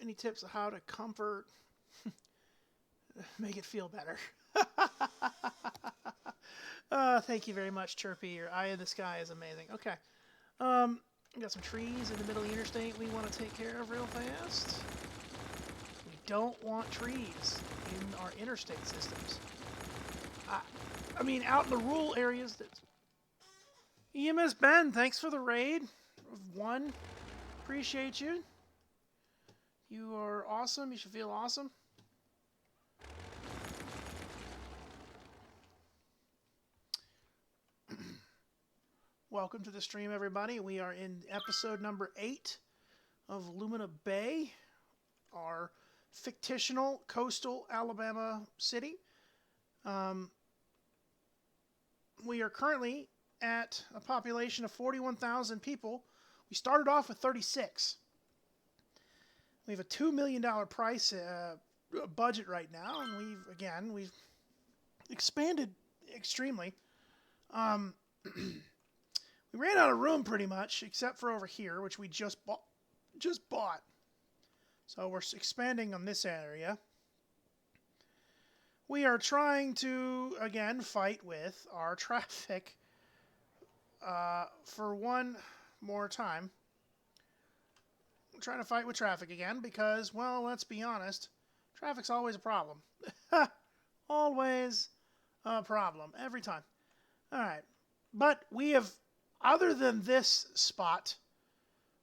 Any tips on how to comfort? Make it feel better. Thank you very much, Chirpy. Your eye in the sky is amazing. Okay. We got some trees in the middle of the interstate we want to take care of real fast. We don't want trees in our interstate systems. I mean, out in the rural areas. EMS Ben, thanks for the raid of 1. Appreciate you. You are awesome. You should feel awesome. Welcome to the stream, everybody. We are in episode number 8 of Lumina Bay, our fictional coastal Alabama city. We are currently at a population of 41,000 people. We started off with 36. We have a $2 million price budget right now, and we've expanded extremely. We ran out of room pretty much, except for over here, which we just bought. So we're expanding on this area. We are trying to, again, fight with our traffic for one more time. We're trying to fight with traffic again because, well, let's be honest, traffic's always a problem. Always a problem, every time. All right. But we have, other than this spot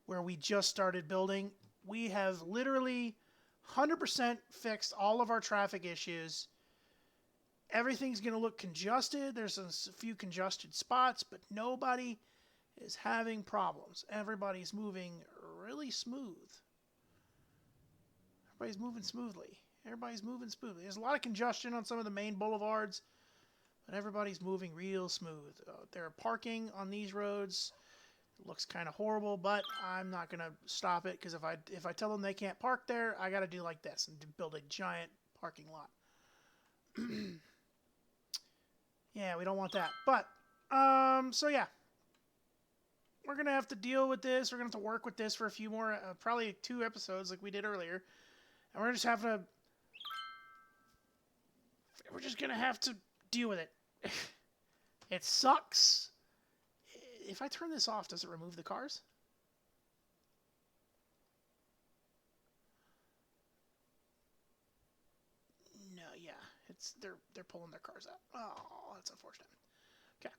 where we just started building, we have literally 100% fixed all of our traffic issues. Everything's going to look congested. There's a few congested spots, but nobody is having problems. Everybody's moving really smooth. Everybody's moving smoothly. There's a lot of congestion on some of the main boulevards, but everybody's moving real smooth. They're parking on these roads. It looks kind of horrible, but I'm not going to stop it because if I tell them they can't park there, I got to do like this and build a giant parking lot. Yeah, we don't want that. But, so yeah. We're going to have to deal with this. We're going to have to work with this for a few more, probably 2 episodes like we did earlier. And we're just going to have to deal with it. It sucks. If I turn this off, does it remove the cars? they're pulling their cars out. Oh, that's unfortunate. Okay.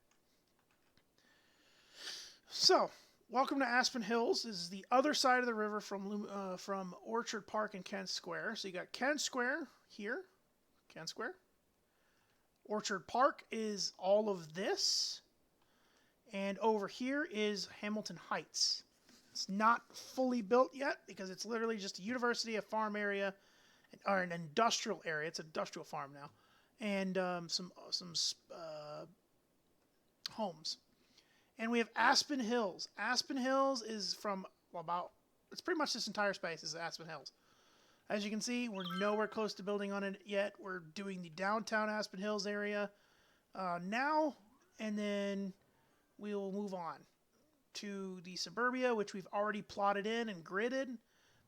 So, welcome to Aspen Hills. This is the other side of the river from Orchard Park and Kent Square. So you got Kent Square here, Kent Square. Orchard Park is all of this, and over here is Hamilton Heights. It's not fully built yet because it's literally just a university, a farm area, or an industrial area. It's an industrial farm now, and some homes. And we have Aspen Hills. Aspen Hills is from it's pretty much this entire space is Aspen Hills. As you can see, we're nowhere close to building on it yet. We're doing the downtown Aspen Hills area now, and then we will move on to the suburbia, which we've already plotted in and gridded,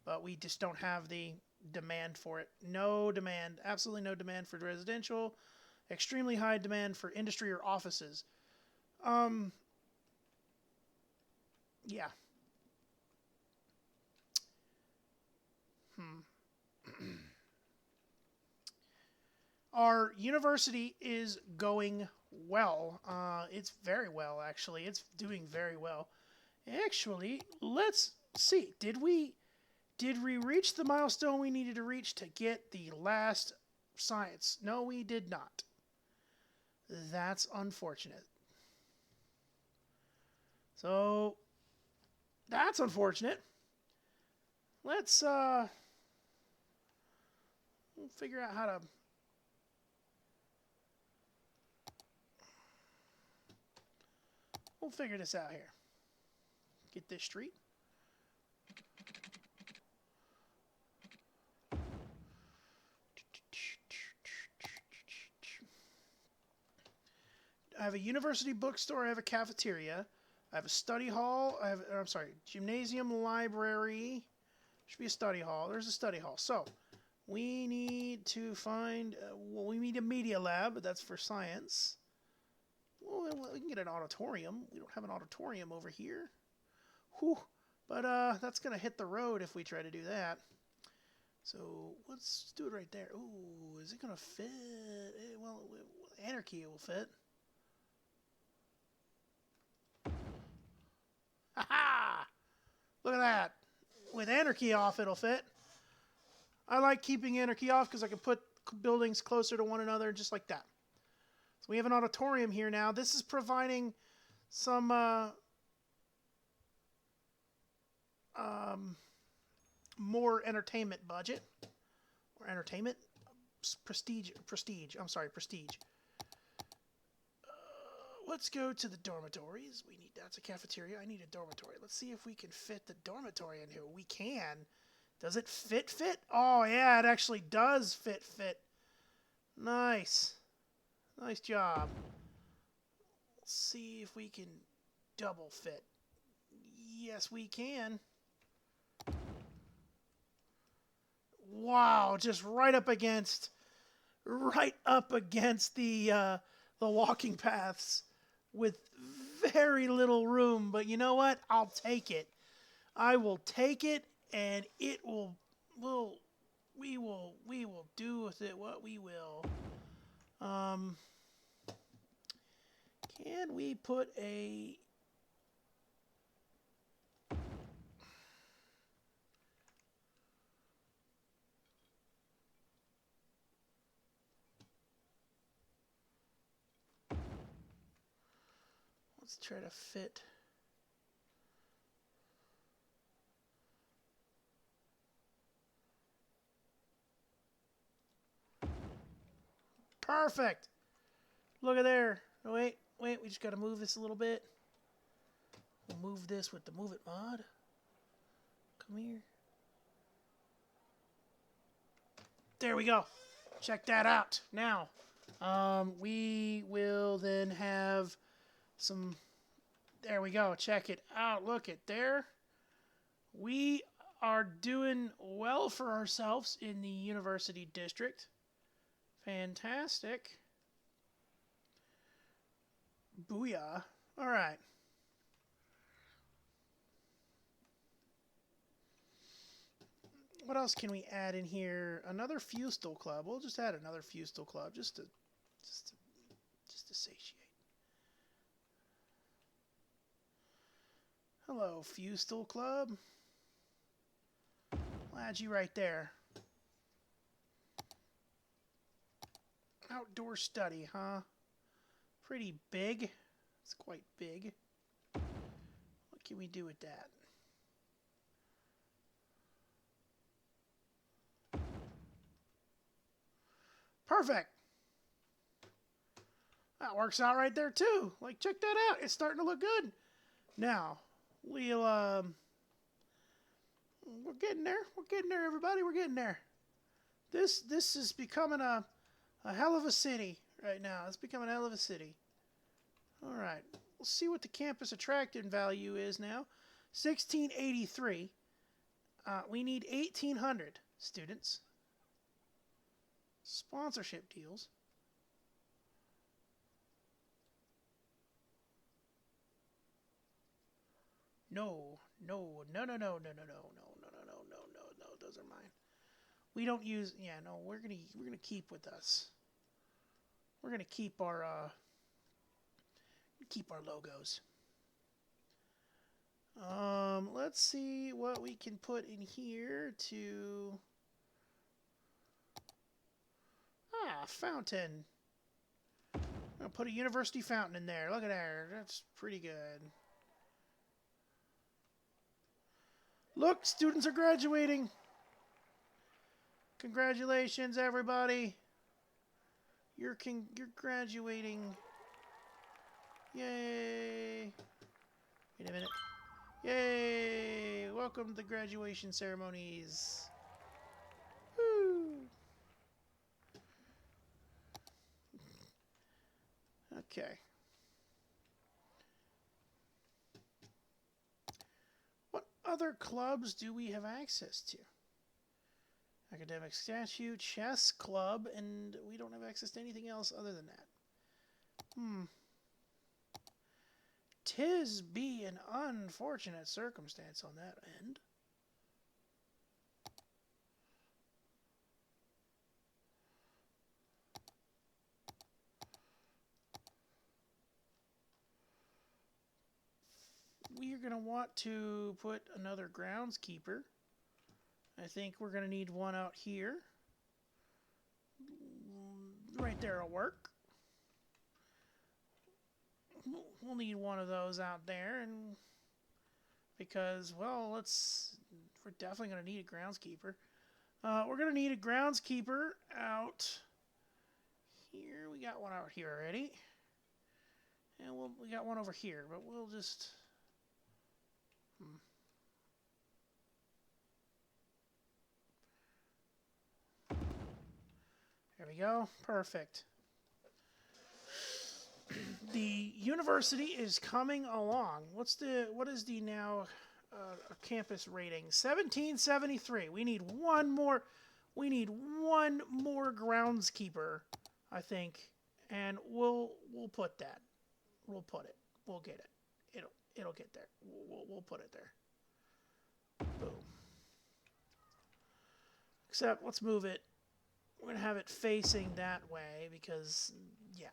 but we just don't have the demand for it. No demand, absolutely no demand for residential, extremely high demand for industry or offices. Yeah. Our university is going well. It's very well, actually. It's doing very well. Actually, let's see. Did we reach the milestone we needed to reach to get the last science? No, we did not. That's unfortunate. So, that's unfortunate. Let's we'll figure out how to we'll figure this out here. Get this street. I have a university bookstore. I have a cafeteria. I have a study hall. Gymnasium, library. Should be a study hall. There's a study hall. So, we need to find, we need a media lab, but that's for science. Well, we can get an auditorium. We don't have an auditorium over here. Whew. But that's going to hit the road if we try to do that. So, let's do it right there. Ooh, is it going to fit? Well, Anarchy will fit. Ha-ha! Look at that. With Anarchy off, it'll fit. I like keeping Anarchy off because I can put buildings closer to one another just like that. So we have an auditorium here now. This is providing some more entertainment budget. Or entertainment? Prestige. Let's go to the dormitories. That's a cafeteria. I need a dormitory. Let's see if we can fit the dormitory in here. We can. Does it fit? Oh, yeah, it actually does fit. Nice. Nice job. Let's see if we can double fit. Yes, we can. Wow, just right up against the walking paths with very little room. But you know what? I'll take it. I will take it, and we will do with it what we will. Can we put a... Let's try to fit... Perfect! Look at there. Oh, wait, we just gotta move this a little bit. We'll move this with the Move It mod. Come here. There we go. Check that out. Now, we will then have some... There we go. Check it out. Look at there. We are doing well for ourselves in the University District. Fantastic. Booyah. All right. What else can we add in here? Another Fustel Club. We'll just add another Fustel Club just to satiate. Hello, Fustel Club. I'll add you right there. Outdoor study, huh? Pretty big. It's quite big. What can we do with that? Perfect. That works out right there too. Like, check that out. It's starting to look good. Now, we'll we're getting there. We're getting there, everybody. We're getting there. This is becoming a hell of a city right now. It's becoming a hell of a city. All right. We'll see what the campus attractant value is now. 1683. We need 1,800 students. Sponsorship deals. No. Those are mine. We don't use. Yeah, no. We're gonna keep with us. We're gonna keep our logos. Let's see what we can put in here to. Fountain. I'm gonna put a university fountain in there. Look at there. That's pretty good. Look, students are graduating. Congratulations, everybody. You're graduating. Yay. Wait a minute. Yay. Welcome to the graduation ceremonies. Woo. Okay. What other clubs do we have access to? Academic statue, chess club, and we don't have access to anything else other than that. Tis be an unfortunate circumstance on that end. We are going to want to put another groundskeeper. I think we're going to need one out here. Right there will work. We'll need one of those out there, and because, well, we're definitely going to need a groundskeeper. We're going to need a groundskeeper out here. We got one out here already. And we got one over here, but we'll just... There we go. Perfect. The university is coming along. What is the now campus rating? 1773. We need one more. We need one more groundskeeper, I think, and we'll put that. We'll put it. We'll get it. It'll get there. We'll put it there. Boom. Except let's move it. We're going to have it facing that way because, yeah.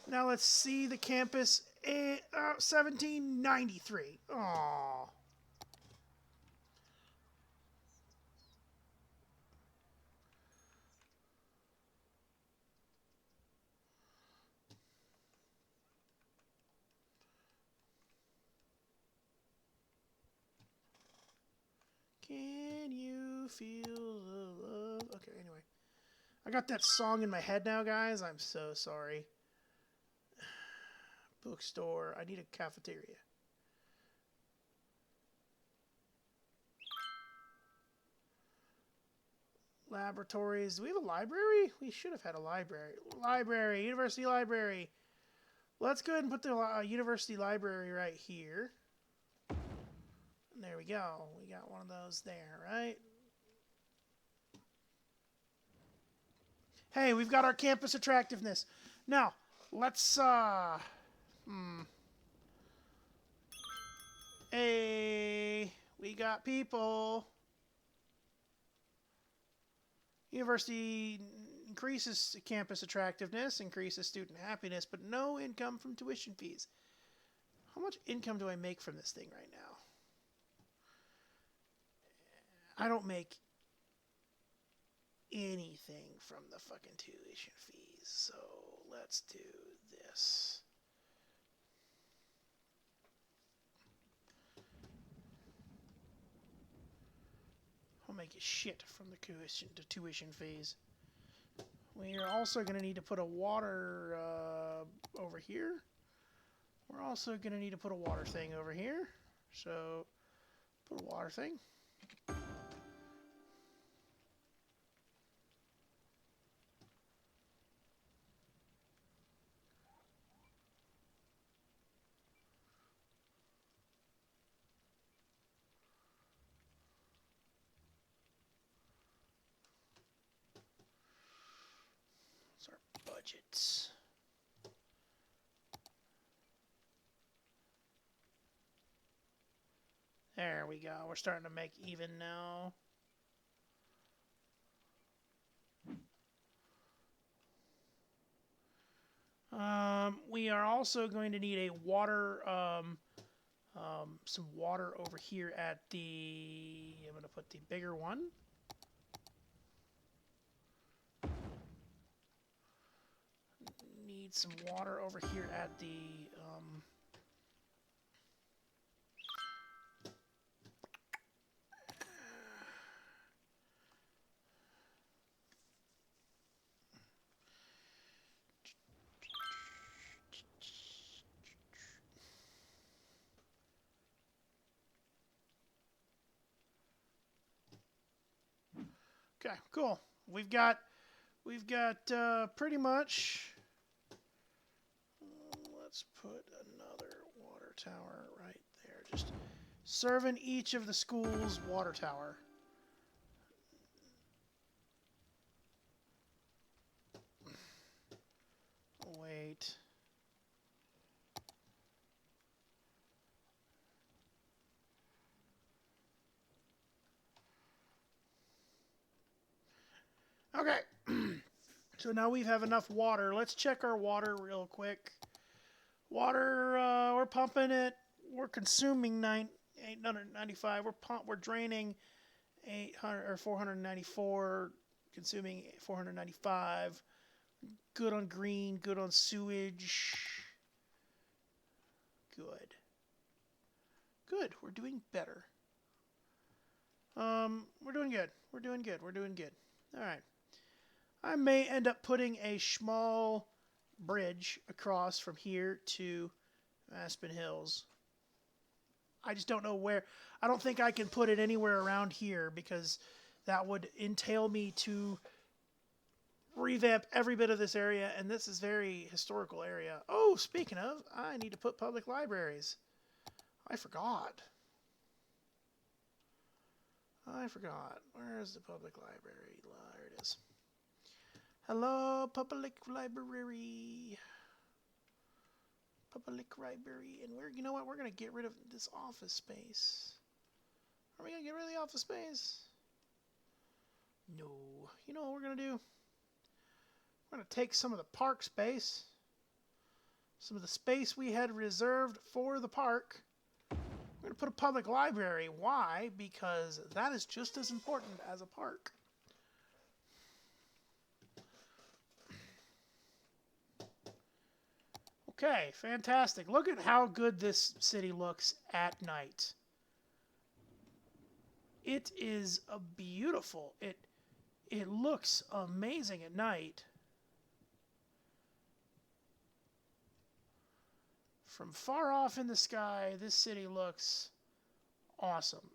Now let's see the campus. 1793. Aww. Can you feel the love? Okay, anyway. I got that song in my head now, guys. I'm so sorry. Bookstore. I need a cafeteria. Laboratories. Do we have a library? We should have had a library. Library. University library. Let's go ahead and put the university library right here. There we go. We got one of those there, right? Hey, we've got our campus attractiveness. Now, let's, Hey, we got people. University increases campus attractiveness, increases student happiness, but no income from tuition fees. How much income do I make from this thing right now? I don't make anything from the fucking tuition fees, so let's do this. I'll make a shit from the tuition fees. We are also going to need to put a water over here. We're also going to need to put a water thing over here. So, put a water thing. What's our budgets? There we go. We're starting to make even now. We are also going to need a water, some water over here at the, I'm going to put the bigger one. Need some water over here at the, okay, cool. We've got pretty much, let's put another water tower right there. Just serving each of the schools' water tower. Wait. Okay. So now we have enough water. Let's check our water real quick. Water, we're pumping it. We're consuming 895. We're draining 800 or 494. Consuming 495. Good on green. Good on sewage. Good. Good. We're doing better. We're doing good. We're doing good. We're doing good. All right. I may end up putting a small bridge across from here to Aspen Hills. I just don't know where. I don't think I can put it anywhere around here because that would entail me to revamp every bit of this area, and this is a very historical area. Oh, speaking of, I need to put public libraries. I forgot. Where is the public library? There it is. Hello, public library. Public library. And you know what? We're going to get rid of this office space. Are we going to get rid of the office space? No. You know what we're going to do? We're going to take some of the park space. Some of the space we had reserved for the park. We're going to put a public library. Why? Because that is just as important as a park. Okay, fantastic. Look at how good this city looks at night. It is a beautiful. It looks amazing at night. From far off in the sky, this city looks awesome.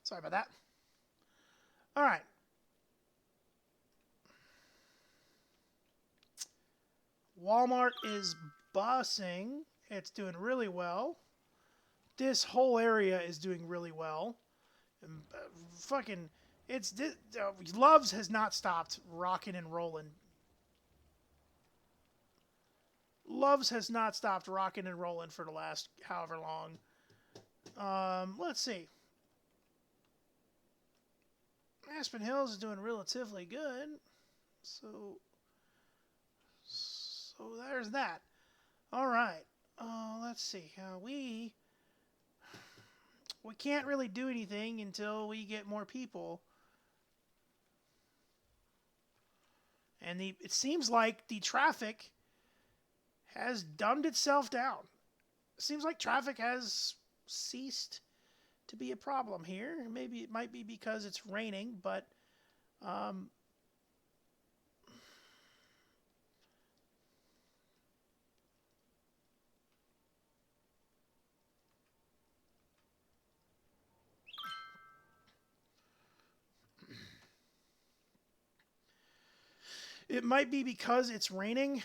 Sorry about that. All right. Walmart is busing It's doing really well. This whole area is doing really well. And, fucking, Loves has not stopped rocking and rolling. Loves has not stopped rocking and rolling for the last however long. Let's see. Aspen Hills is doing relatively good. So there's that. All right. Let's see. We can't really do anything until we get more people. And it seems like the traffic has dumbed itself down. It seems like traffic has ceased to be a problem here. Maybe it might be because it's raining, but it might be because it's raining,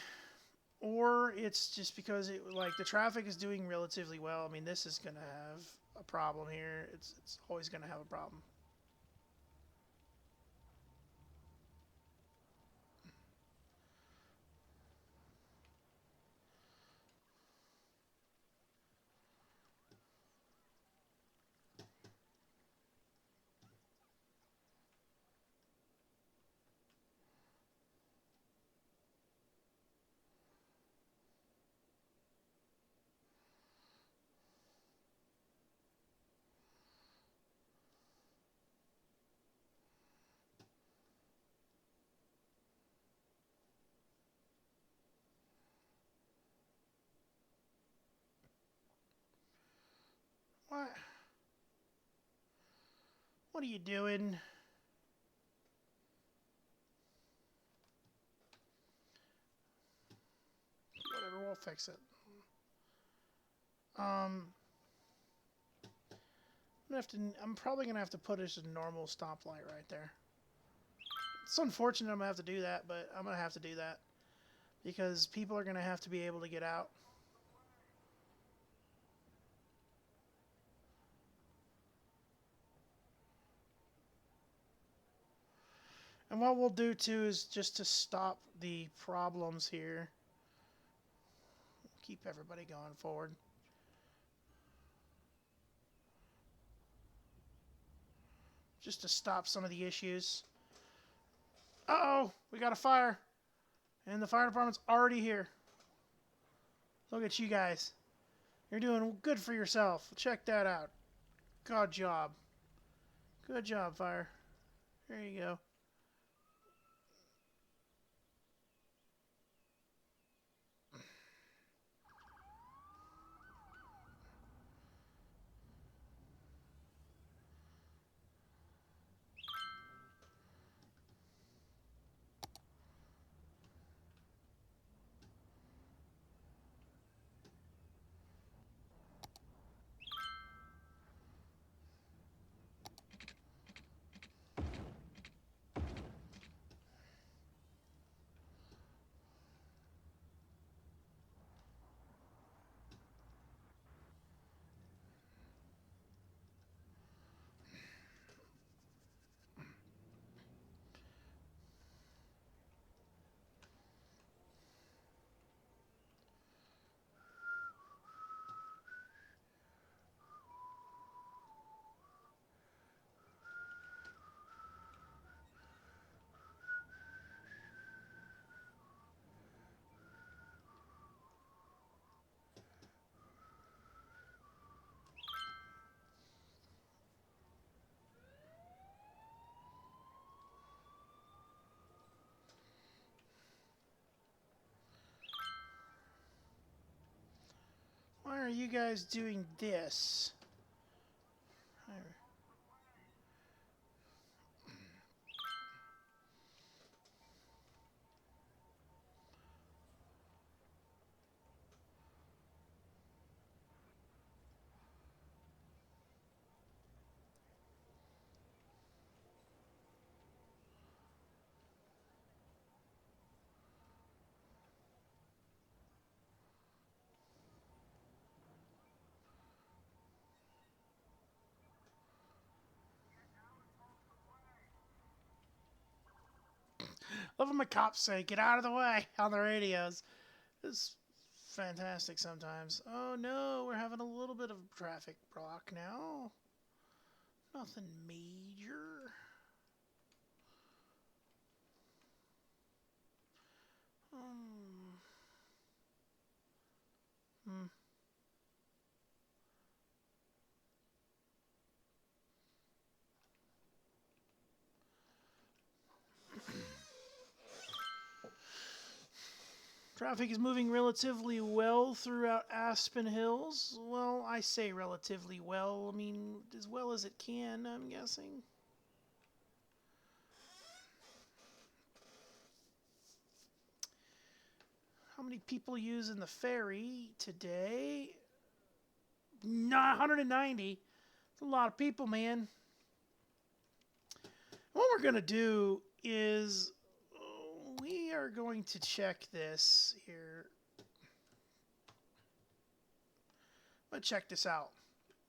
or it's just because the traffic is doing relatively well. I mean, this is gonna have a problem here. It's always gonna have a problem. What? What are you doing? Whatever, we'll fix it. I'm probably gonna have to put us a normal stoplight right there. It's unfortunate I'm gonna have to do that, but I'm gonna have to do that because people are gonna have to be able to get out. And what we'll do too is just to stop the problems here. Keep everybody going forward. Just to stop some of the issues. Uh-oh! We got a fire. And the fire department's already here. Look at you guys. You're doing good for yourself. Check that out. Good job. Good job, fire. There you go. Why are you guys doing this? love when my cops say, "Get out of the way" on the radios. It's fantastic sometimes. Oh no, we're having a little bit of traffic block now. Nothing major. Hmm. Traffic is moving relatively well throughout Aspen Hills. Well, I say relatively well. I mean, as well as it can, I'm guessing. How many people using the ferry today? 190. That's a lot of people, man. What we're going to do is we are going to check this here. Let's check this out.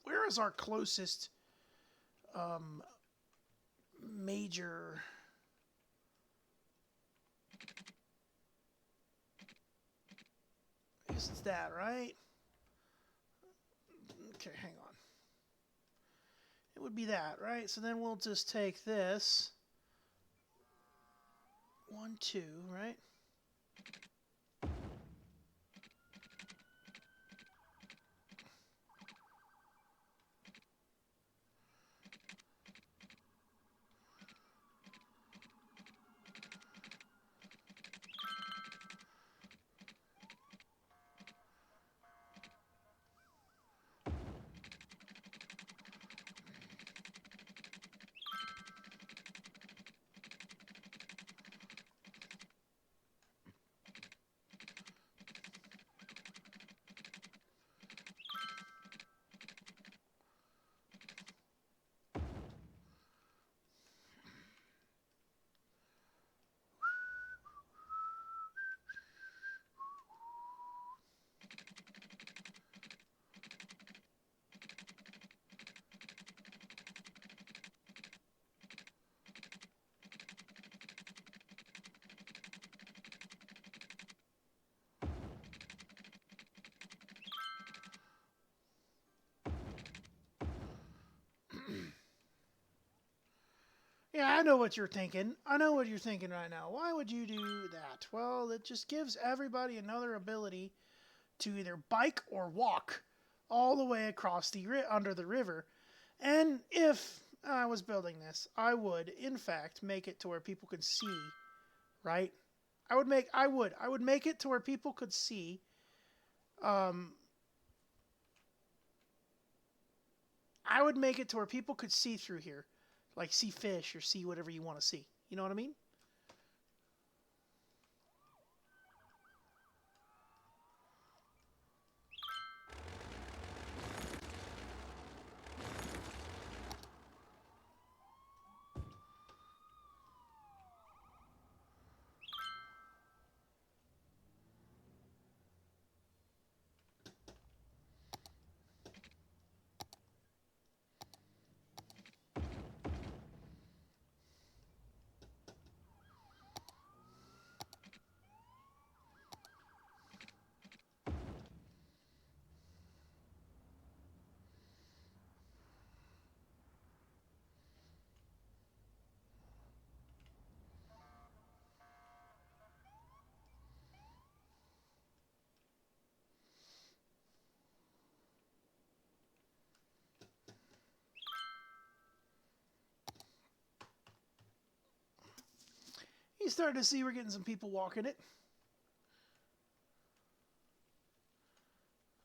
Where is our closest major... I guess it's that, right? Okay, hang on. It would be that, right? So then we'll just take this. 1, 2, right? Yeah, I know what you're thinking. I know what you're thinking right now. Why would you do that? Well, it just gives everybody another ability to either bike or walk all the way across the under the river. And if I was building this, I would, in fact, make it to where people could see, right? I would make it to where people could see. I would make it to where people could see through here, like see fish or see whatever you want to see. You know what I mean? You start to see we're getting some people walking it.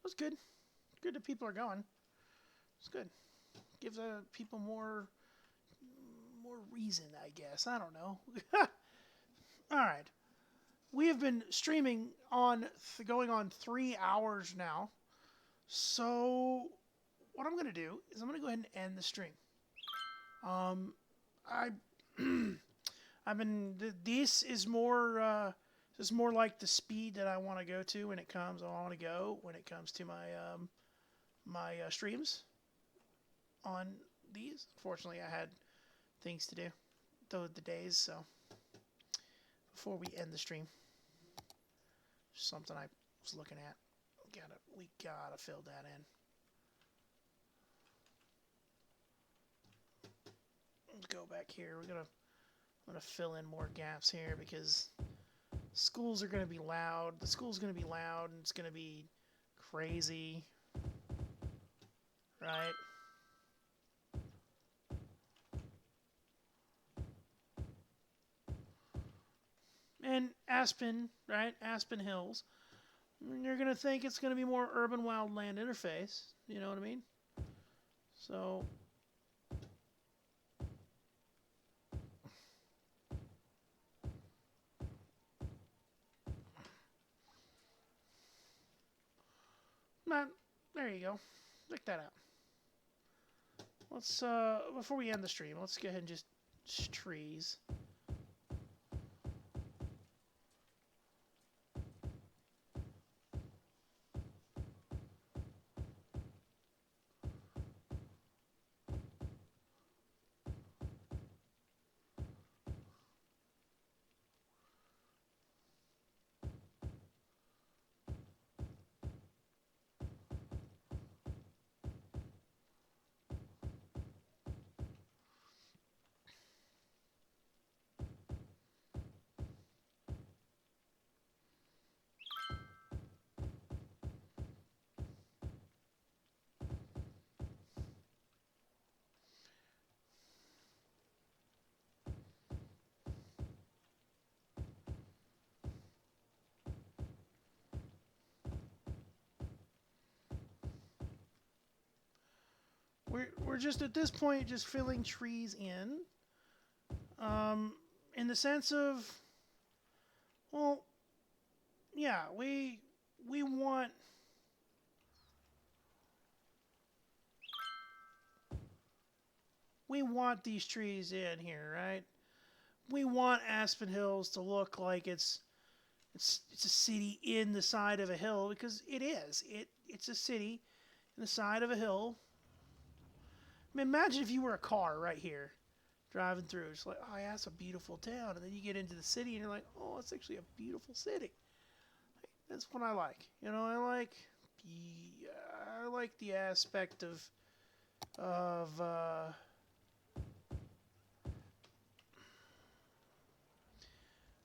That's good. Good that people are going. It's good. Gives people more reason, I guess. I don't know. All right. We have been streaming on going on 3 hours now. So what I'm going to do is I'm going to go ahead and end the stream. I I've been this is more like the speed that I want to go to when it comes. I want to go when it comes to my streams on these. Fortunately, I had things to do the days, so before we end the stream. Something I was looking at. We gotta fill that in. Let's go back here. I'm gonna fill in more gaps here because schools are gonna be loud. The school's gonna be loud and it's gonna be crazy, right? And Aspen, right? Aspen Hills. You're going to think it's going to be more urban wildland interface. You know what I mean? So, there you go. Check that out. Let's, before we end the stream, let's go ahead and just trees. We're just at this point just filling trees in the sense of, well, yeah, we want these trees in here, right? We want Aspen Hills to look like it's a city in the side of a hill because it is. It's a city in the side of a hill. I mean, imagine if you were a car right here, driving through. It's like, oh yeah, that's a beautiful town. And then you get into the city and you're like, oh, it's actually a beautiful city. That's what I like. You know, I like the aspect of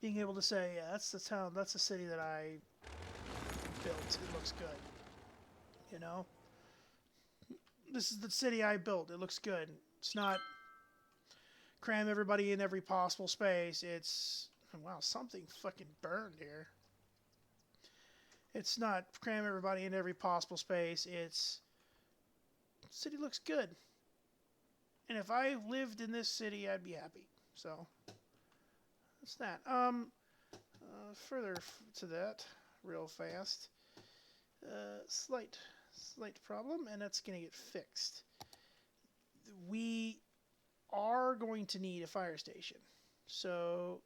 being able to say, yeah, that's the town, that's the city that I built. It looks good. You know? This is the city I built. It looks good. It's not cram everybody in every possible space. It's, wow, something fucking burned here. It's not cram everybody in every possible space. It's, the city looks good. And if I lived in this city, I'd be happy. So, that's that. Further to that, real fast. Slight problem, and that's going to get fixed. We are going to need a fire station. So,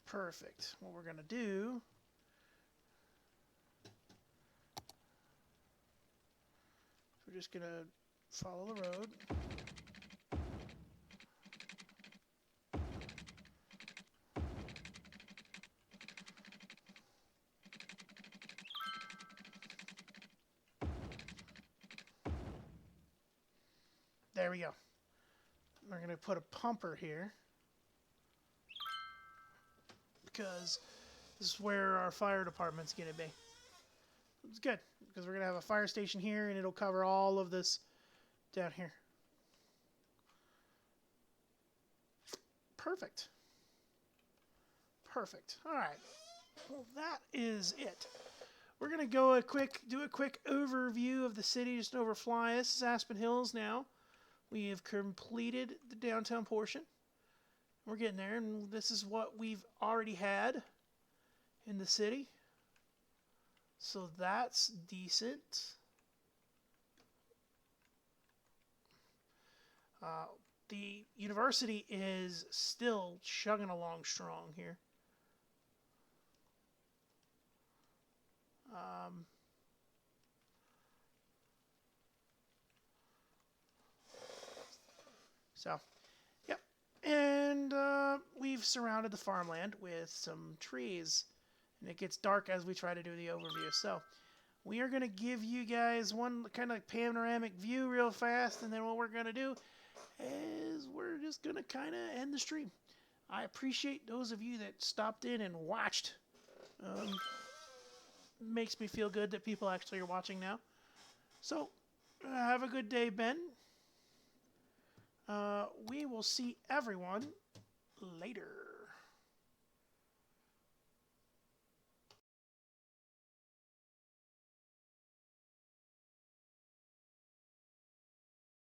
perfect. What we're going to do, we're just going to follow the road. There we go. We're going to put a pumper here because this is where our fire department's going to be. It's good because we're going to have a fire station here and it'll cover all of this down here. Perfect. Perfect. All right. Well, that is it. We're going to go do a quick overview of the city, just overfly. This is Aspen Hills now. We have completed the downtown portion. We're getting there, and this is what we've already had in the city. So that's decent. The university is still chugging along strong here. So, yep. And we've surrounded the farmland with some trees. And it gets dark as we try to do the overview. So, we are going to give you guys one kind of panoramic view real fast. And then what we're going to do is we're just going to kind of end the stream. I appreciate those of you that stopped in and watched. Makes me feel good that people actually are watching now. So, have a good day, Ben. We will see everyone later.